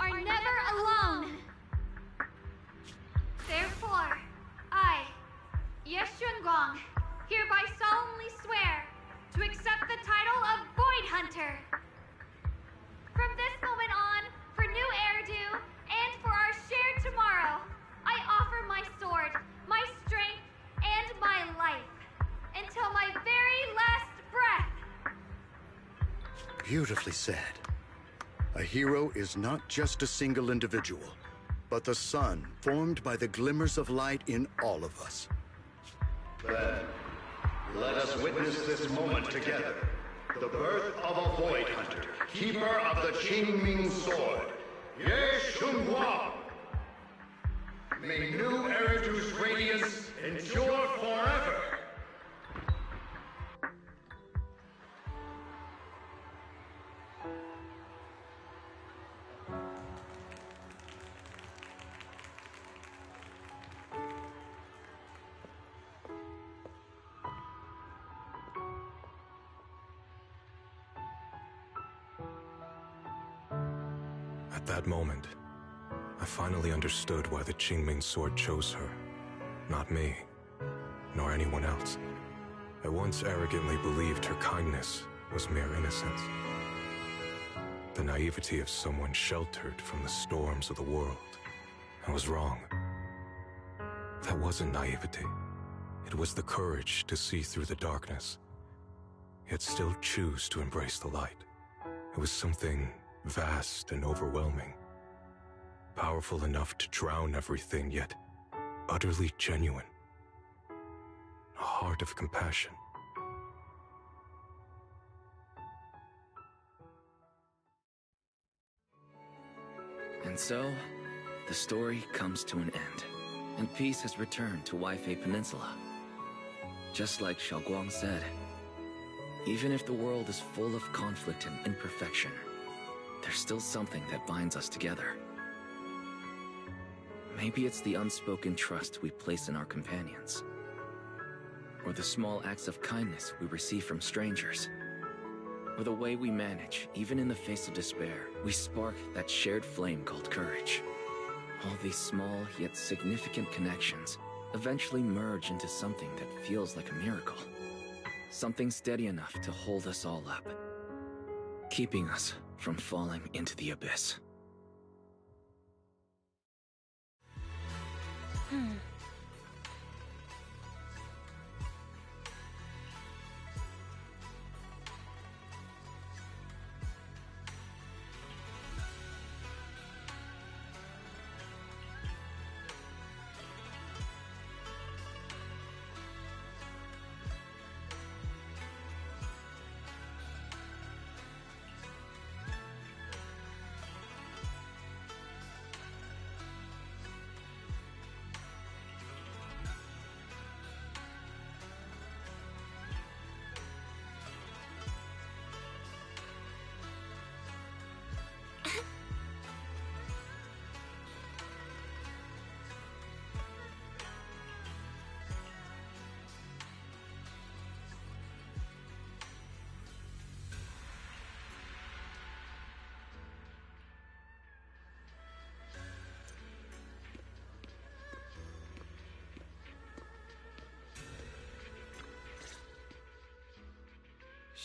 are never alone. Therefore, I, Yeshunguang, hereby solemnly swear to accept the title of Void Hunter. From this moment on, for New Eridu, and for our shared tomorrow, I offer my sword, my strength, and my life, until my very last breath. Beautifully said. A hero is not just a single individual, but the sun formed by the glimmers of light in all of us. Then, let us witness this moment together. The birth of a Void Hunter, keeper of the Qingming Sword, Ye Shunguang. May new Eridu's radiance endure forever. At that moment, I finally understood why the Qingming Sword chose her. Not me, nor anyone else. I once arrogantly believed her kindness was mere innocence. The naivety of someone sheltered from the storms of the world. I was wrong. That wasn't naivety. It was the courage to see through the darkness, yet still choose to embrace the light. It was something vast and overwhelming. Powerful enough to drown everything, yet utterly genuine. A heart of compassion. And so, the story comes to an end, and peace has returned to Waifei Peninsula. Just like Xiaoguang said, even if the world is full of conflict and imperfection, there's still something that binds us together. Maybe it's the unspoken trust we place in our companions, or the small acts of kindness we receive from strangers, or the way we manage, even in the face of despair, we spark that shared flame called courage. All these small yet significant connections eventually merge into something that feels like a miracle. Something steady enough to hold us all up, keeping us from falling into the abyss.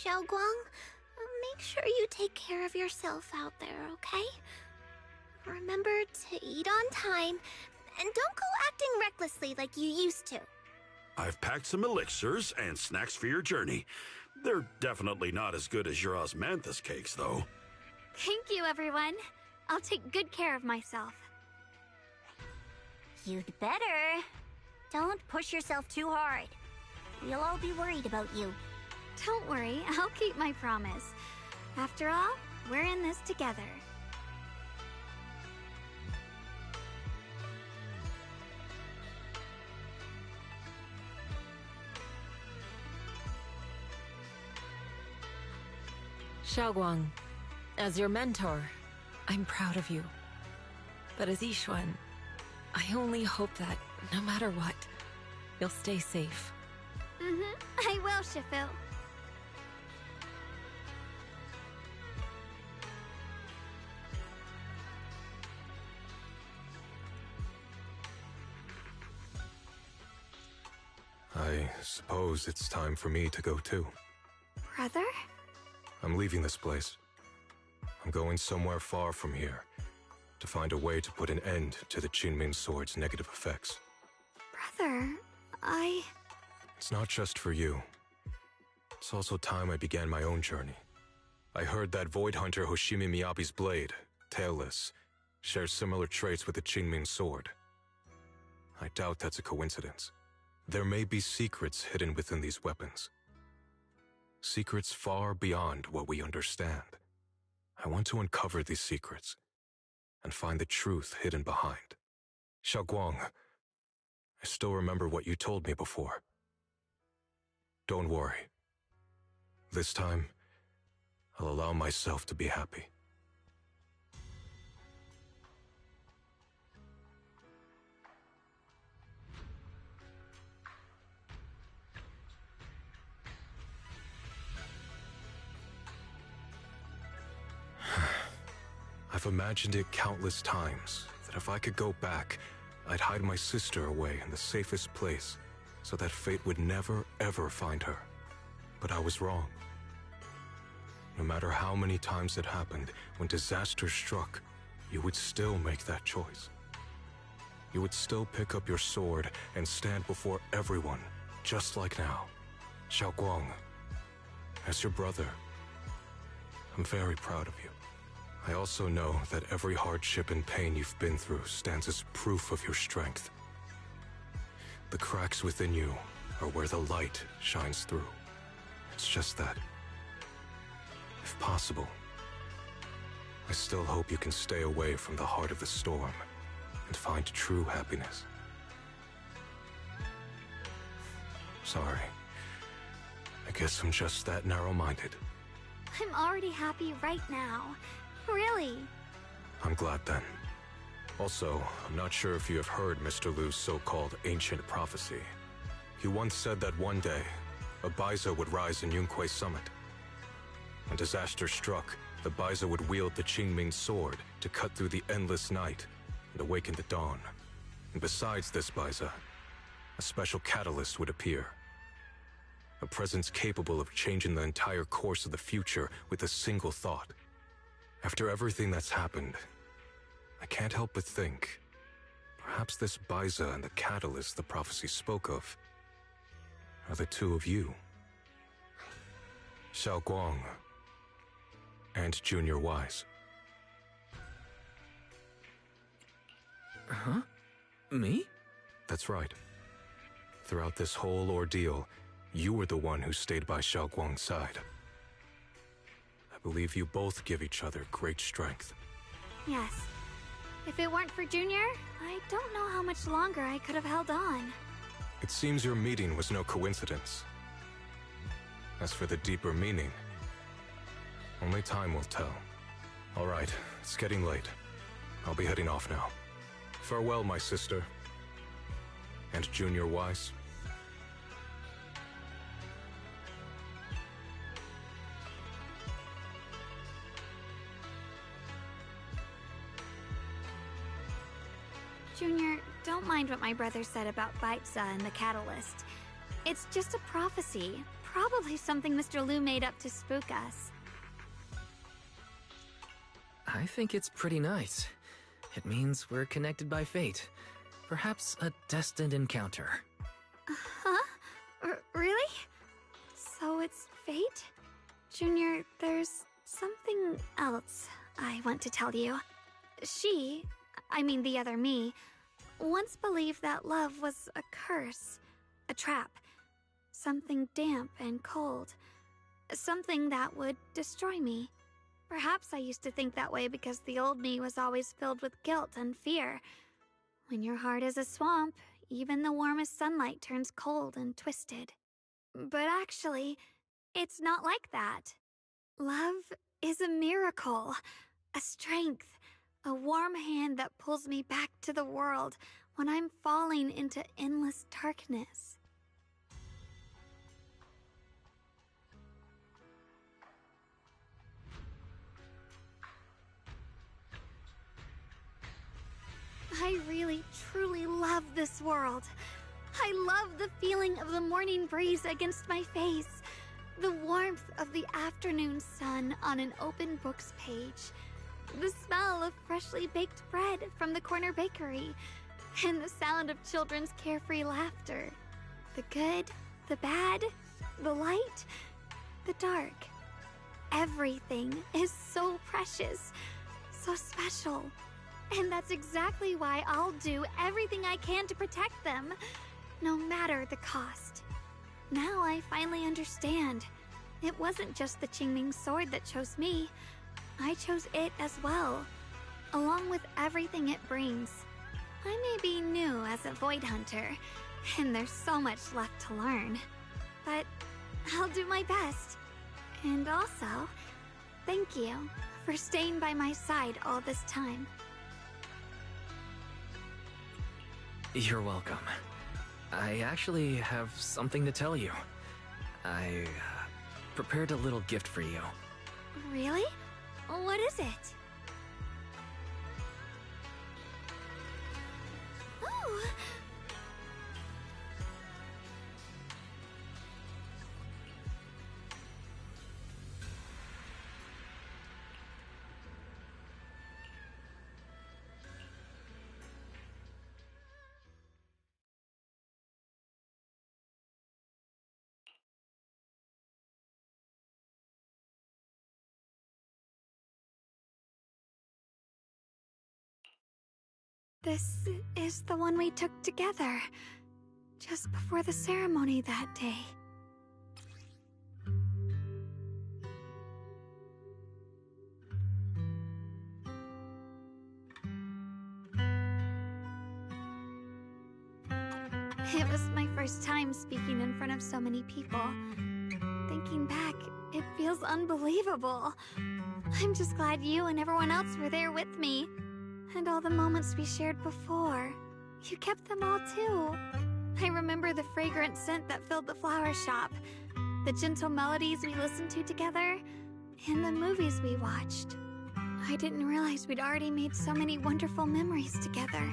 Xiaoguang, make sure you take care of yourself out there, okay? Remember to eat on time, and don't go acting recklessly like you used to. I've packed some elixirs and snacks for your journey. They're definitely not as good as your osmanthus cakes, though. Thank you, everyone. I'll take good care of myself. You'd better. Don't push yourself too hard. We'll all be worried about you. Don't worry, I'll keep my promise. After all, we're in this together. Xiaoguang, as your mentor, I'm proud of you. But as Yixuan, I only hope that, no matter what, you'll stay safe. I will, Shifu. I suppose it's time for me to go too. Brother? I'm leaving this place. I'm going somewhere far from here to find a way to put an end to the Qingming Sword's negative effects. Brother, It's not just for you. It's also time I began my own journey. I heard that Void Hunter Hoshimi Miyabi's blade, Tailless, shares similar traits with the Qingming Sword. I doubt that's a coincidence. There may be secrets hidden within these weapons. Secrets far beyond what we understand. I want to uncover these secrets and find the truth hidden behind. Xiaoguang, I still remember what you told me before. Don't worry. This time, I'll allow myself to be happy. I've imagined it countless times, that if I could go back, I'd hide my sister away in the safest place, so that fate would never, ever find her. But I was wrong. No matter how many times it happened, when disaster struck, you would still make that choice. You would still pick up your sword and stand before everyone, just like now. Xiaoguang, as your brother, I'm very proud of you. I also know that every hardship and pain you've been through stands as proof of your strength. The cracks within you are where the light shines through. It's just that, if possible, I still hope you can stay away from the heart of the storm and find true happiness. Sorry. I guess I'm just that narrow-minded. I'm already happy right now. Really? I'm glad then. Also, I'm not sure if you have heard Mr. Lu's so-called ancient prophecy. He once said that one day, a Baiza would rise in Yunkui's summit. When disaster struck, the Baiza would wield the Qingming sword to cut through the endless night and awaken the dawn. And besides this Baiza, a special catalyst would appear. A presence capable of changing the entire course of the future with a single thought. After everything that's happened, I can't help but think, perhaps this Baiza and the catalyst the prophecy spoke of are the two of you. Xiaoguang and Junior Wise. Huh? Me? That's right. Throughout this whole ordeal, you were the one who stayed by Xiaoguang's side. I believe you both give each other great strength. Yes. If it weren't for Junior, I don't know how much longer I could have held on. It seems your meeting was no coincidence. As for the deeper meaning, only time will tell. All right, it's getting late. I'll be heading off now. Farewell, my sister. And Junior Wise. Junior, don't mind what my brother said about Baiza and the catalyst. It's just a prophecy. Probably something Mr. Lu made up to spook us. I think it's pretty nice. It means we're connected by fate. Perhaps a destined encounter. Huh? Really? So it's fate? Junior, there's something else I want to tell you. The other me, once believed that love was a curse, a trap, something damp and cold, something that would destroy me. Perhaps I used to think that way because the old me was always filled with guilt and fear. When your heart is a swamp, even the warmest sunlight turns cold and twisted. But actually, it's not like that. Love is a miracle, a strength, a warm hand that pulls me back to the world when I'm falling into endless darkness. I really, truly love this world. I love the feeling of the morning breeze against my face, the warmth of the afternoon sun on an open book's page, the smell of freshly baked bread from the corner bakery, and the sound of children's carefree laughter. The good, the bad, the light, the dark. Everything is so precious, so special. And that's exactly why I'll do everything I can to protect them, no matter matter the cost. Now I finally understand. It wasn't just the Qingming sword that chose me. I chose it as well, along with everything it brings. I may be new as a Void Hunter, and there's so much left to learn. But I'll do my best. And also, thank you for staying by my side all this time. You're welcome. I actually have something to tell you. I prepared a little gift for you. Really? What is it? Oh! This is the one we took together, just before the ceremony that day. It was my first time speaking in front of so many people. Thinking back, it feels unbelievable. I'm just glad you and everyone else were there with me. And all the moments we shared before. You kept them all too. I remember the fragrant scent that filled the flower shop, the gentle melodies we listened to together, and the movies we watched. I didn't realize we'd already made so many wonderful memories together.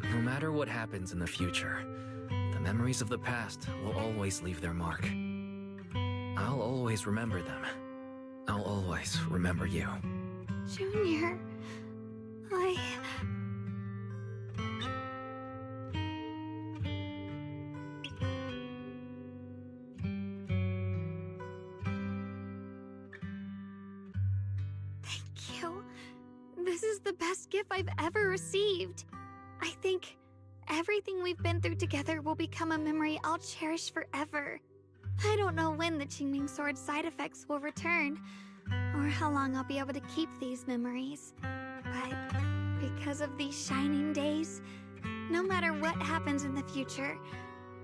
No matter what happens in the future, the memories of the past will always leave their mark. I'll always remember them. I'll always remember you. Junior, Thank you. This is the best gift I've ever received. I think everything we've been through together will become a memory I'll cherish forever. I don't know when the Qingming Sword side effects will return, or how long I'll be able to keep these memories. But because of these shining days, no matter what happens in the future,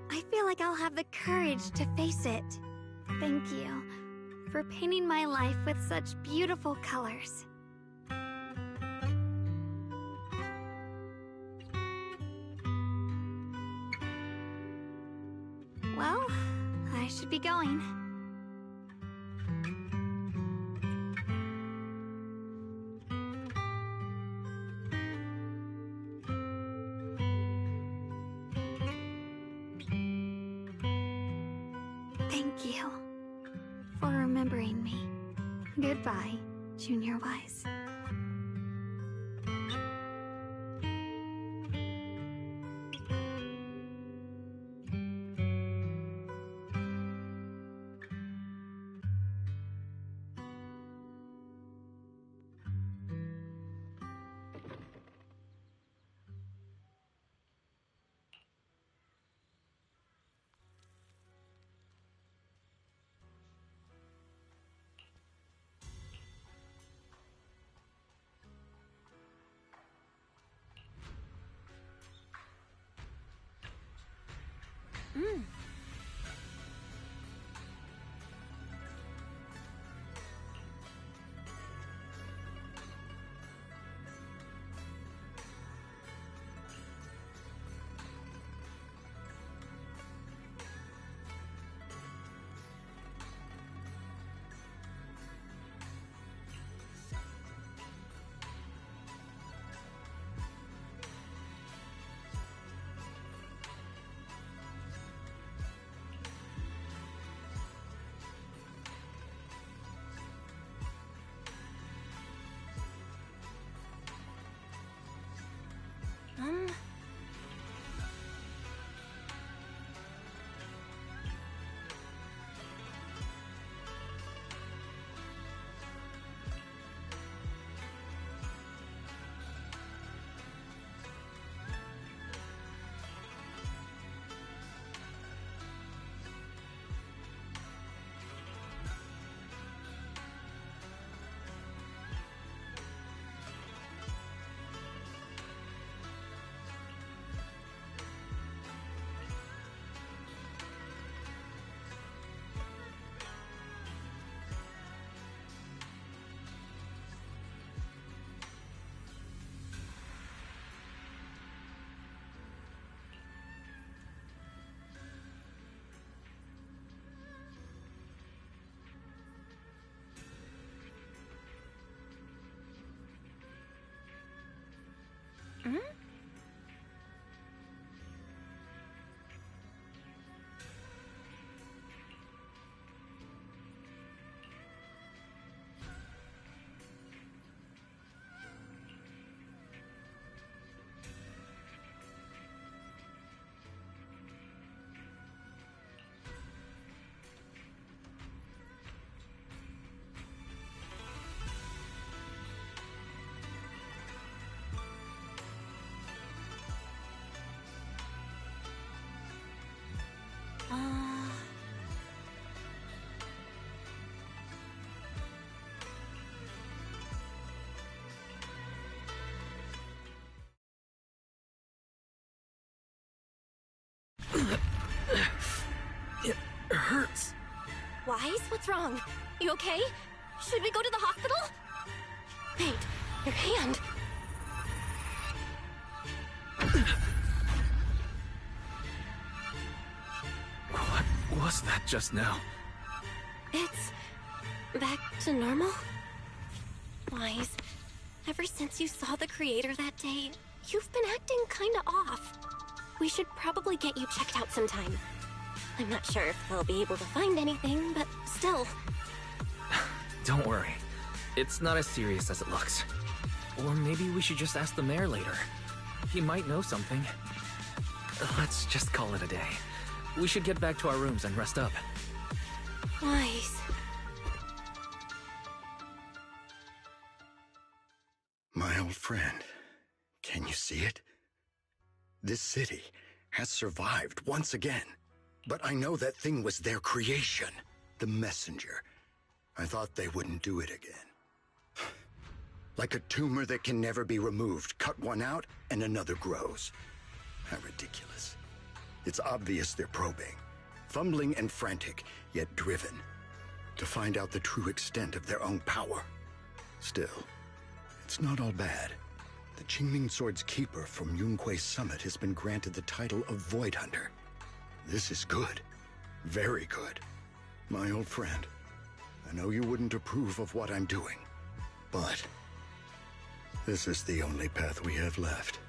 I feel like I'll have the courage to face it. Thank you for painting my life with such beautiful colors. Well, I should be going. Thank you for remembering me. Goodbye, Junior Wise. Hmm? It hurts. Wise, what's wrong? You okay? Should we go to the hospital? Wait, your hand. What was that just now? It's back to normal? Wise, ever since you saw the creator that day, you've been acting kinda off. We should probably get you checked out sometime. I'm not sure if they'll be able to find anything, but still. Don't worry. It's not as serious as it looks. Or maybe we should just ask the mayor later. He might know something. Let's just call it a day. We should get back to our rooms and rest up. Wise. My old friend, can you see it? This city has survived once again. But I know that thing was their creation, the messenger. I thought they wouldn't do it again. Like a tumor that can never be removed. Cut one out and another grows. How ridiculous. It's obvious they're probing. Fumbling and frantic, yet driven. To find out the true extent of their own power. Still, it's not all bad. The Qingming Sword's keeper from Yunque's summit has been granted the title of Void Hunter. This is good. Very good. My old friend, I know you wouldn't approve of what I'm doing, but this is the only path we have left.